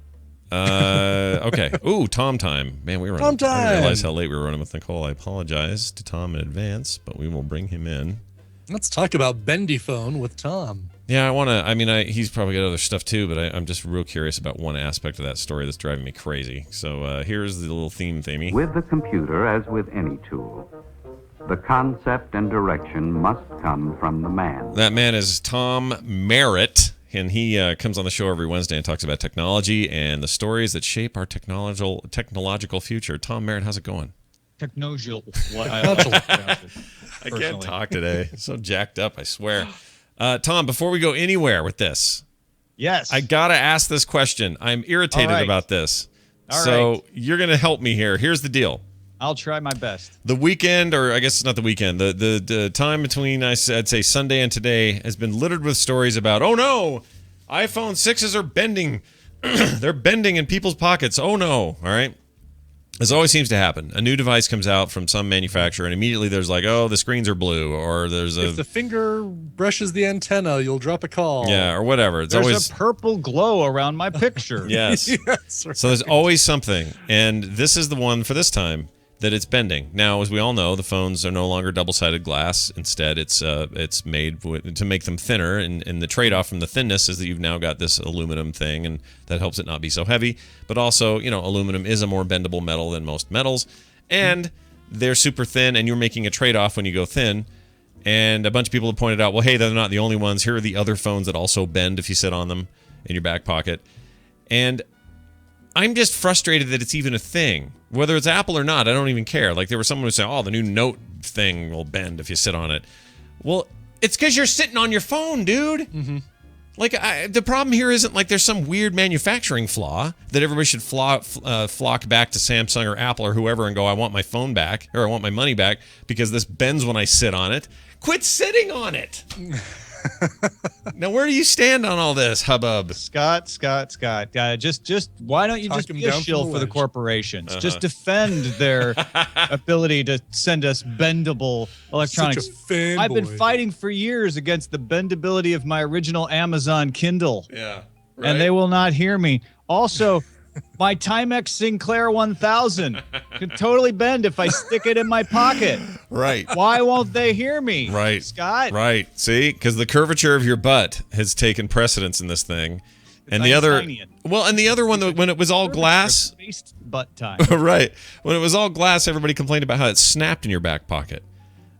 Speaker 1: Okay. Ooh, Tom time. Man, we were
Speaker 2: Tom
Speaker 1: I
Speaker 2: time.
Speaker 1: didn't realize how late we were running with Nicole. I apologize to Tom in advance, but we will bring him in.
Speaker 2: Let's talk about Bendy Phone with Tom.
Speaker 1: Yeah, I want to. I mean, he's probably got other stuff too, but I'm just real curious about one aspect of that story that's driving me crazy. So here's the little themey.
Speaker 20: With the computer, as with any tool, the concept and direction must come from the man.
Speaker 1: That man is Tom Merritt, and he comes on the show every Wednesday and talks about technology and the stories that shape our technological future. Tom Merritt, how's it going?
Speaker 21: Technological.
Speaker 1: I can't talk today. So jacked up, I swear. Tom, before we go anywhere with this,
Speaker 21: yes,
Speaker 1: I gotta ask this question. I'm irritated about this.
Speaker 21: All
Speaker 1: so
Speaker 21: right.
Speaker 1: you're gonna help me here. Here's the deal.
Speaker 21: I'll try my best.
Speaker 1: The weekend, or I guess it's not the weekend, the time between, I'd say, Sunday and today has been littered with stories about, oh no, iPhone 6s are bending. They're bending in people's pockets. Oh no. All right. This always seems to happen. A new device comes out from some manufacturer, and immediately there's like, oh, the screens are blue, or there's
Speaker 2: If the finger brushes the antenna, you'll drop a call.
Speaker 1: Yeah, or whatever. It's
Speaker 21: There's
Speaker 1: always
Speaker 21: a purple glow around my picture.
Speaker 1: Yes.
Speaker 2: Yes, right.
Speaker 1: So there's always something, and this is the one for this time that it's bending. Now, as we all know, the phones are no longer double-sided glass. Instead, it's made to make them thinner, and the trade-off from the thinness is that you've now got this aluminum thing, and that helps it not be so heavy. But also, aluminum is a more bendable metal than most metals, and they're super thin, and you're making a trade-off when you go thin. And a bunch of people have pointed out, well, hey, they're not the only ones. Here are the other phones that also bend if you sit on them in your back pocket. And I'm just frustrated that it's even a thing. Whether it's Apple or not, I don't even care. Like, there was someone who said, oh, the new Note thing will bend if you sit on it. Well, it's because you're sitting on your phone, dude.
Speaker 2: Mm-hmm.
Speaker 1: Like, the problem here isn't like there's some weird manufacturing flaw that everybody should flock back to Samsung or Apple or whoever and go, I want my phone back, or I want my money back because this bends when I sit on it. Quit sitting on it. Now, where do you stand on all this hubbub?
Speaker 21: Scott, just why don't you
Speaker 2: Talk
Speaker 21: just
Speaker 2: him
Speaker 21: be a
Speaker 2: down from
Speaker 21: shill
Speaker 2: the
Speaker 21: for the
Speaker 2: ledge.
Speaker 21: corporations?
Speaker 1: Uh-huh.
Speaker 21: Just defend their ability to send us bendable electronics.
Speaker 2: Such a fanboy.
Speaker 21: I've been fighting for years against the bendability of my original Amazon Kindle.
Speaker 1: Yeah.
Speaker 21: And they will not hear me. Also, my Timex Sinclair 1000 could totally bend if I stick it in my pocket.
Speaker 1: Right.
Speaker 21: Why won't they hear me?
Speaker 1: Right.
Speaker 21: Scott?
Speaker 1: Right. See? Because the curvature of your butt has taken precedence in this thing. And the other...
Speaker 21: Einsteinian.
Speaker 1: Well, and the other one, when it was all glass...
Speaker 21: Waste butt time.
Speaker 1: Right. When it was all glass, everybody complained about how it snapped in your back pocket.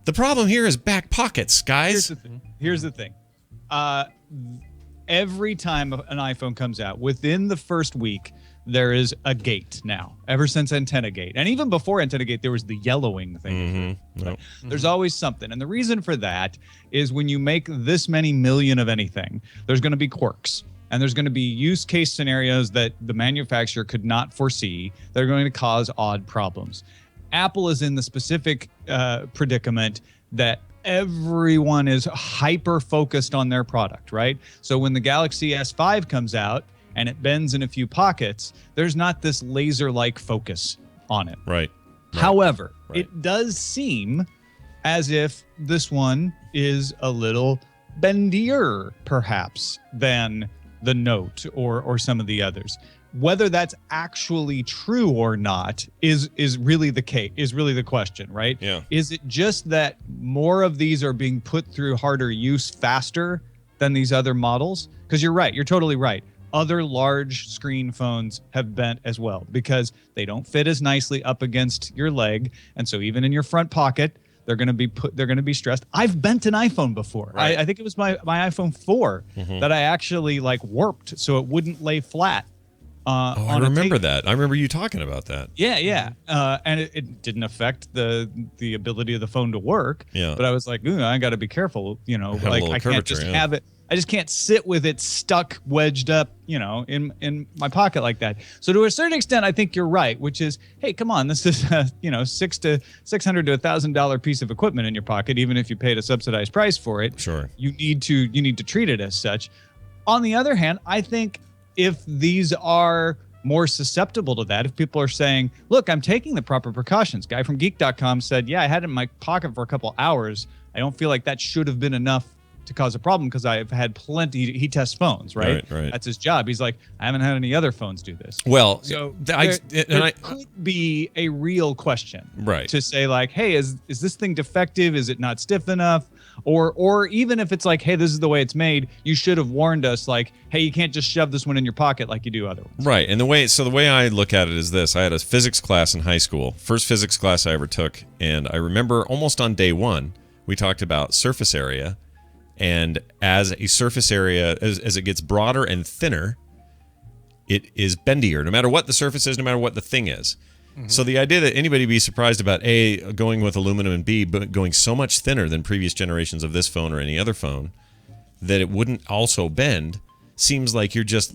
Speaker 1: The problem here is back pockets, guys.
Speaker 21: Here's the thing. Every time an iPhone comes out, within the first week, there is a gate now, ever since Antenna Gate. And even before Antenna Gate, there was the yellowing thing.
Speaker 1: Mm-hmm. Nope.
Speaker 21: There's always something. And the reason for that is when you make this many million of anything, there's going to be quirks. And there's going to be use case scenarios that the manufacturer could not foresee that are going to cause odd problems. Apple is in the specific predicament that everyone is hyper focused on their product, right? So when the Galaxy S5 comes out and it bends in a few pockets, there's not this laser-like focus on it.
Speaker 1: Right.
Speaker 21: However, it does seem as if this one is a little bendier, perhaps, than the Note or some of the others. Whether that's actually true or not is really the case, is really the question, right?
Speaker 1: Yeah.
Speaker 21: Is it just that more of these are being put through harder use faster than these other models? Because you're right, you're totally right. Other large screen phones have bent as well because they don't fit as nicely up against your leg, and so even in your front pocket, they're going to be stressed. I've bent an iPhone before.
Speaker 1: Right.
Speaker 21: I think it was my iPhone 4 that I actually like warped so it wouldn't lay flat.
Speaker 1: I remember that. I remember you talking about that.
Speaker 21: Yeah. And it didn't affect the ability of the phone to work.
Speaker 1: Yeah.
Speaker 21: But I was like, I got to be careful.
Speaker 1: Have a
Speaker 21: Like
Speaker 1: little
Speaker 21: I can't just
Speaker 1: curvature, yeah.
Speaker 21: have it. I just can't sit with it stuck, wedged up, in my pocket like that. So to a certain extent, I think you're right, which is, hey, come on, this is a $600 to $1,000 piece of equipment in your pocket, even if you paid a subsidized price for it.
Speaker 1: Sure.
Speaker 21: You need to treat it as such. On the other hand, I think if these are more susceptible to that, if people are saying, look, I'm taking the proper precautions. Guy from geek.com said, yeah, I had it in my pocket for a couple hours. I don't feel like that should have been enough to cause a problem because I've had plenty. He tests phones, right?
Speaker 1: Right.
Speaker 21: That's his job. He's like, I haven't had any other phones do this.
Speaker 1: Well,
Speaker 21: so
Speaker 1: I
Speaker 21: could be a real question,
Speaker 1: right?
Speaker 21: To say like, hey, is this thing defective? Is it not stiff enough? Or even if it's like, hey, this is the way it's made, you should have warned us. Like, hey, you can't just shove this one in your pocket like you do other ones.
Speaker 1: Right. And the way I look at it is this: I had a physics class in high school, first physics class I ever took, and I remember almost on day one we talked about surface area, and as a surface area, as it gets broader and thinner, it is bendier, no matter what the surface is, no matter what the thing is. So the idea that anybody be surprised about A, going with aluminum, and B, going so much thinner than previous generations of this phone or any other phone, that it wouldn't also bend, seems like you're just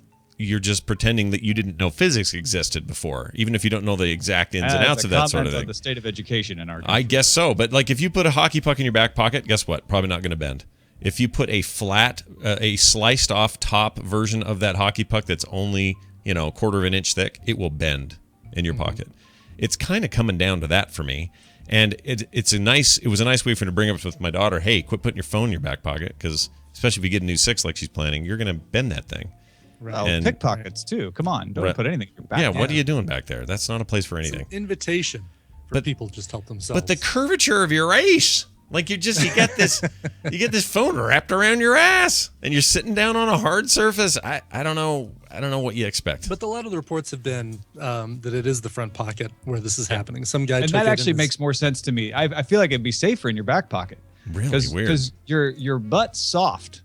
Speaker 1: pretending that you didn't know physics existed before, even if you don't know the exact ins and outs of that sort of thing.
Speaker 21: The state of education in our country.
Speaker 1: I guess so, but like if you put a hockey puck in your back pocket, guess what? Probably not going to bend. If you put a flat, a sliced off top version of that hockey puck that's only, a quarter of an inch thick, it will bend in your pocket. It's kind of coming down to that for me. And it was a nice way for me to bring up with my daughter, hey, quit putting your phone in your back pocket, because especially if you get a new 6 like she's planning, you're going to bend that thing.
Speaker 21: Right. And pickpockets too. Come on, don't put anything in your back.
Speaker 1: Yeah, what are you doing back there? That's not a place for anything.
Speaker 2: It's an invitation for people to just help themselves.
Speaker 1: But the curvature of your ace, like you get this phone wrapped around your ass, and you're sitting down on a hard surface. I don't know what you expect.
Speaker 2: But a lot of the reports have been that it is the front pocket where this is happening. Some guy
Speaker 21: and
Speaker 2: took
Speaker 21: that
Speaker 2: it
Speaker 21: actually makes more sense to me. I feel like it'd be safer in your back pocket.
Speaker 1: Really weird.
Speaker 21: Because your butt's soft.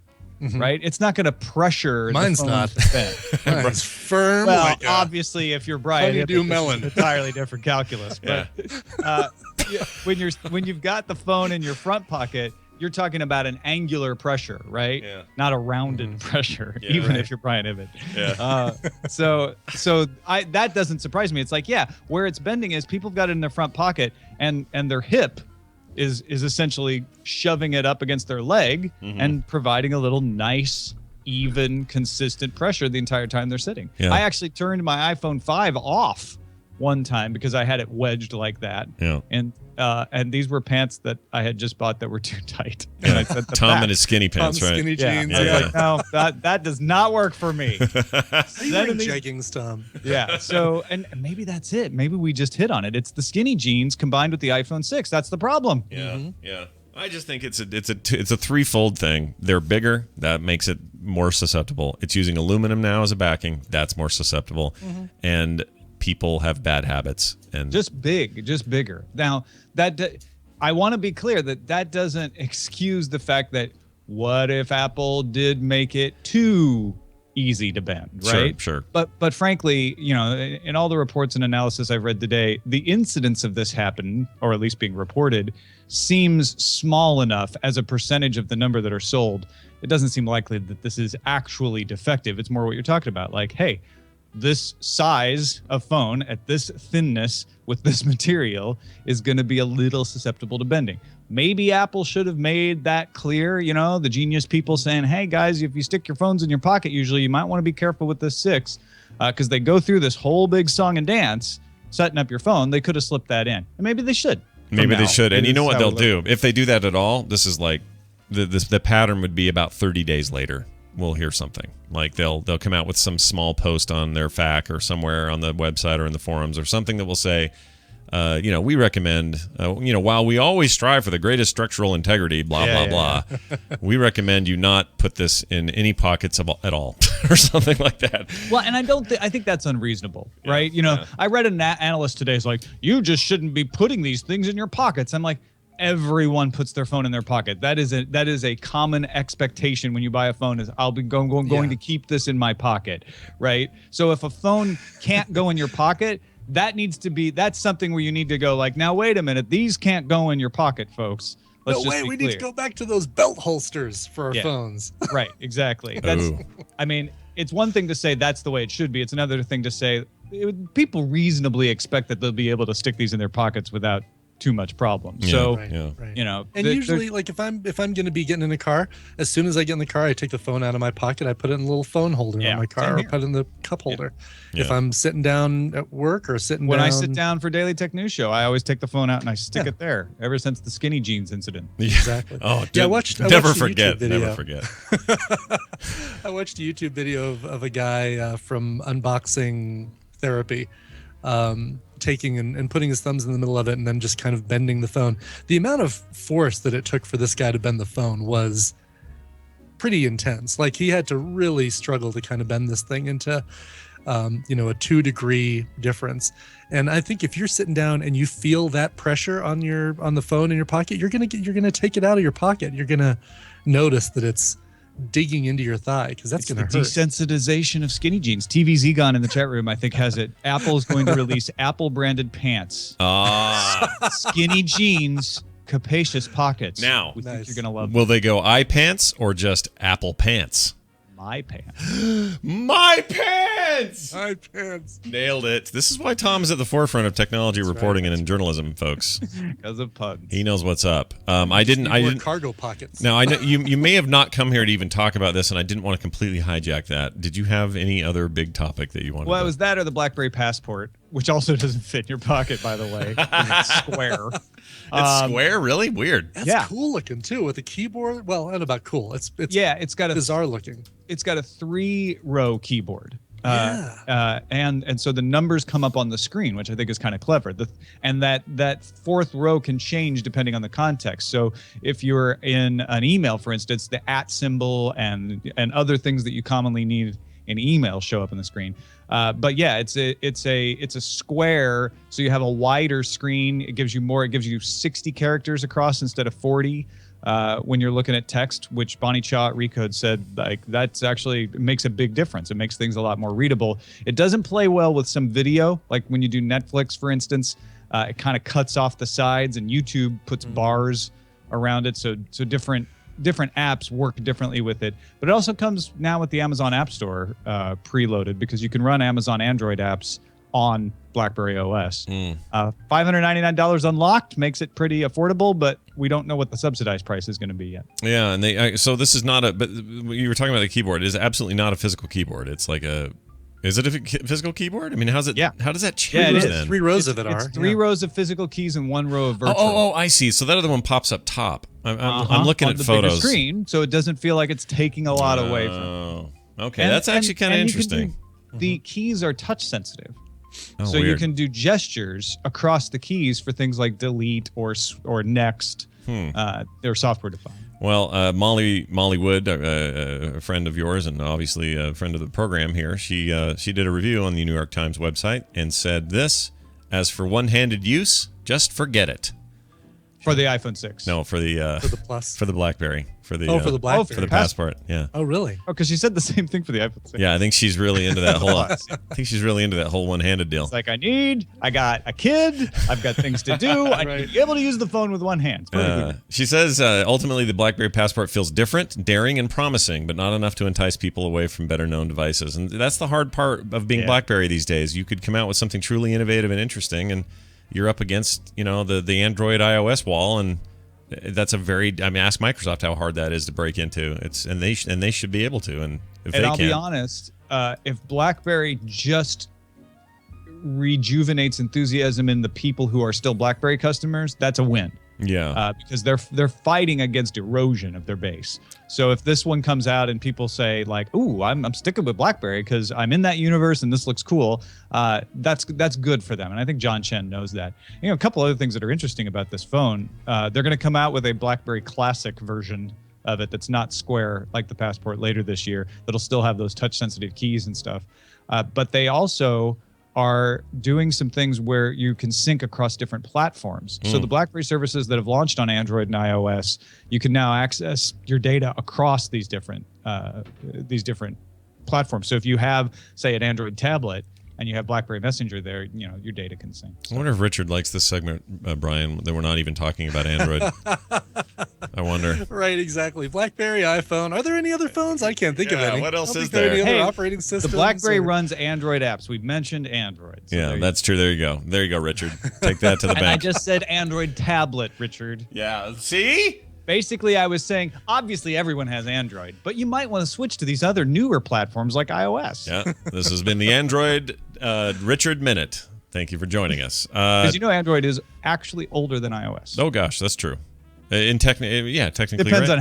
Speaker 21: Right? It's not going to pressure.
Speaker 2: Mine's
Speaker 21: the
Speaker 2: not. Mine's firm.
Speaker 21: Well,
Speaker 2: like
Speaker 21: obviously, if you're Brian,
Speaker 2: honeydew melon.
Speaker 21: It's entirely different calculus. But when you've got the phone in your front pocket, you're talking about an angular pressure, right?
Speaker 1: Yeah.
Speaker 21: Not a rounded pressure,
Speaker 1: Yeah,
Speaker 21: even
Speaker 1: right.
Speaker 21: if you're Brian Ibbett.
Speaker 1: Yeah.
Speaker 21: So that doesn't surprise me. It's like, yeah, where it's bending is people have got it in their front pocket, and their hip is essentially shoving it up against their leg and providing a little nice, even, consistent pressure the entire time they're sitting.
Speaker 1: Yeah.
Speaker 21: I actually turned my iPhone 5 off one time because I had it wedged like that.
Speaker 1: Yeah.
Speaker 21: And these were pants that I had just bought that were too tight. And I said,
Speaker 1: Tom and his skinny pants, right?
Speaker 2: Skinny jeans.
Speaker 21: I was like, no, that does not work for me.
Speaker 2: Jeggings, Tom.
Speaker 21: Yeah. So, and maybe that's it. Maybe we just hit on it. It's the skinny jeans combined with the iPhone 6. That's the problem.
Speaker 1: Yeah. Yeah. I just think it's a threefold thing. They're bigger. That makes it more susceptible. It's using aluminum now as a backing. That's more susceptible. And people have bad habits, and
Speaker 21: just bigger. Now I want to be clear that doesn't excuse the fact that what if Apple did make it too easy to bend, right?
Speaker 1: Sure.
Speaker 21: But frankly, in all the reports and analysis I've read today, the incidence of this happening, or at least being reported, seems small enough as a percentage of the number that are sold. It doesn't seem likely that this is actually defective. It's more what you're talking about. Like, hey, this size of phone at this thinness with this material is going to be a little susceptible to bending. Maybe Apple should have made that clear, the genius people saying, hey guys, if you stick your phones in your pocket, usually you might want to be careful with this 6, because they go through this whole big song and dance setting up your phone. They could have slipped that in. And maybe they should.
Speaker 1: Maybe they should. And you know what they'll do? If they do that at all, this is like the pattern would be about 30 days later. We'll hear something like they'll come out with some small post on their FAQ or somewhere on the website or in the forums or something that will say, we recommend, while we always strive for the greatest structural integrity, blah. We recommend you not put this in any pockets at all or something like that.
Speaker 21: Well, and I think that's unreasonable, right? I read an analyst today is like, you just shouldn't be putting these things in your pockets. I'm like, everyone puts their phone in their pocket. That is a common expectation when you buy a phone is I'll be going to keep this in my pocket, right? So if a phone can't go in your pocket, that's something where you need to go like, now wait a minute, these can't go in your pocket, folks. Let's just be
Speaker 2: we
Speaker 21: clear.
Speaker 2: need to go back to those belt holsters for our phones.
Speaker 21: Right, exactly. It's one thing to say that's the way it should be. It's another thing to say people reasonably expect that they'll be able to stick these in their pockets without too much problem.
Speaker 1: Yeah,
Speaker 21: So,
Speaker 2: right.
Speaker 21: you know,
Speaker 2: And usually, like if I'm going to be getting in a car, as soon as I get in the car, I take the phone out of my pocket. I put it in a little phone holder on my car, or put it in the cup holder.
Speaker 21: Yeah.
Speaker 2: If I'm sitting down at work or sitting
Speaker 21: when
Speaker 2: down,
Speaker 21: I sit down for Daily Tech News Show, I always take the phone out and I stick it there. Ever since the skinny jeans incident.
Speaker 2: Exactly.
Speaker 1: Oh,
Speaker 2: yeah. I
Speaker 1: never
Speaker 2: watched a
Speaker 1: forget.
Speaker 2: YouTube video.
Speaker 1: Never forget.
Speaker 2: I watched a YouTube video of a guy from Unboxing Therapy taking and putting his thumbs in the middle of it and then just kind of bending the phone. The amount of force that it took for this guy to bend the phone was pretty intense. Like he had to really struggle to kind of bend this thing into a 2-degree difference. And I think if you're sitting down and you feel that pressure on the phone in your pocket, you're gonna take it out of your pocket. You're gonna notice that it's digging into your thigh, because that's going to hurt.
Speaker 21: Desensitization of skinny jeans. TV's Egon in the chat room, I think, has it. Apple is going to release Apple branded pants. Skinny jeans, capacious pockets.
Speaker 1: Now,
Speaker 21: we think you're going to love
Speaker 1: will they go eye pants or just Apple pants?
Speaker 21: My pants.
Speaker 1: My pants!
Speaker 2: My pants.
Speaker 1: Nailed it. This is why Tom's at the forefront of technology reporting and in journalism, folks.
Speaker 21: Because of puns.
Speaker 1: He knows what's up. I didn't
Speaker 2: cargo pockets.
Speaker 1: Now I know you may have not come here to even talk about this, and I didn't want to completely hijack that. Did you have any other big topic that you wanted?
Speaker 21: Well, it was that or the BlackBerry Passport, which also doesn't fit in your pocket, by the way. It's square.
Speaker 1: It's square, really weird.
Speaker 2: That's cool looking too, with a keyboard. Well, not about cool. It's
Speaker 21: got
Speaker 2: bizarre looking.
Speaker 21: It's got a 3-row keyboard. And so the numbers come up on the screen, which I think is kind of clever. And that fourth row can change depending on the context. So if you're in an email, for instance, the @ symbol and other things that you commonly need in email show up on the screen. But yeah, it's a square, so you have a wider screen. It gives you more. It gives you 60 characters across instead of 40. When you're looking at text, which Bonnie Chaw at Recode said, like that's actually makes a big difference. It makes things a lot more readable. It doesn't play well with some video, like when you do Netflix, for instance. It kind of cuts off the sides, and YouTube puts bars around it, so different apps work differently with it. But it also comes now with the Amazon App Store preloaded, because you can run Amazon Android apps on BlackBerry OS. $599 unlocked makes it pretty affordable, but we don't know what the subsidized price is going to be yet.
Speaker 1: Yeah, and so this is not but you were talking about the keyboard. It is absolutely not a physical keyboard. It's like is it a physical keyboard? I mean, how does that change?
Speaker 21: Yeah, it is.
Speaker 1: Then?
Speaker 2: 3 rows of it
Speaker 21: It's
Speaker 2: are.
Speaker 21: 3 rows of physical keys and 1 row of virtual.
Speaker 1: Oh, I see. So that other one pops up top. I'm looking
Speaker 21: on
Speaker 1: at
Speaker 21: the
Speaker 1: photos.
Speaker 21: bigger screen, so it doesn't feel like it's taking a lot away from it.
Speaker 1: Okay, that's actually kind of interesting.
Speaker 21: The keys are touch sensitive.
Speaker 1: Oh,
Speaker 21: so you
Speaker 1: weird.
Speaker 21: can do gestures across the keys for things like delete or next. They're software defined.
Speaker 1: Well, Molly Wood, a friend of yours and obviously a friend of the program here, she did a review on the New York Times website and said this: as for one-handed use, just forget it.
Speaker 21: For the iPhone 6.
Speaker 1: No, for the
Speaker 2: Plus.
Speaker 1: For the BlackBerry. For the
Speaker 2: for the BlackBerry.
Speaker 1: For the Passport. Yeah.
Speaker 2: Oh, really?
Speaker 21: Oh, because she said the same thing for the iPhone 6.
Speaker 1: Yeah, I think she's really into that whole. I think she's really into that whole one-handed deal.
Speaker 21: It's like I got a kid, I've got things to do. I need to be able to use the phone with one hand.
Speaker 1: She says ultimately the BlackBerry Passport feels different, daring, and promising, but not enough to entice people away from better-known devices. And that's the hard part of being BlackBerry these days. You could come out with something truly innovative and interesting, and you're up against the Android iOS wall, and that's ask Microsoft how hard that is to break into. And they should be able to. And if they can,
Speaker 21: I'll be honest, if BlackBerry just rejuvenates enthusiasm in the people who are still BlackBerry customers, that's a win.
Speaker 1: Yeah.
Speaker 21: Because they're fighting against erosion of their base. So if this one comes out and people say like, "Ooh, I'm sticking with BlackBerry because I'm in that universe and this looks cool," that's good for them. And I think John Chen knows that. A couple other things that are interesting about this phone. They're going to come out with a BlackBerry Classic version of it that's not square like the Passport later this year. That'll still have those touch-sensitive keys and stuff. But they also are doing some things where you can sync across different platforms. So the BlackBerry services that have launched on Android and iOS, you can now access your data across these different platforms. So if you have, say, an Android tablet and you have BlackBerry Messenger there, your data can sync.
Speaker 1: I wonder if Richard likes this segment, Brian, that we're not even talking about Android. I wonder.
Speaker 2: Right, exactly. BlackBerry, iPhone. Are there any other phones? I can't think of any.
Speaker 1: What else
Speaker 2: I don't
Speaker 1: is
Speaker 2: think there? Are any
Speaker 1: there?
Speaker 2: other operating systems?
Speaker 21: The BlackBerry
Speaker 2: or-
Speaker 21: runs Android apps. We've mentioned Android. So
Speaker 1: Yeah, that's true. There you go. There you go, Richard. Take that to the
Speaker 21: and I
Speaker 1: bank.
Speaker 21: just said Android tablet, Richard.
Speaker 1: Yeah, see?
Speaker 21: Basically, I was saying, obviously everyone has Android, but you might want to switch to these other newer platforms like iOS.
Speaker 1: Yeah, this has been the Android Richard Minute. Thank you for joining us.
Speaker 21: Because you know Android is actually older than iOS.
Speaker 1: Oh gosh, that's true. Technically,
Speaker 21: Depends
Speaker 1: right?
Speaker 21: on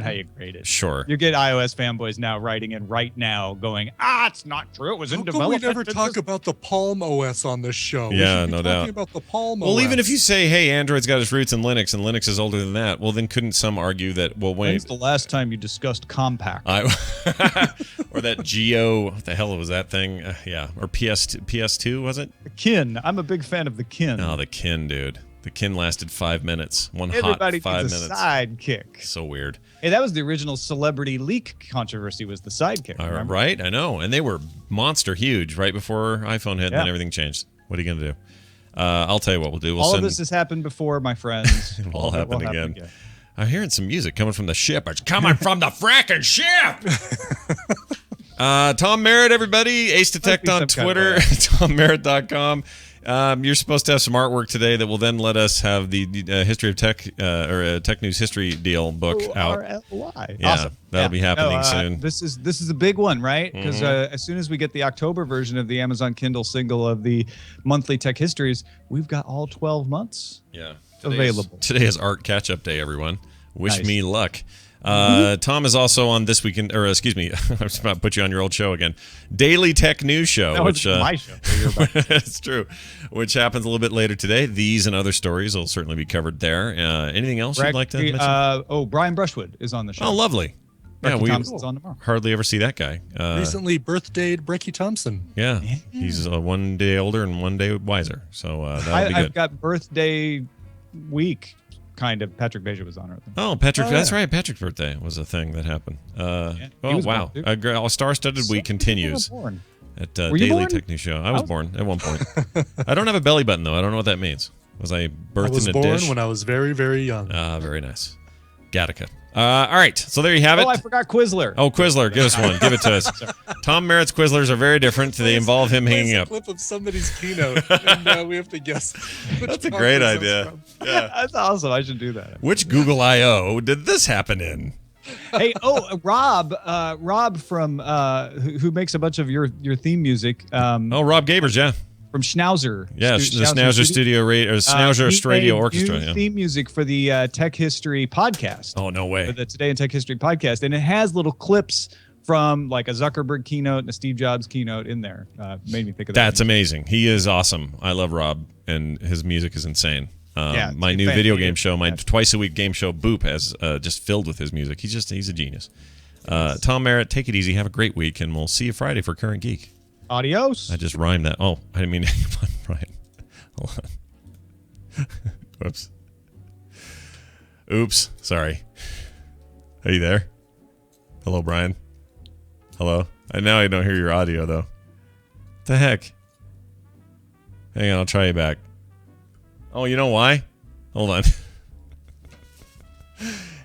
Speaker 21: how you grade it.
Speaker 1: Sure.
Speaker 21: You get iOS fanboys now writing in right now going, it's not true. It was in
Speaker 2: How come
Speaker 21: development.
Speaker 2: we never talk about the Palm OS on this show? We
Speaker 1: Yeah,
Speaker 2: should be
Speaker 1: no
Speaker 2: talking
Speaker 1: doubt.
Speaker 2: about the Palm
Speaker 1: Well,
Speaker 2: OS.
Speaker 1: even if you say, hey, Android's got its roots in Linux and Linux is older than that, well, then couldn't some argue that, well, wait.
Speaker 21: When's the last time you discussed Compact?
Speaker 1: Or that Geo, what the hell was that thing? Yeah, or PS2, was it?
Speaker 21: The Kin. I'm a big fan of the Kin.
Speaker 1: Oh, the Kin, dude. The Kin lasted 5 minutes.
Speaker 21: Everybody
Speaker 1: hot 5
Speaker 21: needs
Speaker 1: minutes.
Speaker 21: a sidekick.
Speaker 1: So weird.
Speaker 21: Hey, that was the original celebrity leak controversy. Was the sidekick? Remember?
Speaker 1: Right? I know. And they were monster huge right before iPhone hit, and then everything changed. What are you going to do? I'll tell you what we'll do.
Speaker 21: All of this has happened before, my friends.
Speaker 1: It will all happen again. I'm hearing some music coming from the ship. It's coming from the fracking ship. Tom Merritt, everybody. Ace Detect on Twitter. TomMerritt.com. You're supposed to have some artwork today that will then let us have the history of tech or Tech News History Deal book out.
Speaker 21: RLY.
Speaker 1: Yeah,
Speaker 21: Awesome.
Speaker 1: that'll be happening
Speaker 21: No,
Speaker 1: soon.
Speaker 21: This is a big one, right? Because as soon as we get the October version of the Amazon Kindle single of the monthly tech histories, we've got all 12 months.
Speaker 1: Yeah,
Speaker 21: available.
Speaker 1: Today is Art Catch-Up Day, everyone. Wish
Speaker 21: Nice.
Speaker 1: me luck. Tom is also on this weekend, or excuse me, I was about to put you on your old show again. Daily Tech News Show,
Speaker 21: That was
Speaker 1: which
Speaker 21: my show.
Speaker 1: it's true, which happens a little bit later today. These and other stories will certainly be covered there. Anything else you'd like to mention?
Speaker 21: Brian Brushwood is on the show.
Speaker 1: Oh, lovely.
Speaker 21: Becky
Speaker 1: we
Speaker 21: Thompson's on tomorrow.
Speaker 1: hardly ever see that guy.
Speaker 2: Recently birthdayed Brecky Thompson.
Speaker 1: Yeah, he's 1 day older and 1 day wiser, so that'll be good.
Speaker 21: I've got birthday week. Kind of. Patrick Beja was on it.
Speaker 1: Oh, Patrick! That's right. Patrick's birthday was a thing that happened. Oh
Speaker 21: was
Speaker 1: wow!
Speaker 21: born, too.
Speaker 1: A star-studded week continues
Speaker 21: born.
Speaker 1: at
Speaker 21: Were you
Speaker 1: Daily
Speaker 21: born?
Speaker 1: Tech News Show. I was born at one point. I don't have a belly button though. I don't know what that means. Was I birthed
Speaker 2: I was
Speaker 1: in a
Speaker 2: born
Speaker 1: dish?
Speaker 2: when I was very, very young.
Speaker 1: Very nice. Gattaca. All right, so there you have it.
Speaker 21: Oh, I forgot Quizler.
Speaker 1: Oh, Quizler, give us one. Give it to us. Tom Merritt's Quizlers are very different. They involve him hanging
Speaker 2: Play us
Speaker 1: up.
Speaker 2: a clip of somebody's keynote, and we have to guess.
Speaker 1: That's a great idea. Yeah.
Speaker 21: That's awesome. I should do that.
Speaker 1: Which Google I/O did this happen in?
Speaker 21: Hey, Rob from who makes a bunch of your theme music.
Speaker 1: Rob Gabers, yeah.
Speaker 21: From Schnauzer.
Speaker 1: Yeah, the Schnauzer Studio Radio, or Schnauzer Radio Orchestra.
Speaker 21: New
Speaker 1: Yeah.
Speaker 21: theme music for the Tech History podcast.
Speaker 1: Oh, no way.
Speaker 21: For the Today in Tech History podcast. And it has little clips from like a Zuckerberg keynote and a Steve Jobs keynote in there. Made me think of that.
Speaker 1: That's amazing. He is awesome. I love Rob, and his music is insane.
Speaker 21: Yeah,
Speaker 1: my new video game show, my twice-a-week game show, Boop, has just filled with his music. He's a genius. Tom Merritt, take it easy. Have a great week, and we'll see you Friday for Current Geek.
Speaker 21: Adios.
Speaker 1: I just rhymed that. Oh, I didn't mean to. Come on, Brian. Hold on. Whoops. Oops. Sorry. Are you there? Hello, Brian. Hello. Now I don't hear your audio, though. What the heck? Hang on, I'll try you back. Oh, you know why? Hold on.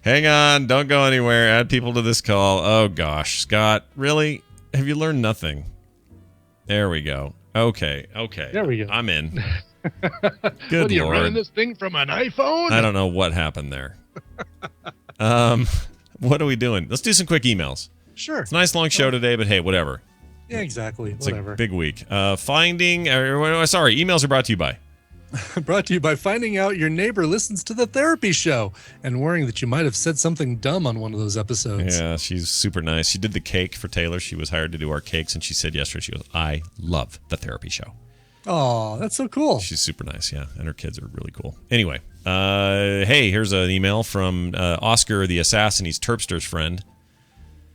Speaker 1: Hang on. Don't go anywhere. Add people to this call. Oh, gosh. Scott, really? Have you learned nothing? There we go. Okay.
Speaker 5: There we go.
Speaker 1: I'm in.
Speaker 5: What
Speaker 1: Good
Speaker 5: are you
Speaker 1: Lord.
Speaker 5: running this thing from an iPhone?
Speaker 1: I don't know what happened there. What are we doing? Let's do some quick emails.
Speaker 2: Sure.
Speaker 1: It's a nice long show today, but hey, whatever.
Speaker 2: Yeah, exactly.
Speaker 1: It's
Speaker 2: Whatever.
Speaker 1: a big week. Emails are brought to you by.
Speaker 2: Brought to you by finding out your neighbor listens to the therapy show and worrying that you might have said something dumb on one of those episodes.
Speaker 1: Yeah, she's super nice. She did the cake for Taylor. She was hired to do our cakes, and she said yesterday, she goes, I love the therapy show.
Speaker 2: Oh, that's so cool.
Speaker 1: She's super nice, yeah, and her kids are really cool. Anyway, hey, here's an email from Oscar the Assassin. He's Terpster's friend.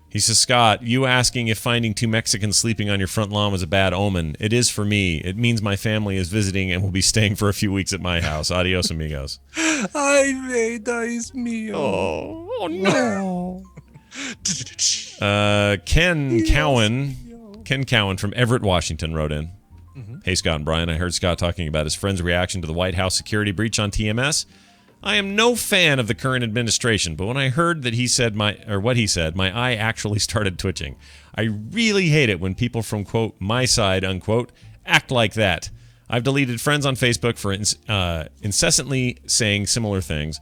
Speaker 1: He says, Scott, you asking if finding two Mexicans sleeping on your front lawn was a bad omen. It is for me. It means my family is visiting and will be staying for a few weeks at my house. Adios, amigos.
Speaker 2: Ay, vida es mío.
Speaker 1: Oh no. Ken Cowan from Everett, Washington wrote in. Hey, Scott and Brian, I heard Scott talking about his friend's reaction to the White House security breach on TMS. I am no fan of the current administration, but when I heard that what he said, my eye actually started twitching. I really hate it when people from, quote, my side, unquote, act like that. I've deleted friends on Facebook for incessantly saying similar things.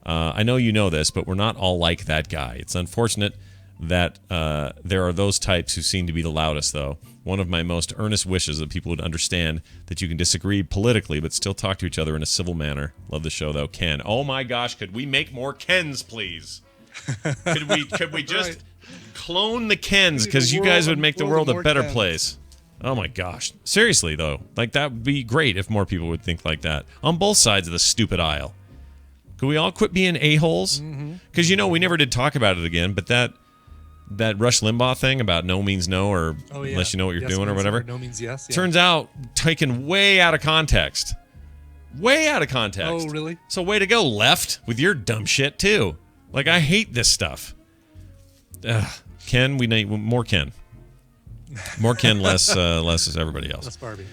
Speaker 1: I know you know this, but we're not all like that guy. It's unfortunate that there are those types who seem to be the loudest, though. One of my most earnest wishes that people would understand that you can disagree politically but still talk to each other in a civil manner. Love the show, though. Ken. Oh, my gosh. Could we make more Kens, please? Could we just clone the Kens? Because you guys would make the world a better place. Oh, my gosh. Seriously, though. Like, that would be great if more people would think like that. On both sides of the stupid aisle. Could we all quit being a-holes? Because, we never did talk about it again, but that Rush Limbaugh thing about no means no, or unless you know what you're doing or whatever.
Speaker 2: No means yes. Yeah.
Speaker 1: Turns out taken way out of context. Way out of context.
Speaker 2: Oh, really?
Speaker 1: So way to go, left, with your dumb shit, too. Like, I hate this stuff. Ken, we need more Ken. More Ken, less is everybody else.
Speaker 2: Less Barbie.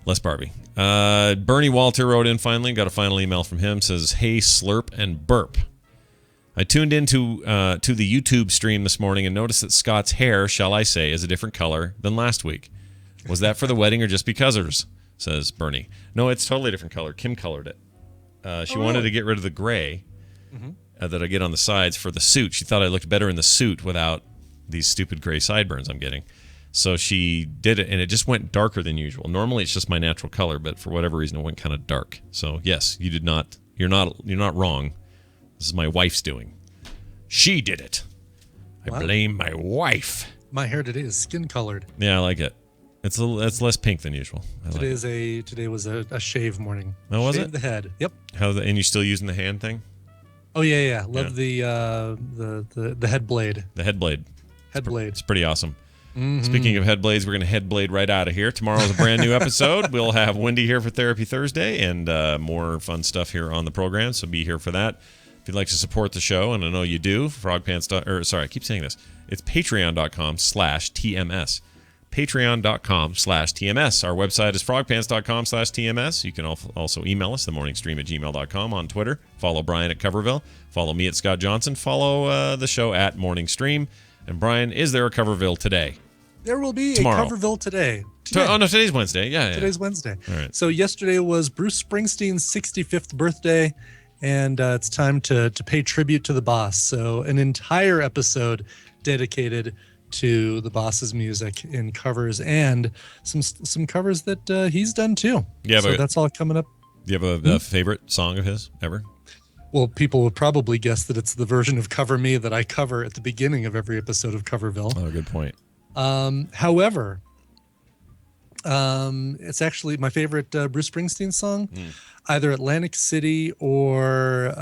Speaker 1: Less Barbie. Bernie Walter wrote in finally. Got a final email from him. Says, hey, slurp and burp. I tuned into to the YouTube stream this morning and noticed that Scott's hair, shall I say, is a different color than last week. Was that for the wedding or just becauseers? Says Bernie. No, it's totally a different color. Kim colored it. She wanted to get rid of the gray that I get on the sides for the suit. She thought I looked better in the suit without these stupid gray sideburns I'm getting. So she did it, and it just went darker than usual. Normally, it's just my natural color, but for whatever reason, it went kind of dark. So yes, you did not. You're not wrong. This is my wife's doing. She did it. I blame my wife.
Speaker 2: My hair today is skin colored.
Speaker 1: Yeah, I like it. It's less pink than usual.
Speaker 2: Today was a shave morning.
Speaker 1: Oh, was
Speaker 2: Shave
Speaker 1: it?
Speaker 2: the head. Yep.
Speaker 1: And you still using the hand thing?
Speaker 2: Oh yeah. Love the head blade.
Speaker 1: The head blade.
Speaker 2: Head blade.
Speaker 1: It's pretty awesome. Speaking of head blades, we're going to head blade right out of here. Tomorrow's a brand new episode. We'll have Wendy here for Therapy Thursday and more fun stuff here on the program, so be here for that. If you'd like to support the show, and I know you do, I keep saying this. It's patreon.com/TMS. Patreon.com/TMS. Our website is frogpants.com/TMS. You can also email us, themorningstream@gmail.com, on Twitter. Follow Brian at Coverville. Follow me at Scott Johnson. Follow the show at Morning Stream. And Brian, is there a Coverville today?
Speaker 2: There will be
Speaker 1: Tomorrow.
Speaker 2: a Coverville today.
Speaker 1: Oh, no, today's Wednesday. Yeah.
Speaker 2: Today's Wednesday.
Speaker 1: All right.
Speaker 2: So yesterday was Bruce Springsteen's 65th birthday, and it's time to pay tribute to the boss. So an entire episode dedicated to the boss's music in covers and some covers that he's done too.
Speaker 1: Yeah,
Speaker 2: so that's all coming up.
Speaker 1: Do you have a favorite song of his ever?
Speaker 2: Well, people would probably guess that it's the version of Cover Me that I cover at the beginning of every episode of Coverville.
Speaker 1: Oh, good point.
Speaker 2: However, it's actually my favorite Bruce Springsteen song, either Atlantic City or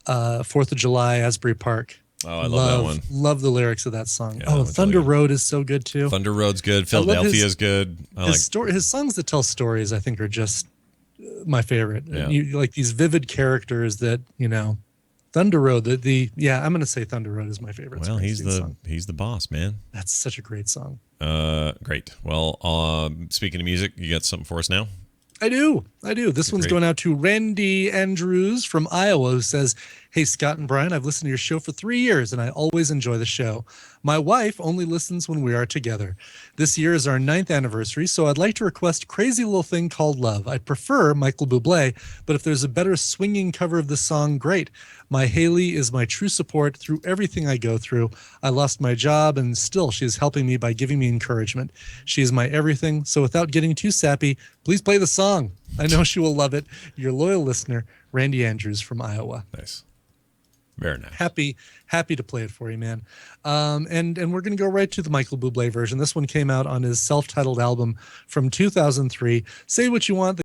Speaker 2: 4th of July, Asbury Park.
Speaker 1: Oh, I love that one.
Speaker 2: Love the lyrics of that song.
Speaker 1: Yeah,
Speaker 2: Thunder Road is so good too.
Speaker 1: Thunder Road's good. Philadelphia is good.
Speaker 2: His songs that tell stories, I think, are just my favorite.
Speaker 1: Yeah.
Speaker 2: You like these vivid characters that, Thunder Road, I'm going to say Thunder Road is my favorite.
Speaker 1: Well, he's the boss, man.
Speaker 2: That's such a great song.
Speaker 1: Great. Well, speaking of music, you got something for us now?
Speaker 2: I do. This one's going out to Randy Andrews from Iowa, who says, hey, Scott and Brian, I've listened to your show for 3 years, and I always enjoy the show. My wife only listens when we are together. This year is our 9th anniversary, so I'd like to request Crazy Little Thing Called Love. I'd prefer Michael Bublé, but if there's a better swinging cover of the song, great. My Haley is my true support through everything I go through. I lost my job, and still she is helping me by giving me encouragement. She is my everything, so without getting too sappy, please play the song. I know she will love it. Your loyal listener, Randy Andrews from Iowa.
Speaker 1: Nice. Very nice.
Speaker 2: Happy to play it for you, man. And we're going to go right to the Michael Bublé version. This one came out on his self-titled album from 2003. Say what you want.